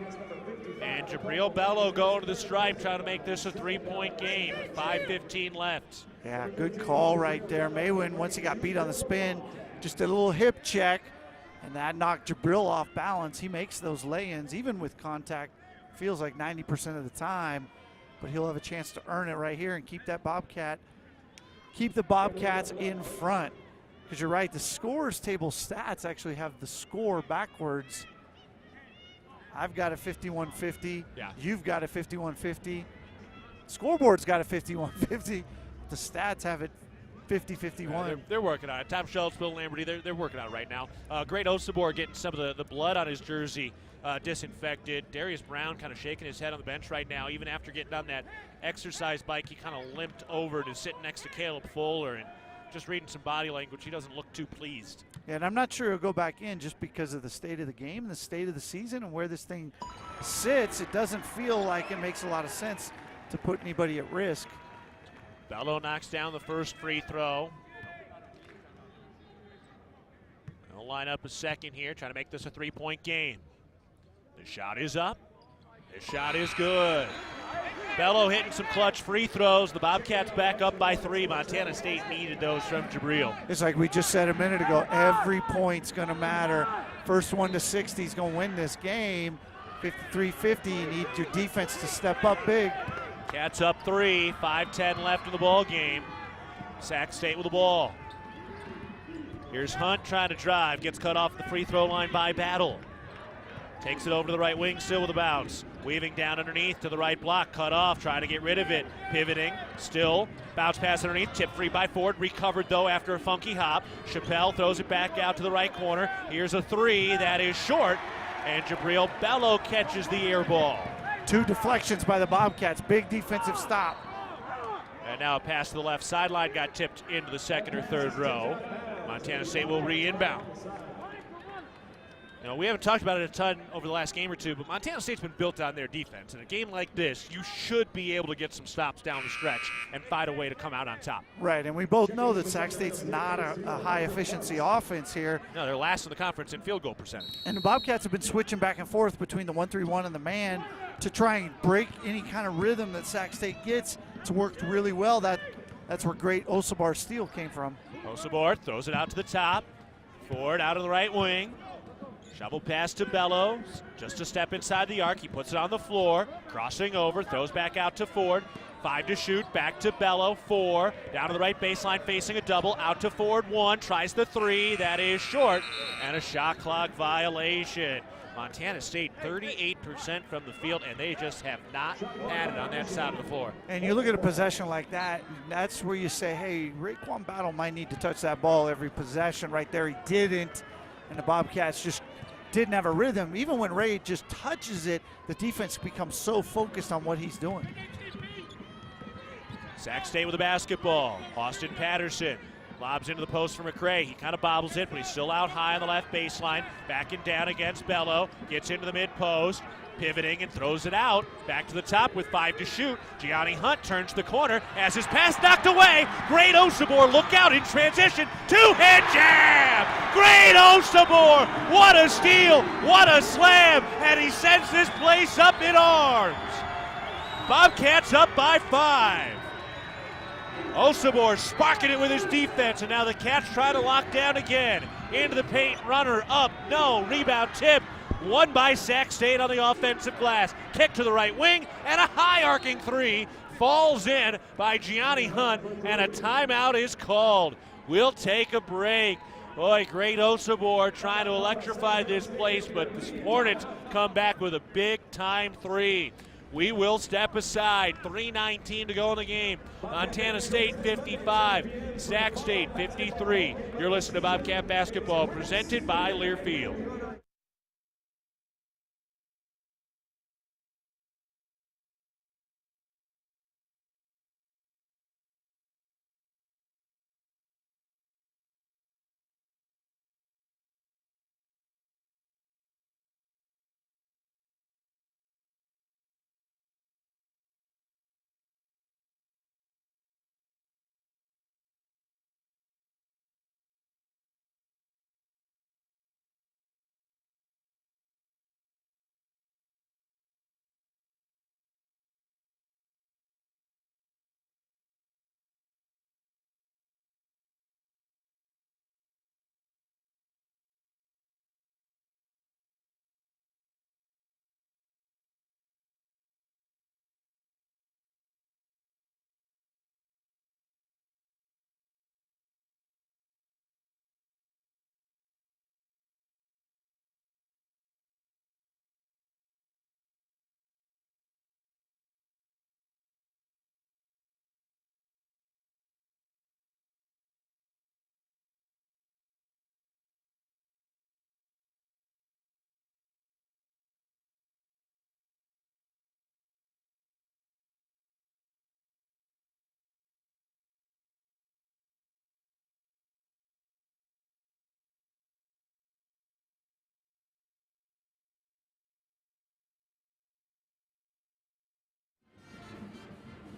And Jabril Bello going to the stripe, trying to make this a three-point game. 5:15 left.
Yeah, good call right there. Maywin, once he got beat on the spin, just a little hip check, and that knocked Jabril off balance. He makes those lay-ins, even with contact, feels like 90% of the time, but he'll have a chance to earn it right here and keep the Bobcats in front. Because you're right, the scores table stats actually have the score backwards. I've got a 51-50.
Yeah.
You've got a 51-50. Scoreboard's got a 51-50. The stats have it 50-51.
They're working on it. Tom Schultz, Bill Lamberty, they're working on it right now. Great Osabor getting some of the blood on his jersey disinfected. Darius Brown kind of shaking his head on the bench right now. Even after getting on that exercise bike, he kind of limped over to sit next to Caleb Fuller, and just reading some body language, he doesn't look too pleased.
Yeah, and I'm not sure he'll go back in just because of the state of the game, the state of the season, and where this thing sits. It doesn't feel like it makes a lot of sense to put anybody at risk.
Bello knocks down the first free throw. They'll line up a second here, trying to make this a three-point game. The shot is up. The shot is good. Bello hitting some clutch free throws. The Bobcats back up by 3. Montana State needed those from Jabril.
It's like we just said a minute ago, every point's going to matter. First one to 60 is going to win this game. 53-50, you need your defense to step up big.
Cats up 3, 5:10 left in the ball game. Sac State with the ball. Here's Hunt trying to drive, gets cut off the free throw line by Battle. Takes it over to the right wing, still with a bounce. Weaving down underneath to the right block, cut off, trying to get rid of it. Pivoting, still, bounce pass underneath, tip free by Ford. Recovered though after a funky hop. Chappelle throws it back out to the right corner. Here's a 3, that is short. And Jabril Bello catches the air ball.
2 deflections by the Bobcats, big defensive stop.
And now a pass to the left sideline got tipped into the second or third row. Montana State will re-inbound. You know, we haven't talked about it a ton over the last game or two, but Montana State's been built on their defense. In a game like this, you should be able to get some stops down the stretch and find a way to come out on top.
Right, and we both know that Sac State's not a high-efficiency offense here.
No, they're last in the conference in field goal percentage.
And the Bobcats have been switching back and forth between the 1-3-1 and the man to try and break any kind of rhythm that Sac State gets. It's worked really well. That's where great Osabar steal came from.
Osabar throws it out to the top. Ford out of the right wing. Shovel pass to Bello, just a step inside the arc. He puts it on the floor, crossing over, throws back out to Ford. 5 to shoot, back to Bello, 4. Down to the right baseline, facing a double, out to Ford, 1. Tries the 3, that is short, and a shot clock violation. Montana State 38% from the field, and they just have not had it on that side of the floor.
And you look at a possession like that, that's where you say, hey, Raekwon Battle might need to touch that ball every possession. Right there, he didn't, and the Bobcats just didn't have a rhythm. Even when Ray just touches it, the defense becomes so focused on what he's doing.
Sac State with the basketball. Austin Patterson lobs into the post for McCray. He kind of bobbles it, but he's still out high on the left baseline. Backing down against Bello. Gets into the mid-post. Pivoting and throws it out. Back to the top with 5 to shoot. Gianni Hunt turns the corner. Has his pass knocked away. Great Osabar, look out in transition. Two-hand jam! Great Osabar! What a steal! What a slam! And he sends this place up in arms. Bobcats up by 5. Osabar sparking it with his defense, and now the Cats try to lock down again. Into the paint, runner up, no, rebound tip. Won by Sac State on the offensive glass. Kick to the right wing, and a high arcing 3 falls in by Gianni Hunt, and a timeout is called. We'll take a break. Boy, great Osabar trying to electrify this place, but the Hornets come back with a big-time 3. We will step aside. 3:19 to go in the game. Montana State 55, Sac State 53. You're listening to Bobcat Basketball, presented by Learfield.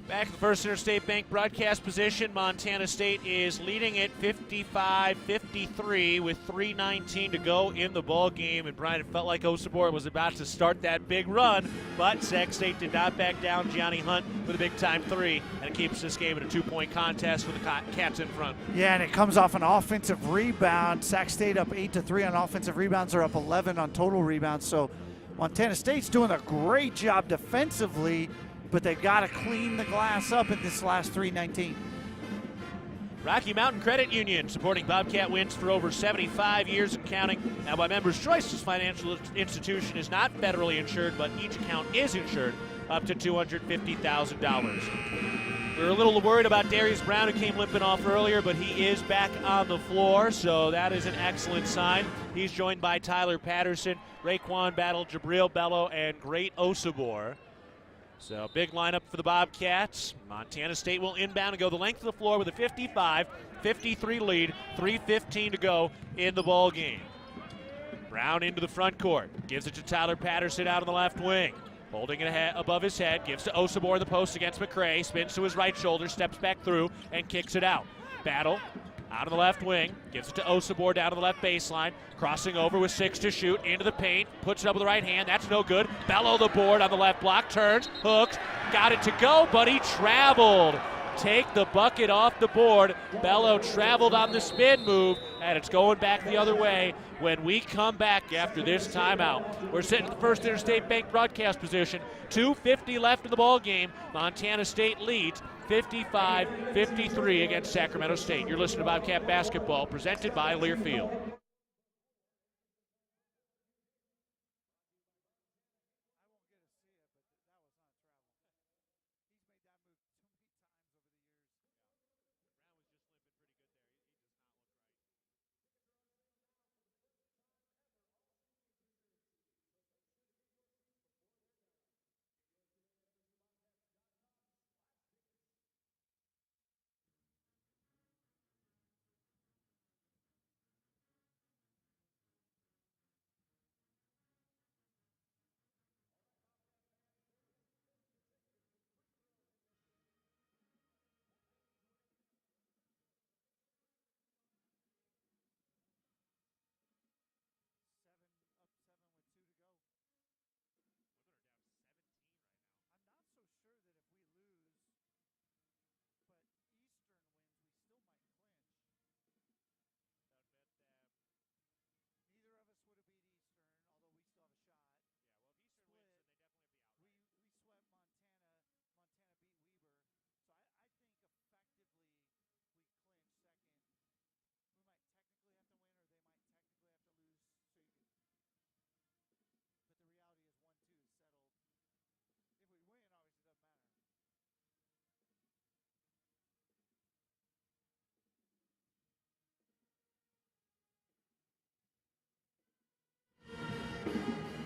Back at the First Interstate Bank broadcast position, Montana State is leading it 55-53 with 3:19 to go in the ball game. And Brian, it felt like Osabor was about to start that big run, but Sac State did not back down. Gianni Hunt with a big-time three, and it keeps this game at a 2-point contest with the Cats in front.
Yeah, and it comes off an offensive rebound. Sac State up 8-3 on offensive rebounds. They're up 11 on total rebounds. So Montana State's doing a great job defensively, but they've got to clean the glass up in this last 3:19.
Rocky Mountain Credit Union supporting Bobcat wins for over 75 years and counting. Now, by Members' Choice, this financial institution is not federally insured, but each account is insured up to $250,000. We were a little worried about Darius Brown, who came limping off earlier, but he is back on the floor, so that is an excellent sign. He's joined by Tyler Patterson, Raekwon Battle, Jabril Bello, and Great Osabor. So big lineup for the Bobcats. Montana State will inbound and go the length of the floor with a 55-53 lead, 3:15 to go in the ball game. Brown into the front court, gives it to Tyler Patterson out on the left wing. Holding it above his head, gives to Osabor in the post against McCray, spins to his right shoulder, steps back through, and kicks it out. Battle out of the left wing, gives it to Osabor down to the left baseline, crossing over with 6 to shoot, into the paint, puts it up with the right hand, that's no good. Bello the board on the left block, turns, hooks, got it to go, but he traveled. Take the bucket off the board. Bello traveled on the spin move, and it's going back the other way when we come back after this timeout. We're sitting at the First Interstate Bank broadcast position. 2:50 left in the ball game. Montana State leads 55-53 against Sacramento State. You're listening to Bobcat Basketball, presented by Learfield.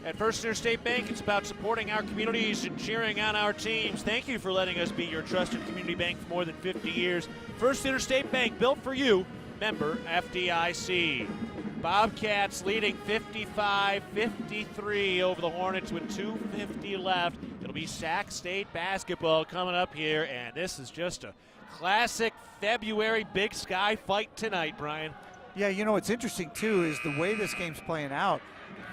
At First Interstate Bank, it's about supporting our communities and cheering on our teams. Thank you for letting us be your trusted community bank for more than 50 years. First Interstate Bank, built for you. Member FDIC. Bobcats leading 55-53 over the Hornets with 2:50 left. It'll be Sac State basketball coming up here, and this is just a classic February Big Sky fight tonight, Brian.
Yeah, you know what's interesting, too, is the way this game's playing out.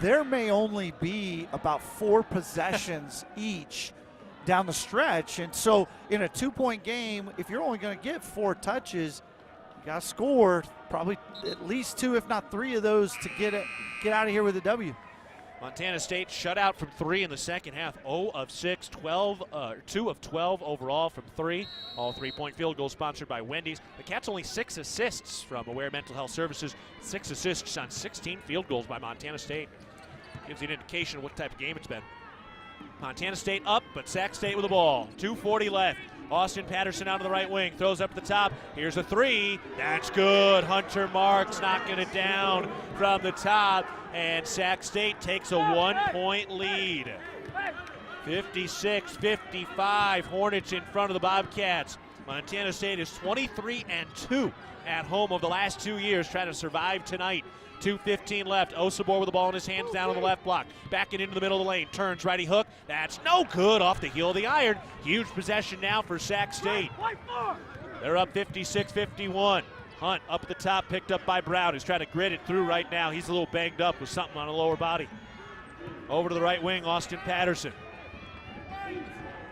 There may only be about 4 possessions each down the stretch. And so in a 2-point game, if you're only going to get 4 touches, you got to score probably at least 2, if not 3 of those to get out of here with a W.
Montana State shut out from 3 in the second half. 0 of 6, 2 of 12 overall from 3. All 3-point field goals sponsored by Wendy's. The Cats only 6 assists from Aware Mental Health Services. 6 assists on 16 field goals by Montana State. Gives you an indication of what type of game it's been. Montana State up, but Sac State with the ball. 2:40 left. Austin Patterson out of the right wing, throws up the top. Here's a 3. That's good. Hunter Marks knocking it down from the top, and Sac State takes a 1-point lead. 56-55. Hornets in front of the Bobcats. Montana State is 23-2 at home over the last 2 years, trying to survive tonight. 2:15 left. Osabor with the ball in his hands down on the left block. Backing into the middle of the lane. Turns righty hook. That's no good off the heel of the iron. Huge possession now for Sac State. They're up 56-51. Hunt up at the top, picked up by Brown, who's trying to grit it through right now. He's a little banged up with something on the lower body. Over to the right wing, Austin Patterson.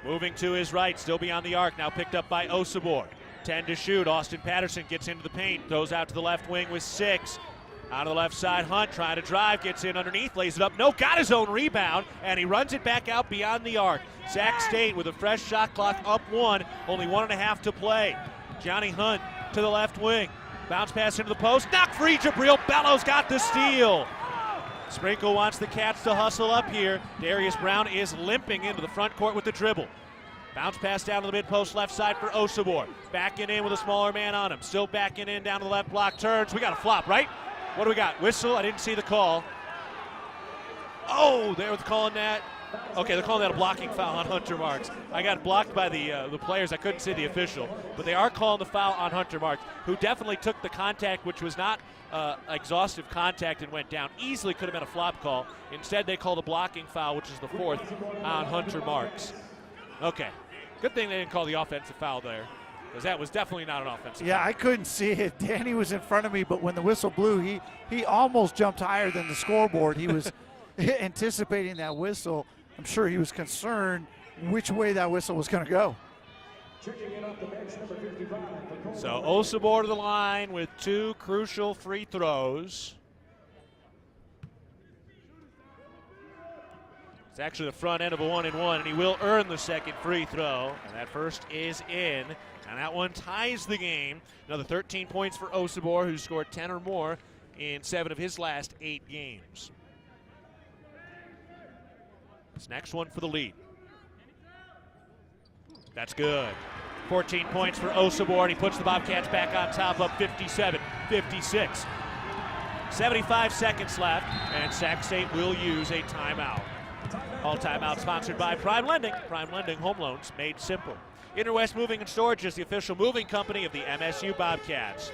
Moving to his right, still beyond the arc, now picked up by Osabor. 10 to shoot. Austin Patterson gets into the paint, throws out to the left wing with 6. Out of the left side, Hunt trying to drive, gets in underneath, lays it up. No, got his own rebound, and he runs it back out beyond the arc. Sac State with a fresh shot clock up 1, only 1.5 to play. Johnny Hunt to the left wing. Bounce pass into the post, knock free. Jabril Bellows got the steal. Sprinkle wants the Cats to hustle up here. Darius Brown is limping into the front court with the dribble. Bounce pass down to the mid-post left side for Osabor. Backing in with a smaller man on him. Still backing in down to the left block. Turns. We got a flop, right? What do we got? Whistle. I didn't see the call. Oh, they were calling that. Okay, they're calling that a blocking foul on Hunter Marks. I got blocked by the players. I couldn't see the official. But they are calling the foul on Hunter Marks, who definitely took the contact, which was not exhaustive contact, and went down. Easily could have been a flop call. Instead, they called a blocking foul, which is the 4th on Hunter Marks. Okay. Good thing they didn't call the offensive foul there, because that was definitely not an offensive foul.
Yeah, I couldn't see it. Danny was in front of me, but when the whistle blew, he almost jumped higher than the scoreboard. He was anticipating that whistle. I'm sure he was concerned which way that whistle was going to go.
So Osabor to the line with 2 crucial free throws. It's actually the front end of a 1-and-1, and he will earn the second free throw. And that first is in, and that one ties the game. Another 13 points for Osabor, who scored 10 or more in 7 of his last 8 games. This next one for the lead. That's good. 14 points for Osabor, and he puts the Bobcats back on top, up 57-56. 75 seconds left, and Sac State will use a timeout. All timeout sponsored by Prime Lending. Prime Lending, home loans made simple. Interwest Moving and Storage is the official moving company of the MSU Bobcats.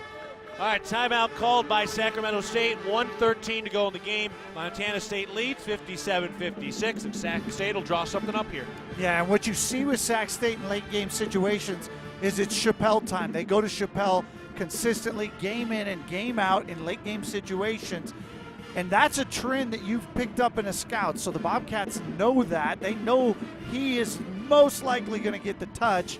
All right, timeout called by Sacramento State. 1:13 to go in the game. Montana State leads 57-56, and Sac State will draw something up here.
Yeah, and what you see with Sac State in late game situations is it's Chappelle time. They go to Chappelle consistently, game in and game out in late game situations. And that's a trend that you've picked up in a scout. So the Bobcats know that. They know he is most likely going to get the touch.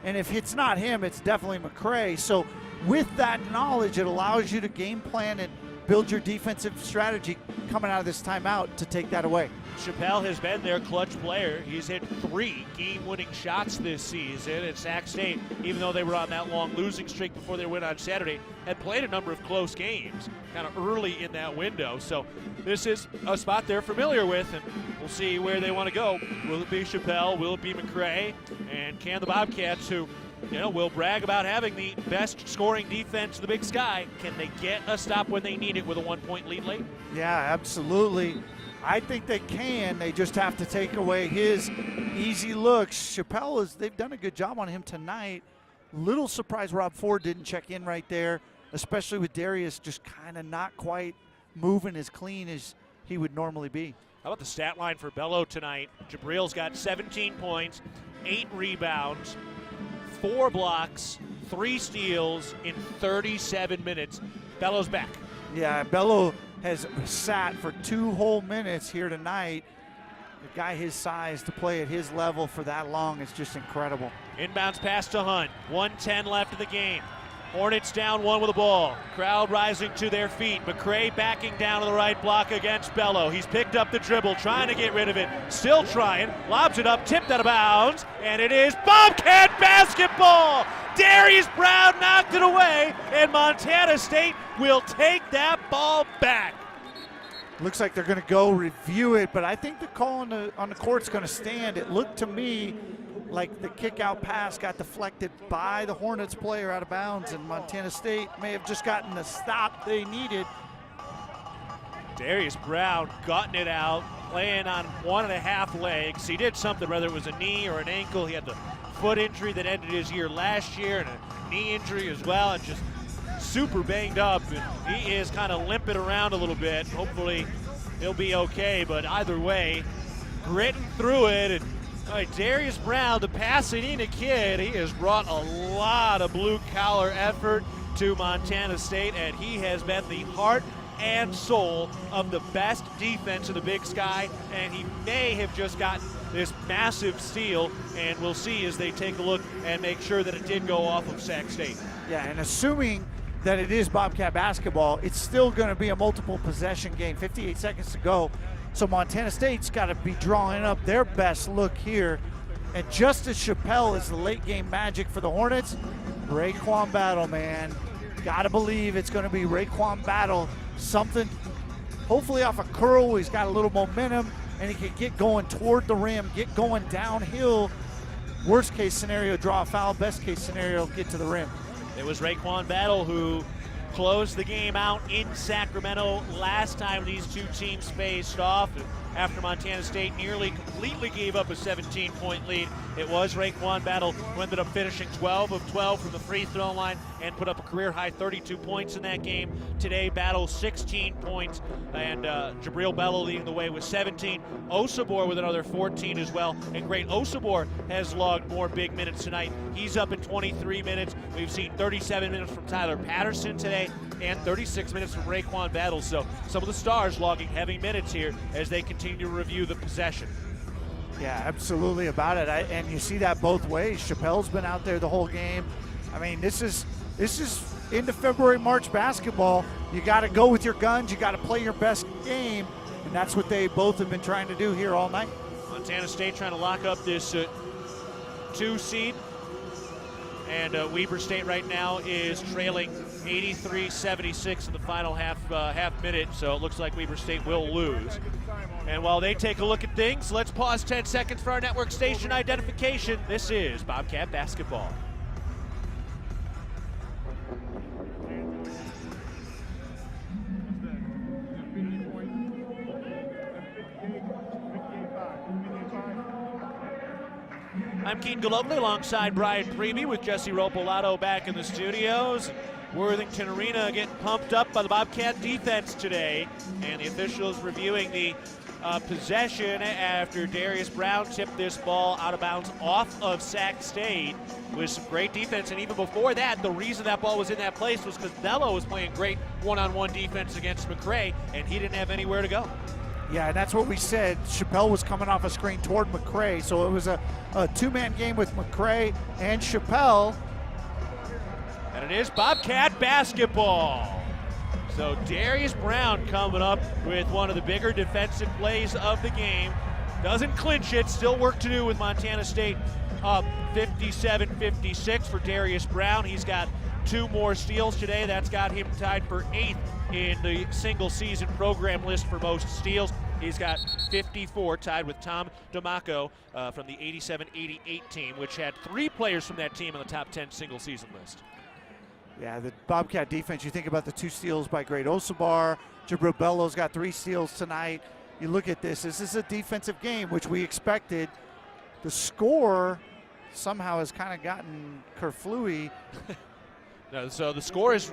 And if it's not him, it's definitely McCray. So with that knowledge, it allows you to game plan and build your defensive strategy coming out of this timeout to take that away.
Chappelle has been their clutch player. He's hit 3 game-winning shots this season. And Sac State, even though they were on that long losing streak before their win on Saturday, had played a number of close games kind of early in that window. So this is a spot they're familiar with, and we'll see where they want to go. Will it be Chappelle? Will it be McCray? And can the Bobcats, who will brag about having the best scoring defense in the Big Sky, can they get a stop when they need it with a 1-point lead late?
Yeah, absolutely. I think they can. They just have to take away his easy looks. Chappelle, they've done a good job on him tonight. Little surprised Rob Ford didn't check in right there, especially with Darius just kind of not quite moving as clean as he would normally be.
How about the stat line for Bello tonight? Jabril's got 17 points, 8 rebounds, 4 blocks, 3 steals in 37 minutes. Bello's back.
Yeah, Bello has sat for 2 whole minutes here tonight. A guy his size to play at his level for that long is just incredible.
Inbounds pass to Hunt. 1:10 left in the game. Hornets down 1 with the ball. Crowd rising to their feet. McCray backing down to the right block against Bello. He's picked up the dribble, trying to get rid of it. Still trying. Lobs it up, tipped out of bounds. And it is Bobcat basketball! Darius Brown knocked it away, and Montana State will take that ball back.
Looks like they're going to go review it, but I think the call on the court's going to stand. It looked to me like the kick-out pass got deflected by the Hornets player out of bounds, and Montana State may have just gotten the stop they needed.
Darius Brown gutting it out, playing on 1.5 legs. He did something, whether it was a knee or an ankle. He had the foot injury that ended his year last year and a knee injury as well, and just super banged up, and he is kind of limping around a little bit. Hopefully he'll be okay, but either way, gritting through it. And all right, Darius Brown, the Pasadena kid, he has brought a lot of blue-collar effort to Montana State, and he has been the heart and soul of the best defense in the Big Sky, and he may have just gotten this massive steal, and we'll see as they take a look and make sure that it did go off of Sac State.
Yeah, and assuming that it is Bobcat basketball, it's still going to be a multiple possession game, 58 seconds to go. So Montana State's got to be drawing up their best look here. And Justice Chappelle is the late game magic for the Hornets. Raekwon Battle, man. Got to believe it's going to be Raekwon Battle. Something, hopefully off a curl where he's got a little momentum and he can get going toward the rim, get going downhill. Worst case scenario, draw a foul. Best case scenario, get to the rim.
It was Raekwon Battle who closed the game out in Sacramento last time these two teams faced off. After Montana State nearly completely gave up a 17-point lead, it was Raekwon Battle who ended up finishing 12 of 12 from the free throw line and put up a career-high 32 points in that game. Today, Battle 16 points, and Jabril Bello leading the way with 17. Osabor with another 14 as well, and great Osabor has logged more big minutes tonight. He's up in 23 minutes. We've seen 37 minutes from Tyler Patterson today and 36 minutes from Raekwon Battle. So some of the stars logging heavy minutes here as they continue to review the possession.
Yeah, absolutely about it. And you see that both ways. Chappelle's been out there the whole game. I mean, this is into February, March basketball. You got to go with your guns. You got to play your best game, and that's what they both have been trying to do here all night.
Montana State trying to lock up this 2 seed. And Weber State right now is trailing 83-76 in the final half minute, so it looks like Weber State will lose. And while they take a look at things, let's pause 10 seconds for our network station identification. This is Bobcat Basketball. I'm Keaton Galogly alongside Brian Preby with Jesse Ropolato back in the studios. Worthington Arena getting pumped up by the Bobcat defense today, and the officials reviewing the possession after Darius Brown tipped this ball out of bounds off of Sac State with some great defense. And even before that, the reason that ball was in that place was because Bello was playing great one-on-one defense against McCray, and he didn't have anywhere to go.
Yeah, and that's what we said. Chappelle was coming off a screen toward McCray, so it was a two-man game with McCray and Chappelle.
And it is Bobcat basketball. So Darius Brown coming up with one of the bigger defensive plays of the game. Doesn't clinch it, still work to do with Montana State up 57-56 for Darius Brown. He's got 2 more steals today. That's got him tied for 8th in the single season program list for most steals. He's got 54, tied with Tom D'Amaco from the 87-88 team, which had 3 players from that team in the top 10 single season list.
Yeah, the Bobcat defense, you think about the 2 steals by Great Osabar. Jabril Bello's got 3 steals tonight. You look at this is a defensive game, which we expected. The score somehow has kind of gotten kerflooey.
No, so the score is,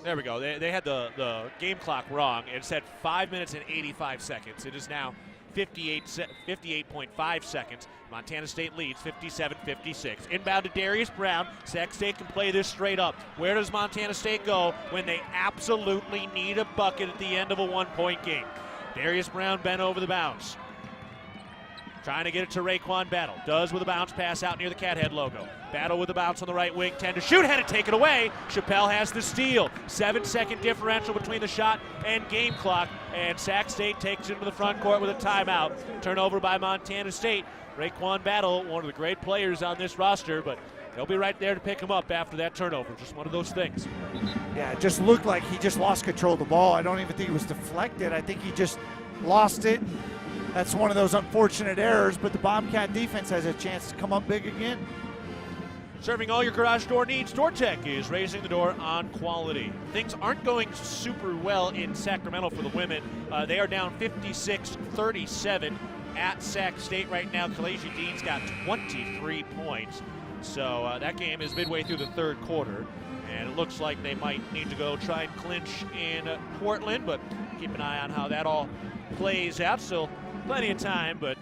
there we go. They had the game clock wrong. It said 5 minutes and 85 seconds. It is now 58.5 seconds. Montana State leads 57-56. Inbound to Darius Brown. Sac State can play this straight up. Where does Montana State go when they absolutely need a bucket at the end of a 1-point game? Darius Brown bent over the bounce. Trying to get it to Raekwon Battle. Does with a bounce pass out near the Cathead logo. Battle with a bounce on the right wing. 10 to shoot. Had it taken away. Chappelle has the steal. 7-second differential between the shot and game clock. And Sac State takes it to the front court with a timeout. Turnover by Montana State. Raekwon Battle, one of the great players on this roster, but they'll be right there to pick him up after that turnover. Just one of those things.
Yeah, it just looked like he just lost control of the ball. I don't even think it was deflected. I think he just lost it. That's one of those unfortunate errors, but the Bobcat defense has a chance to come up big again.
Serving all your garage door needs, DoorTech is raising the door on quality. Things aren't going super well in Sacramento for the women. They are down 56-37 at Sac State right now. Kalaji Dean's got 23 points. So that game is midway through the third quarter, and it looks like they might need to go try and clinch in Portland, but keep an eye on how that all plays out. So plenty of time, but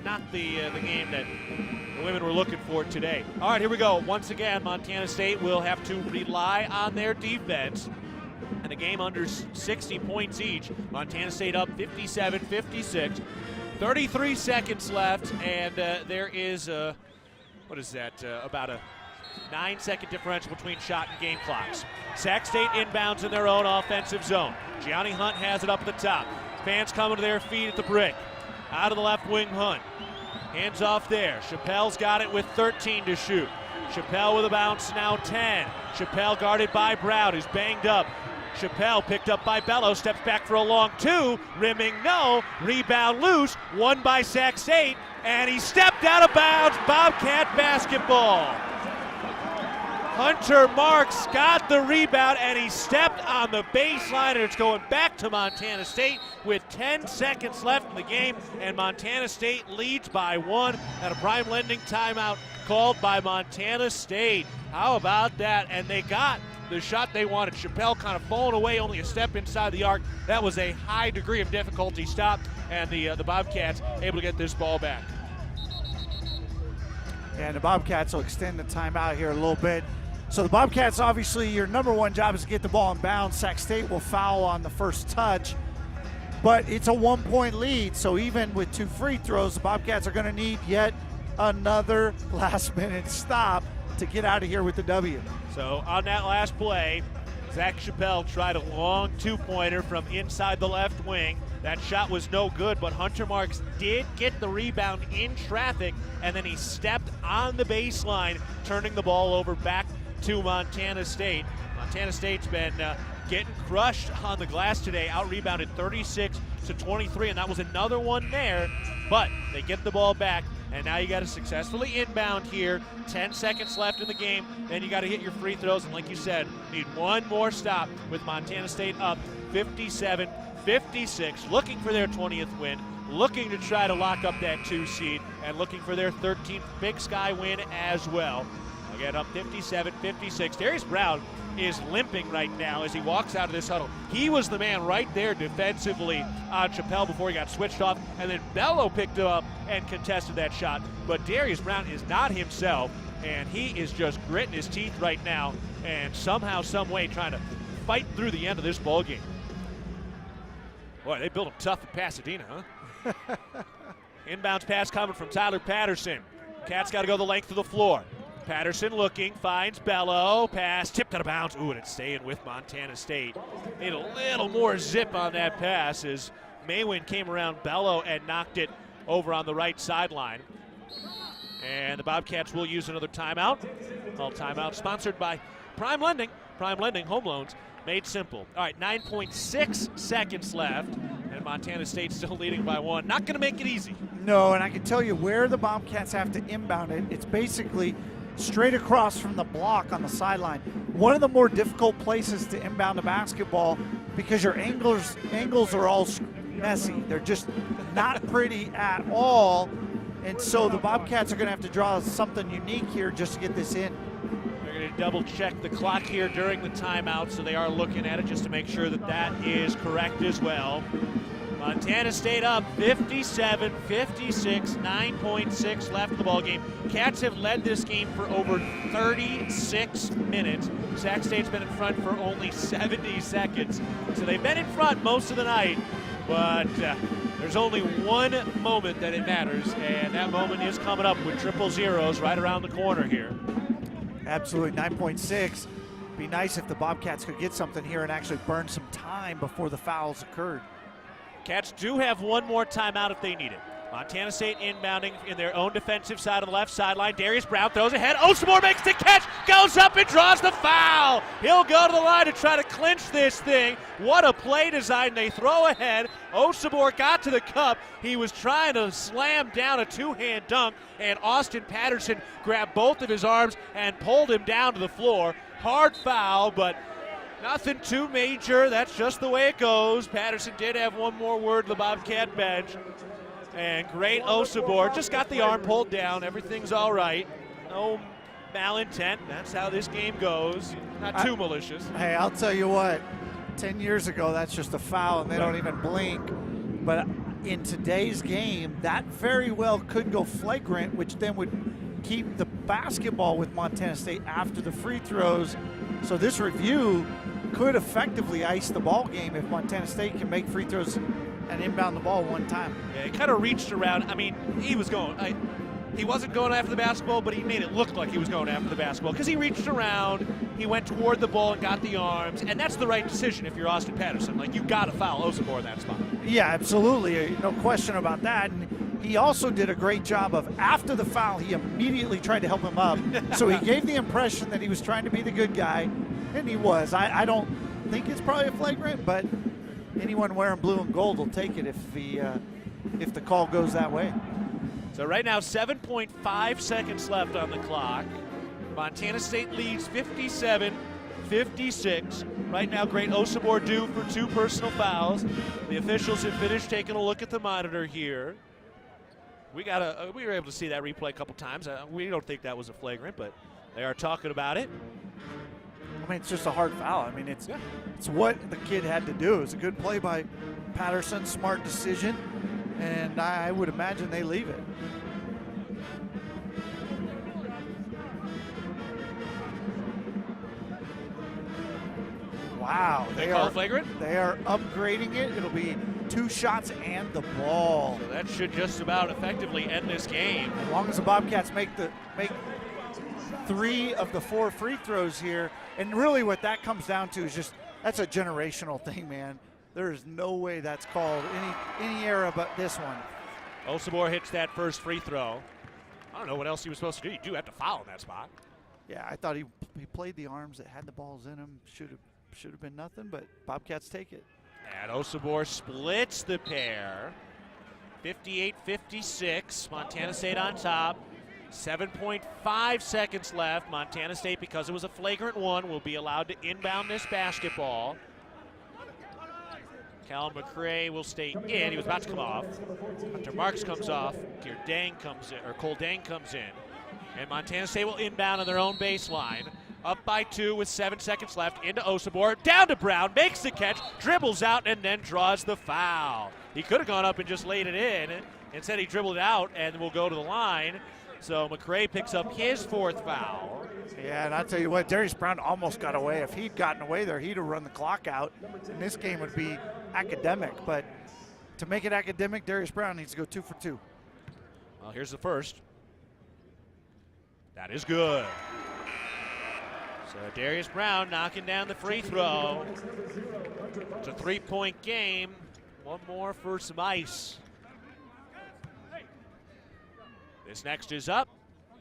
not the game that the women were looking for today. All right, here we go. Once again, Montana State will have to rely on their defense. And a game under 60 points each. Montana State up 57-56. 33 seconds left, and there is about a 9-second differential between shot and game clocks. Sac State inbounds in their own offensive zone. Gianni Hunt has it up at the top. Fans coming to their feet at the brick. Out of the left wing, Hunt. Hands off there. Chappelle's got it with 13 to shoot. Chappelle with a bounce, now 10. Chappelle guarded by Brown, who's banged up. Chappelle picked up by Bello, steps back for a long two, rimming no, rebound loose, won by Sac State, and he stepped out of bounds. Bobcat basketball. Hunter Marks got the rebound, and he stepped on the baseline, and it's going back to Montana State with 10 seconds left in the game, and Montana State leads by 1, and a prime lending timeout called by Montana State. How about that? And they got the shot they wanted. Chappelle kind of falling away, only a step inside the arc. That was a high degree of difficulty stop, and the Bobcats able to get this ball back.
And the Bobcats will extend the timeout here a little bit. So the Bobcats, obviously, your number one job is to get the ball in bounds. Sac State will foul on the first touch, but it's a 1-point lead. So even with 2 free throws, the Bobcats are going to need yet another last-minute stop to get out of here with the W.
So on that last play, Zach Chappelle tried a long 2-pointer from inside the left wing. That shot was no good, but Hunter Marks did get the rebound in traffic, and then he stepped on the baseline, turning the ball over back to Montana State. Montana State's been getting crushed on the glass today, out-rebounded 36-23, and that was another one there, but they get the ball back. And now you got to successfully inbound here. 10 seconds left in the game. Then you got to hit your free throws. And like you said, need one more stop with Montana State up 57-56, looking for their 20th win, looking to try to lock up that 2 seed, and looking for their 13th Big Sky win as well. Again, up 57-56. Darius Brown is limping right now as he walks out of this huddle. He was the man right there defensively on Chappelle before he got switched off, and then Bello picked him up and contested that shot. But Darius Brown is not himself, and he is just gritting his teeth right now and somehow, some way trying to fight through the end of this ball game. Boy, they built him tough in Pasadena, huh? Inbounds pass coming from Tyler Patterson. Cats got to go the length of the floor. Patterson looking, finds Bello, pass, tipped out of bounds. Ooh, and it's staying with Montana State. Need a little more zip on that pass as Maywin came around Bello and knocked it over on the right sideline. And the Bobcats will use another timeout. All timeout sponsored by Prime Lending. Prime Lending, home loans made simple. All right, 9.6 seconds left, and Montana State still leading by 1. Not going to make it easy.
No, and I can tell you where the Bobcats have to inbound it. It's basically straight across from the block on the sideline. One of the more difficult places to inbound the basketball because your angles are all messy. They're just not pretty at all. And so the Bobcats are going to have to draw something unique here just to get this in.
They're going to double check the clock here during the timeout, so they are looking at it just to make sure that that is correct as well. Montana State up 57-56, 9.6 left in the ball game. Cats have led this game for over 36 minutes. Sac State's been in front for only 70 seconds. So they've been in front most of the night, but there's only one moment that it matters, and that moment is coming up with triple zeros right around the corner here.
Absolutely, 9.6. Be nice if the Bobcats could get something here and actually burn some time before the fouls occurred.
Cats do have one more timeout if they need it. Montana State inbounding in their own defensive side of the left sideline. Darius Brown throws ahead. Osamor makes the catch, goes up and draws the foul. He'll go to the line to try to clinch this thing. What a play design. They throw ahead. Osamor got to the cup. He was trying to slam down a 2-hand dunk, and Austin Patterson grabbed both of his arms and pulled him down to the floor. Hard foul, but nothing too major. That's just the way it goes. Patterson did have one more word to the Bobcat bench. And great Osamor. Just got the arm pulled down. Everything's all right. No malintent. That's how this game goes. Not too malicious.
Hey, I'll tell you what, 10 years ago, that's just a foul, and they don't even blink. But in today's game, that very well could go flagrant, which then would keep the basketball with Montana State after the free throws. So this review could effectively ice the ball game if Montana State can make free throws and inbound the ball one time.
Yeah, he kind of reached around. I mean, he was going. He wasn't going after the basketball, but he made it look like he was going after the basketball because he reached around, he went toward the ball and got the arms, and that's the right decision if you're Austin Patterson. Like, you got to foul Osibor in that spot.
Yeah, absolutely. No question about that. And he also did a great job of, after the foul, he immediately tried to help him up. So he gave the impression that he was trying to be the good guy, and he was. I don't think it's probably a flagrant, but anyone wearing blue and gold will take it if the call goes that way.
So right now, 7.5 seconds left on the clock. Montana State leads 57-56. Right now, Great Osibor due for 2 personal fouls. The officials have finished taking a look at the monitor here. We were able to see that replay a couple times. We don't think that was a flagrant, but they are talking about it.
I mean, it's just a hard foul. I mean, it's what the kid had to do. It was a good play by Patterson, smart decision, and I would imagine they leave it. Wow,
they call flagrant?
They are upgrading it. It'll be 2 shots and the ball.
So that should just about effectively end this game.
As long as the Bobcats make 3 of the 4 free throws here, and really what that comes down to is just that's a generational thing, man. There is no way that's called any era but this one.
Osibor hits that first free throw. I don't know what else he was supposed to do. You do have to foul in that spot.
Yeah, I thought he played the arms that had the balls in him. Should have been nothing, but Bobcats take it.
And Osibor splits the pair. 58-56. Montana State on top. 7.5 seconds left. Montana State, because it was a flagrant one, will be allowed to inbound this basketball. Cal McCray will stay in. He was about to come off. Hunter Marks comes off. Cole Dang comes in. And Montana State will inbound on their own baseline. Up by 2 with 7 seconds left. Into Osibor. Down to Brown. Makes the catch. Dribbles out and then draws the foul. He could have gone up and just laid it in. Instead, he dribbled it out and will go to the line. So McCray picks up his 4th foul.
Yeah, and I'll tell you what, Darius Brown almost got away. If he'd gotten away there, he'd have run the clock out, and this game would be academic. But to make it academic, Darius Brown needs to go 2 for 2.
Well, here's the first. That is good. So Darius Brown knocking down the free throw. It's a 3-point game. One more for some ice. This next is up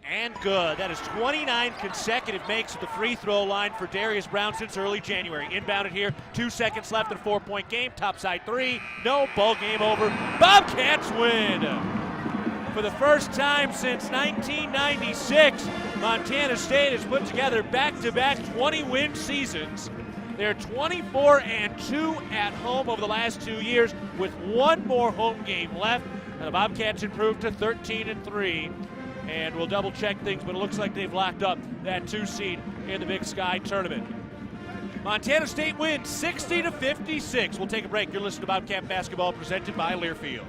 and good. That is 29 consecutive makes at the free throw line for Darius Brown since early January. Inbounded here, 2 seconds left in a 4-point game. Topside 3, no, ball game over. Bobcats win. For the first time since 1996, Montana State has put together back-to-back 20-win seasons. They're 24-2 at home over the last 2 years with 1 more home game left. And the Bobcats improved to 13-3. And we'll double check things, but it looks like they've locked up that 2 seed in the Big Sky tournament. Montana State wins 60-56. We'll take a break. You're listening to Bobcat Basketball presented by Learfield.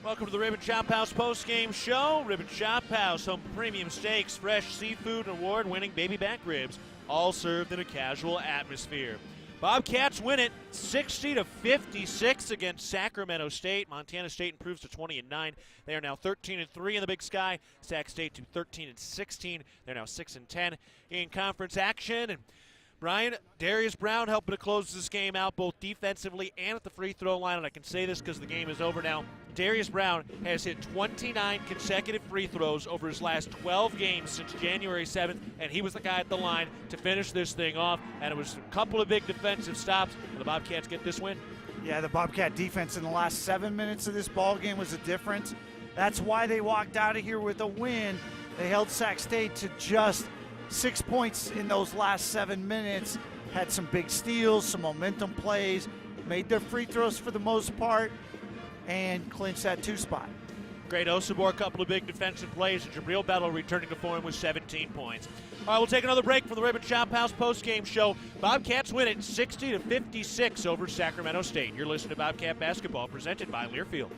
Welcome to the Ribbon Chop House post-game show. Ribbon Chop House, home premium steaks, fresh seafood, and award-winning baby back ribs, all served in a casual atmosphere. Bobcats win it 60-56 against Sacramento State. Montana State improves to 20-9. They are now 13-3 in the Big Sky. Sac State to 13-16. They're now 6-10 in conference action. And Brian, Darius Brown helping to close this game out both defensively and at the free throw line, and I can say this because the game is over now. Darius Brown has hit 29 consecutive free throws over his last 12 games since January 7th, and he was the guy at the line to finish this thing off, and it was a couple of big defensive stops, and the Bobcats get this win. Yeah,
the Bobcat defense in the last 7 minutes of this ball game was the difference. That's why they walked out of here with a win. They held Sac State to just 6 points in those last 7 minutes, had some big steals, some momentum plays, made their free throws for the most part, and clinched that 2 spot.
Great Osibor, a couple of big defensive plays, and Jabril Bello returning to form with 17 points. All right, we'll take another break from the Ribbon Chop House post-game show. Bobcats win it 60-56 over Sacramento State. You're listening to Bobcat Basketball, presented by Learfield.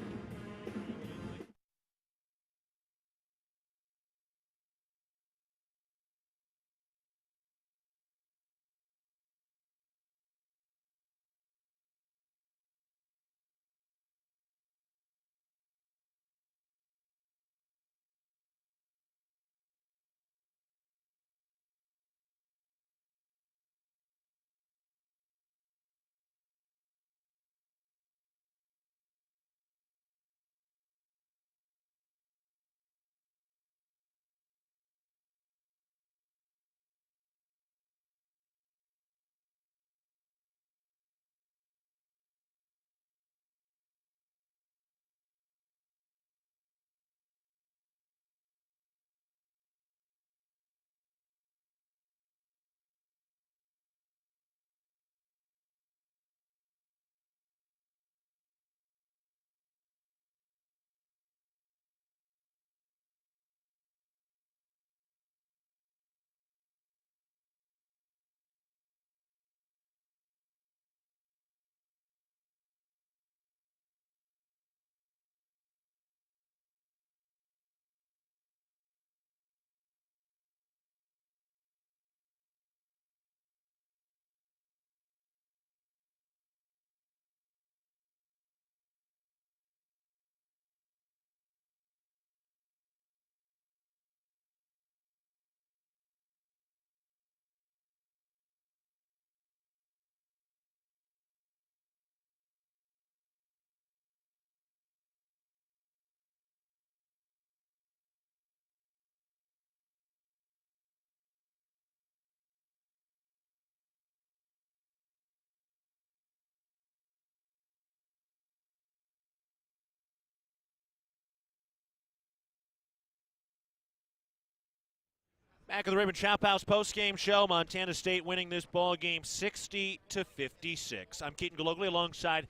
Back at the Ribbon Chop House post-game show, Montana State winning this ball game 60-56. I'm Keaton Galogli alongside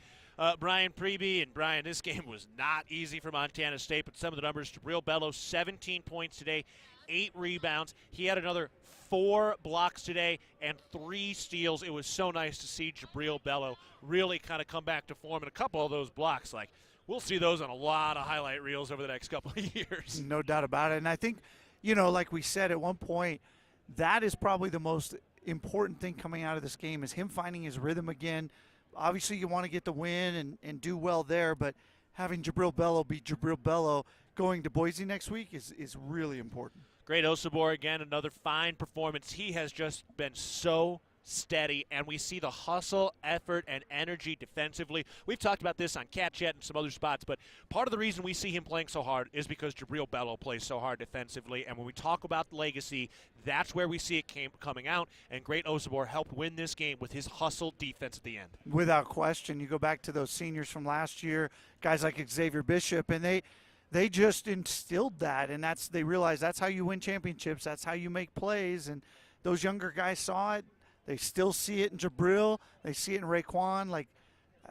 Brian Preby. And Brian, this game was not easy for Montana State, but some of the numbers: Jabril Bello, 17 points today, 8 rebounds. He had another 4 blocks today and 3 steals. It was so nice to see Jabril Bello really kind of come back to form. And a couple of those blocks, like, we'll see those on a lot of highlight reels over the next couple of years.
No doubt about it. And I think, you know, like we said at one point, that is probably the most important thing coming out of this game, is him finding his rhythm again. Obviously, you want to get the win and do well there, but having Jabril Bello be Jabril Bello going to Boise next week is really important.
Great Osibor again, another fine performance. He has just been so steady, and we see the hustle, effort, and energy defensively. We've talked about this on Cat Chat and some other spots, but part of the reason we see him playing so hard is because Jabril Bello plays so hard defensively, and when we talk about legacy, that's where we see it coming out, and Great Osibor helped win this game with his hustle defense at the end.
Without question. You go back to those seniors from last year, guys like Xavier Bishop, and they just instilled that, and they realized that's how you win championships, that's how you make plays, and those younger guys saw it. They still see it in Jabril. They see it in Raekwon. Like,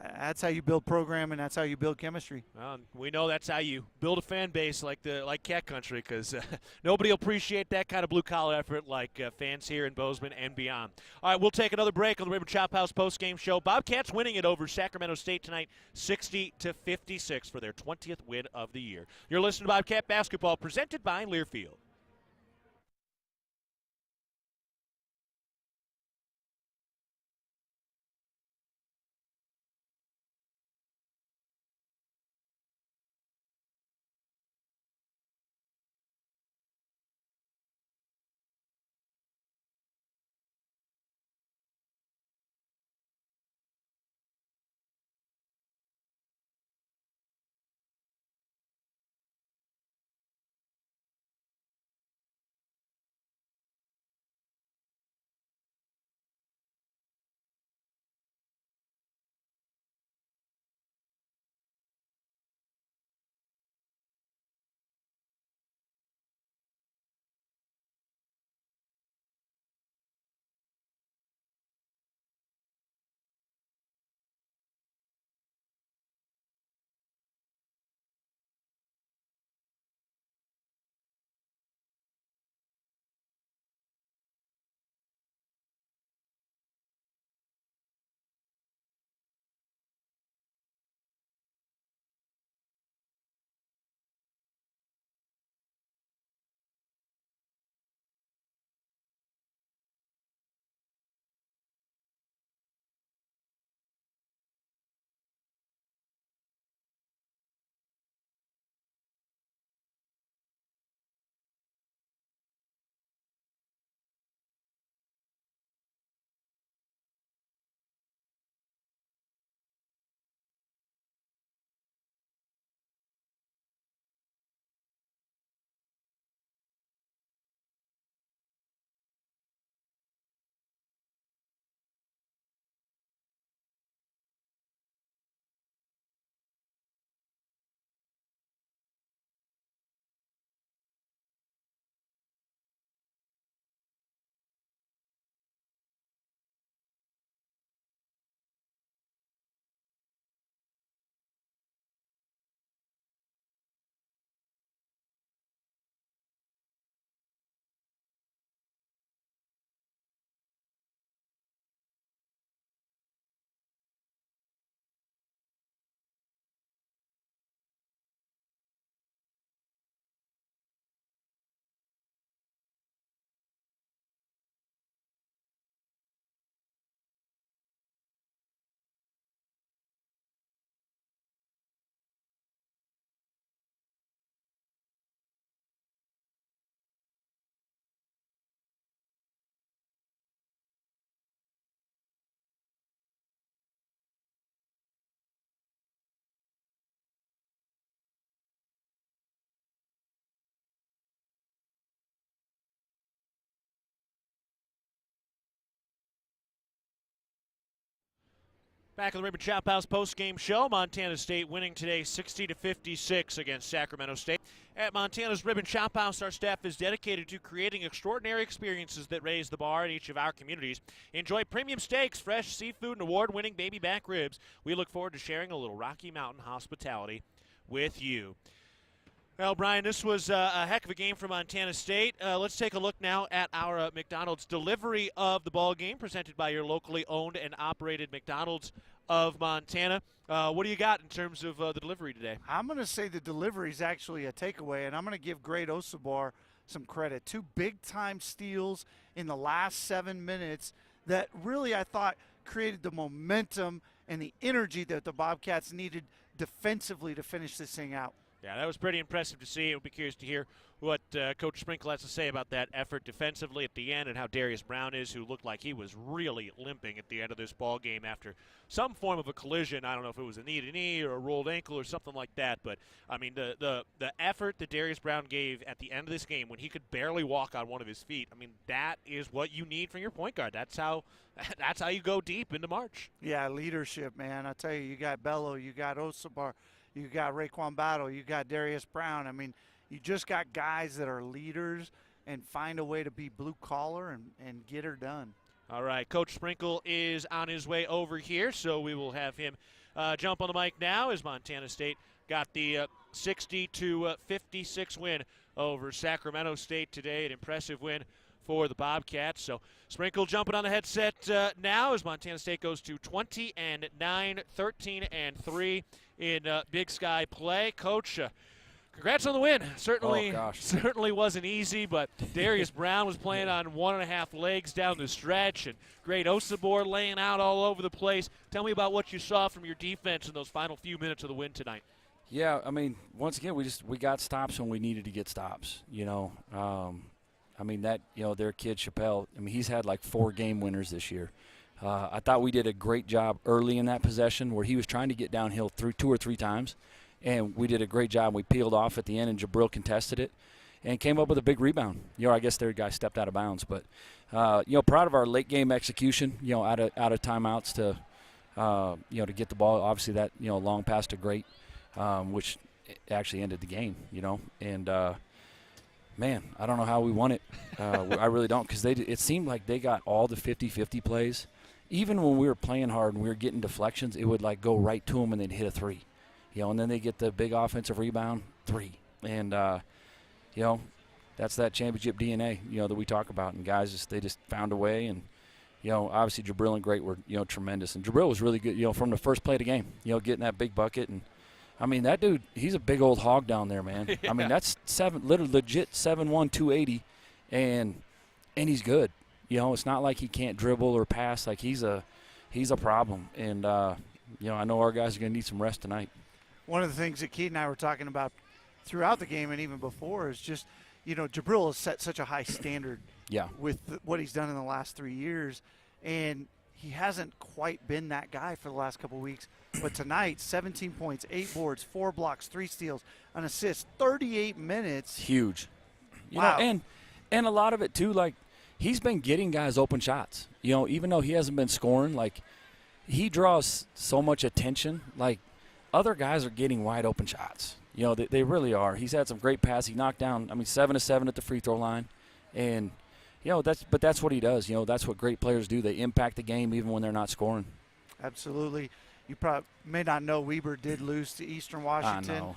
That's how you build program, and that's how you build chemistry.
Well, we know that's how you build a fan base like Cat Country, because nobody will appreciate that kind of blue-collar effort like fans here in Bozeman and beyond. All right, we'll take another break on the Ribbon Chop House postgame show. Bobcats winning it over Sacramento State tonight, 60-56 for their 20th win of the year. You're listening to Bobcat Basketball, presented by Learfield. Back on the Ribbon Chop House post-game show, Montana State winning today 60-56 against Sacramento State. At Montana's Ribbon Chop House, our staff is dedicated to creating extraordinary experiences that raise the bar in each of our communities. Enjoy premium steaks, fresh seafood, and award-winning baby back ribs. We look forward to sharing a little Rocky Mountain hospitality with you. Well, Brian, this was a heck of a game for Montana State. Let's take a look now at our McDonald's delivery of the ball game, presented by your locally owned and operated McDonald's of Montana. What do you got in terms of the delivery today?
I'm going to say the delivery is actually a takeaway, and I'm going to give Great Osabar some credit. 2 big-time steals in the last 7 minutes that really, I thought, created the momentum and the energy that the Bobcats needed defensively to finish this thing out.
Yeah, that was pretty impressive to see. I'll be curious to hear what Coach Sprinkle has to say about that effort defensively at the end and how Darius Brown is, who looked like he was really limping at the end of this ball game after some form of a collision. I don't know if it was a knee-to-knee or a rolled ankle or something like that, but, I mean, the effort that Darius Brown gave at the end of this game when he could barely walk on one of his feet, I mean, that is what you need from your point guard. That's how you go deep into March.
Yeah, leadership, man. I tell you, you got Bello, you got Osabar, you got Raekwon Battle, you got Darius Brown. I mean, you just got guys that are leaders and find a way to be blue-collar and get her done.
All right, Coach Sprinkle is on his way over here, so we will have him jump on the mic now as Montana State got the 60-56 win over Sacramento State today. An impressive win for the Bobcats. So Sprinkle jumping on the headset now as Montana State goes to 20-9, 13-3 in Big Sky play. Coach, congrats on the win. Certainly wasn't easy, but Darius Brown was playing on 1.5 legs down the stretch, and great Osabor laying out all over the place. Tell me about what you saw from your defense in those final few minutes of the win tonight.
Yeah, I mean, once again, we got stops when we needed to get stops. Their kid Chappelle, he's had like 4 game winners this year. I thought we did a great job early in that possession where he was trying to get downhill through 2 or 3 times, and we did a great job. We peeled off at the end, and Jabril contested it and came up with a big rebound. I guess their guy stepped out of bounds. But, proud of our late-game execution, out of timeouts to get the ball. Obviously that, long pass to Great, which actually ended the game, And, man, I don't know how we won it. I really don't, because it seemed like they got all the 50-50 plays. Even when we were playing hard and we were getting deflections, it would, go right to them and they'd hit a 3. And then they get the big offensive rebound, 3. And, that's that championship DNA, that we talk about. And guys, they just found a way. And, obviously Jabril and Great were, tremendous. And Jabril was really good, from the first play of the game, getting that big bucket. And, that dude, he's a big old hog down there, man.
Yeah.
That's legit 7'1", 280, and he's good. It's not like he can't dribble or pass. Like, he's a problem. And, I know our guys are going to need some rest tonight.
One of the things that Keith and I were talking about throughout the game and even before is just, Jabril has set such a high standard with what he's done in the last 3 years, and he hasn't quite been that guy for the last couple of weeks. But tonight, 17 points, 8 boards, 4 blocks, 3 steals, an assist, 38 minutes.
Huge.
Wow.
And a lot of it, too, he's been getting guys open shots. Even though he hasn't been scoring, he draws so much attention. Other guys are getting wide open shots. They really are. He's had some great passes. He knocked down, 7 of 7 at the free throw line. And, that's what he does. That's what great players do. They impact the game even when they're not scoring.
Absolutely. You probably may not know Weber did lose to Eastern Washington.
I know.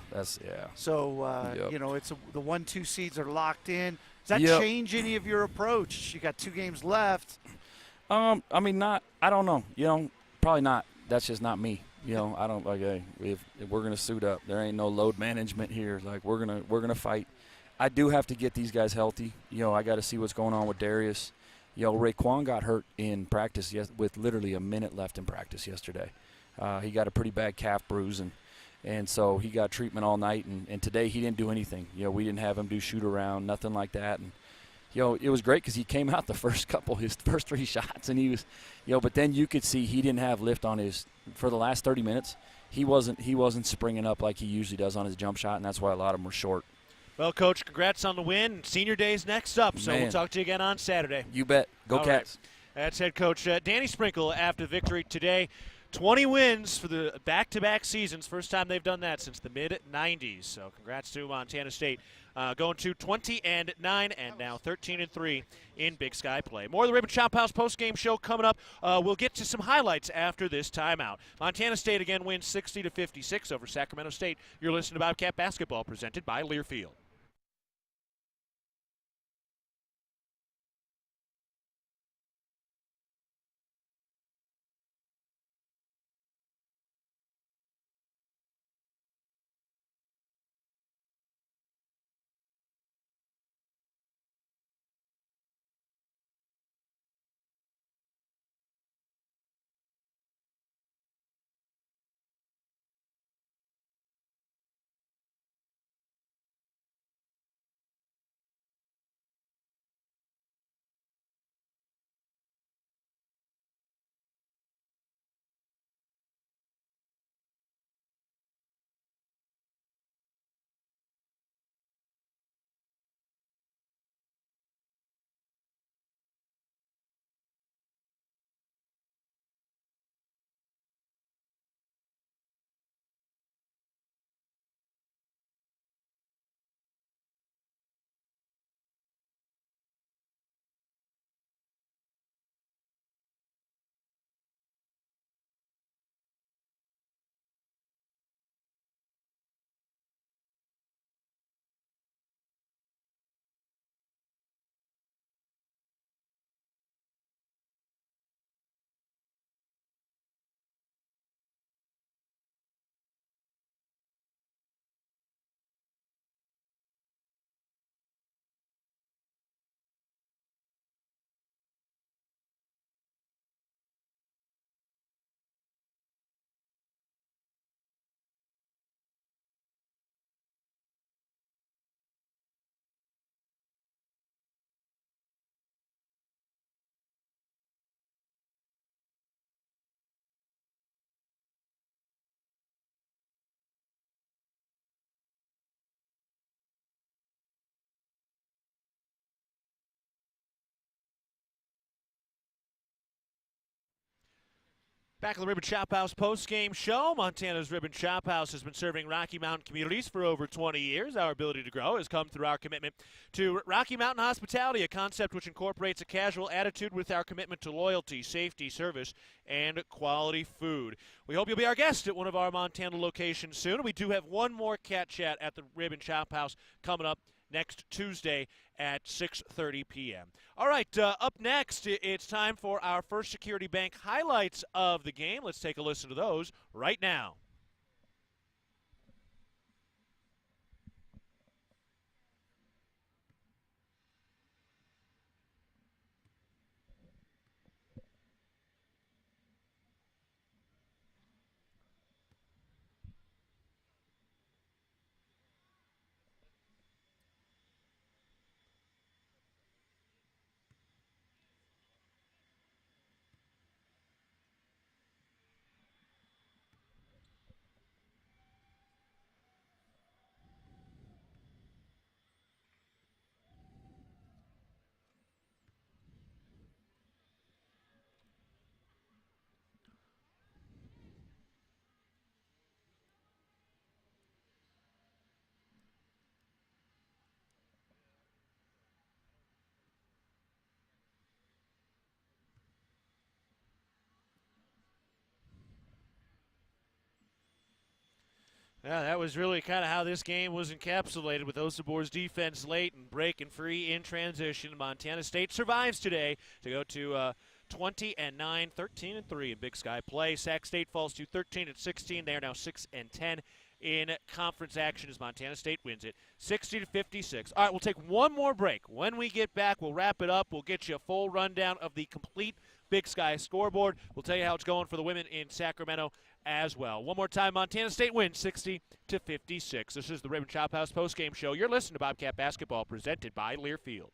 So,
Yep.
the 1-2 seeds are locked in. Does that change any of your approach? You got 2 games left.
I don't know. Probably not. That's just not me. I don't if we're going to suit up. There ain't no load management here. We're going to fight. I do have to get these guys healthy. I got to see what's going on with Darius. Raekwon got hurt in practice with literally a minute left in practice yesterday. He got a pretty bad calf bruise, and so he got treatment all night. And today he didn't do anything. We didn't have him do shoot around, nothing like that. And it was great because he came out his first 3 shots, and he was, but then you could see he didn't have lift on for the last 30 minutes. He wasn't springing up like he usually does on his jump shot, and that's why a lot of them were short.
Well, Coach, congrats on the win. Senior Day's next up, so we'll talk to you again on Saturday.
You bet. Go
all
Cats.
Right. That's head coach Danny Sprinkle after the victory today. 20 wins for the back-to-back seasons. First time they've done that since the mid-'90s. So congrats to Montana State. Going to 20-9 and now 13-3 in Big Sky play. More of the Rib and Chop House post-game show coming up. We'll get to some highlights after this timeout. Montana State again wins 60-56 over Sacramento State. You're listening to Bobcat Basketball presented by Learfield. Back at the Ribbon Chop House post-game show, Montana's Ribbon Chop House has been serving Rocky Mountain communities for over 20 years. Our ability to grow has come through our commitment to Rocky Mountain hospitality, a concept which incorporates a casual attitude with our commitment to loyalty, safety, service, and quality food. We hope you'll be our guest at one of our Montana locations soon. We do have one more Cat Chat at the Ribbon Chop House coming up next Tuesday at 6:30 p.m. All right, up next, it's time for our First Security Bank highlights of the game. Let's take a listen to those right now. Yeah, that was really kind of how this game was encapsulated, with Osabor's defense late and breaking free in transition. Montana State survives today to go to 20-9, 13-3 in Big Sky play. Sac State falls to 13-16. They are now 6-10 in conference action as Montana State wins it 60-56. All right, we'll take one more break. When we get back, we'll wrap it up. We'll get you a full rundown of the complete Big Sky scoreboard. We'll tell you how it's going for the women in Sacramento as well. One more time, Montana State wins 60-56. This is the Ribbon Chop House postgame show. You're listening to Bobcat Basketball, presented by Learfield.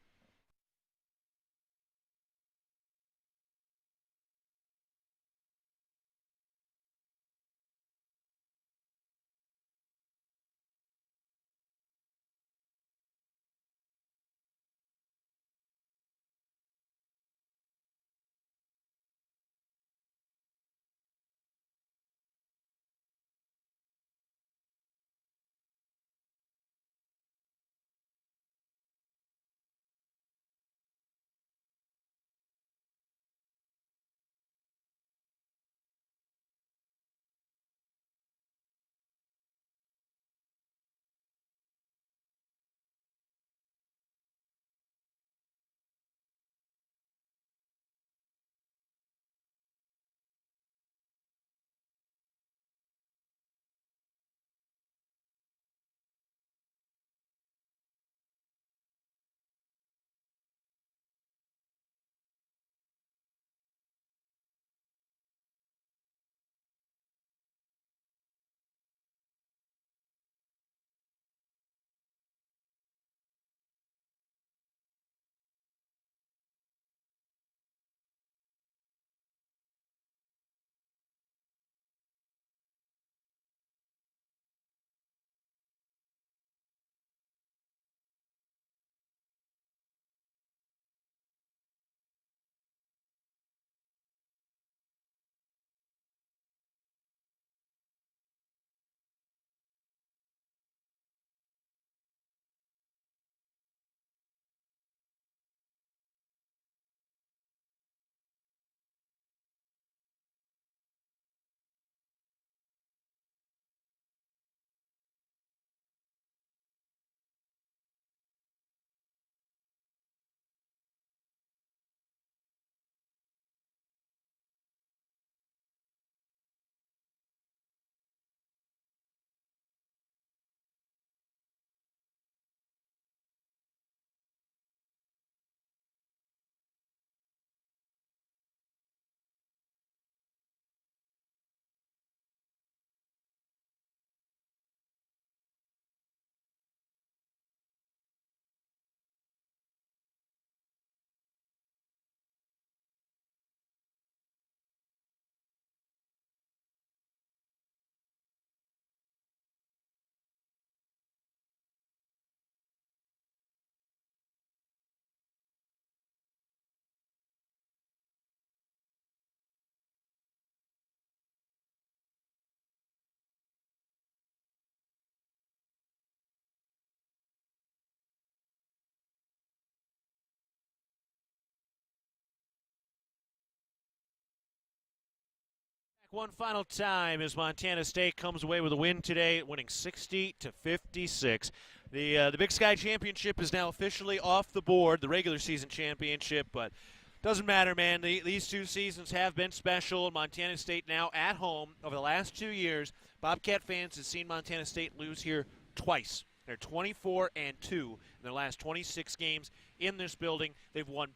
One final time as Montana State comes away with a win today, winning 60-56. The Big Sky Championship is now officially off the board, the regular season championship, but doesn't matter, man. These two seasons have been special. Montana State now at home. Over the last 2 years, Bobcat fans have seen Montana State lose here twice. They're 24-2 in their last 26 games in this building. They've won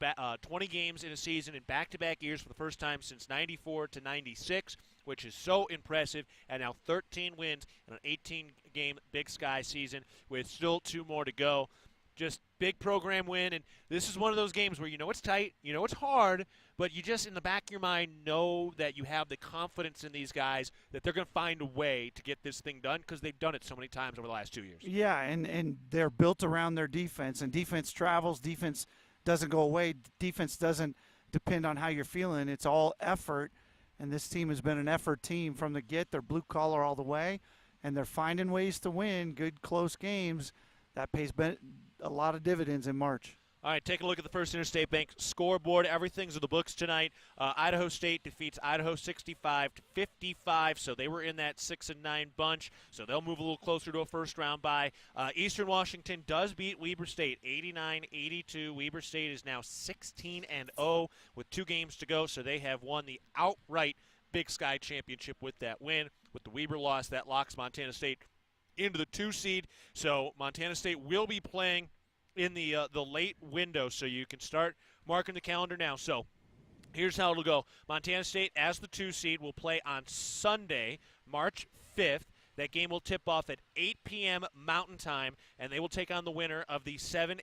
20 games in a season in back-to-back years for the first time since 94 to 96, which is so impressive. And now 13 wins in an 18-game Big Sky season with still 2 more to go. Just big program win, and this is one of those games where you know it's tight, you know it's hard, but you just in the back of your mind know that you have the confidence in these guys that they're going to find a way to get this thing done because they've done it so many times over the last 2 years.
Yeah, and they're built around their defense, and defense travels. Defense doesn't go away. Defense doesn't depend on how you're feeling. It's all effort, and this team has been an effort team from the get. They're blue-collar all the way, and they're finding ways to win good, close games. That pays a lot of dividends in March.
All right, take a look at the First Interstate Bank scoreboard. Everything's in the books tonight. Idaho State defeats Idaho 65-55, so they were in that 6-9 bunch, so they'll move a little closer to a first-round bye. Eastern Washington does beat Weber State 89-82. Weber State is now 16-0 with 2 games to go, so they have won the outright Big Sky Championship with that win. With the Weber loss, that locks Montana State into the 2 seed, so Montana State will be playing in the late window, so you can start marking the calendar now. So here's how it'll go. Montana State, as the 2 seed, will play on Sunday, March 5th. That game will tip off at 8 p.m. Mountain Time, and they will take on the winner of the 7-8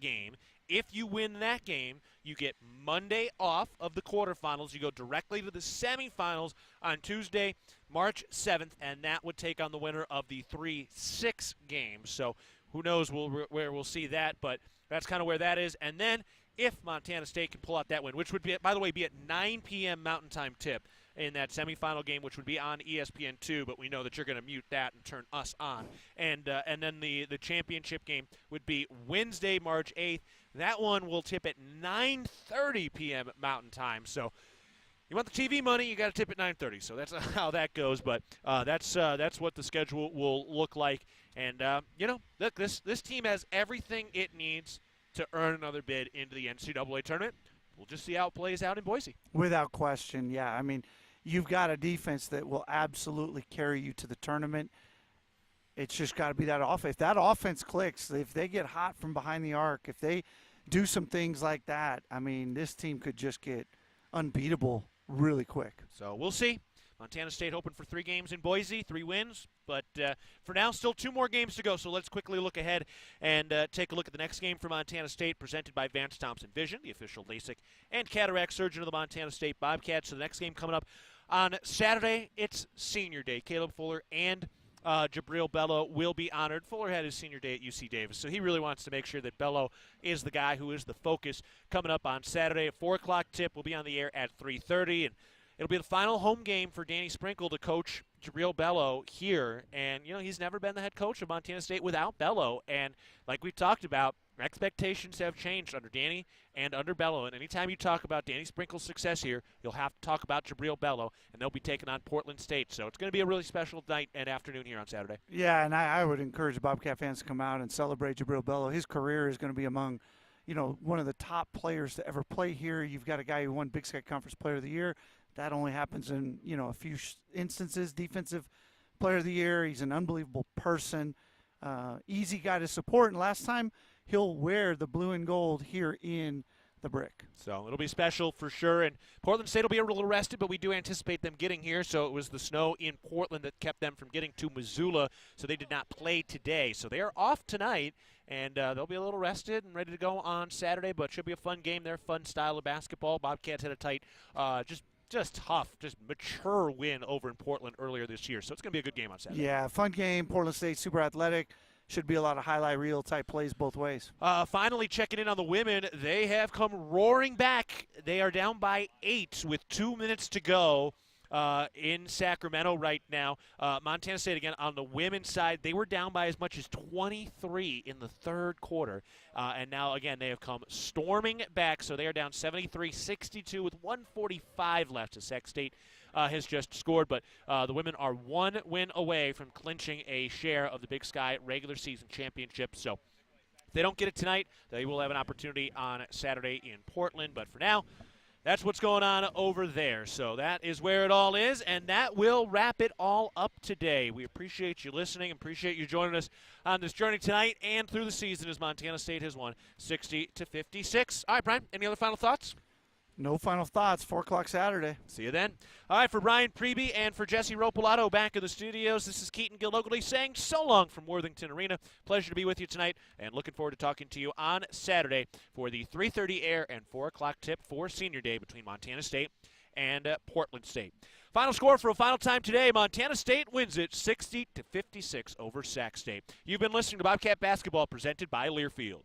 game. If you win that game, you get Monday off of the quarterfinals. You go directly to the semifinals on Tuesday, March 7th, and that would take on the winner of the 3-6 game. So who knows where we'll see that, but that's kind of where that is. And then if Montana State can pull out that win, which would be, by the way, be at 9 p.m. Mountain Time tip in that semifinal game, which would be on ESPN2, but we know that you're going to mute that and turn us on. And then the championship game would be Wednesday, March 8th. That one will tip at 9:30 p.m. Mountain Time. So you want the TV money, you got to tip at 9:30. So that's how that goes. But that's what the schedule will look like. And look, this team has everything it needs to earn another bid into the NCAA tournament. We'll just see how it plays out in Boise.
Without question, yeah. I mean, you've got a defense that will absolutely carry you to the tournament. It's just got to be that offense. If that offense clicks, if they get hot from behind the arc, if they do some things like that, I mean, this team could just get unbeatable really quick.
So we'll see. Montana State hoping for 3 games in Boise, 3 wins. But for now, still 2 more games to go. So let's quickly look ahead and take a look at the next game for Montana State, presented by Vance Thompson Vision, the official LASIK and cataract surgeon of the Montana State Bobcats. So the next game coming up on Saturday, it's Senior Day. Caleb Fuller and Jabril Bello will be honored. Fuller had his senior day at UC Davis, so he really wants to make sure that Bello is the guy who is the focus coming up on Saturday. At 4 o'clock tip will be on the air at 3:30, and it'll be the final home game for Danny Sprinkle to coach Jabril Bello here. And, he's never been the head coach of Montana State without Bello. And like we've talked about, expectations have changed under Danny and under Bello. And anytime you talk about Danny Sprinkle's success here, you'll have to talk about Jabril Bello, and they'll be taking on Portland State. So it's going to be a really special night and afternoon here on Saturday.
Yeah, and I would encourage Bobcat fans to come out and celebrate Jabril Bello. His career is going to be among, one of the top players to ever play here. You've got a guy who won Big Sky Conference Player of the Year. That only happens in, a few instances. Defensive Player of the Year. He's an unbelievable person. Easy guy to support. And last time, he'll wear the blue and gold here in the Brick.
So it'll be special for sure. And Portland State will be a little rested, but we do anticipate them getting here. So it was the snow in Portland that kept them from getting to Missoula. So they did not play today. So they are off tonight, and they'll be a little rested and ready to go on Saturday. But it should be a fun game there, fun style of basketball. Bobcats had a tight, just tough, just mature win over in Portland earlier this year. So it's going to be a good game on Saturday.
Yeah, fun game. Portland State, super athletic. Should be a lot of highlight reel type plays both ways.
Finally, checking in on the women, they have come roaring back. They are down by 8 with 2 minutes to go in Sacramento right now. Montana State, again, on the women's side, they were down by as much as 23 in the third quarter. And now, again, they have come storming back. So they are down 73-62 with 1:45 left as Sac State has just scored, but the women are 1 win away from clinching a share of the Big Sky regular season championship. So if they don't get it tonight, they will have an opportunity on Saturday in Portland. But for now, that's what's going on over there. So that is where it all is, and that will wrap it all up today. We appreciate you listening, appreciate you joining us on this journey tonight and through the season as Montana State has won 60-56. All right, Brian, any other final thoughts?
No final thoughts. 4 o'clock Saturday.
See you then. All right, for Brian Preby and for Jesse Ropolato back in the studios, this is Keaton Gillogley saying so long from Worthington Arena. Pleasure to be with you tonight, and looking forward to talking to you on Saturday for the 3:30 air and 4 o'clock tip for Senior Day between Montana State and Portland State. Final score for a final time today, Montana State wins it 60-56 over Sac State. You've been listening to Bobcat Basketball presented by Learfield.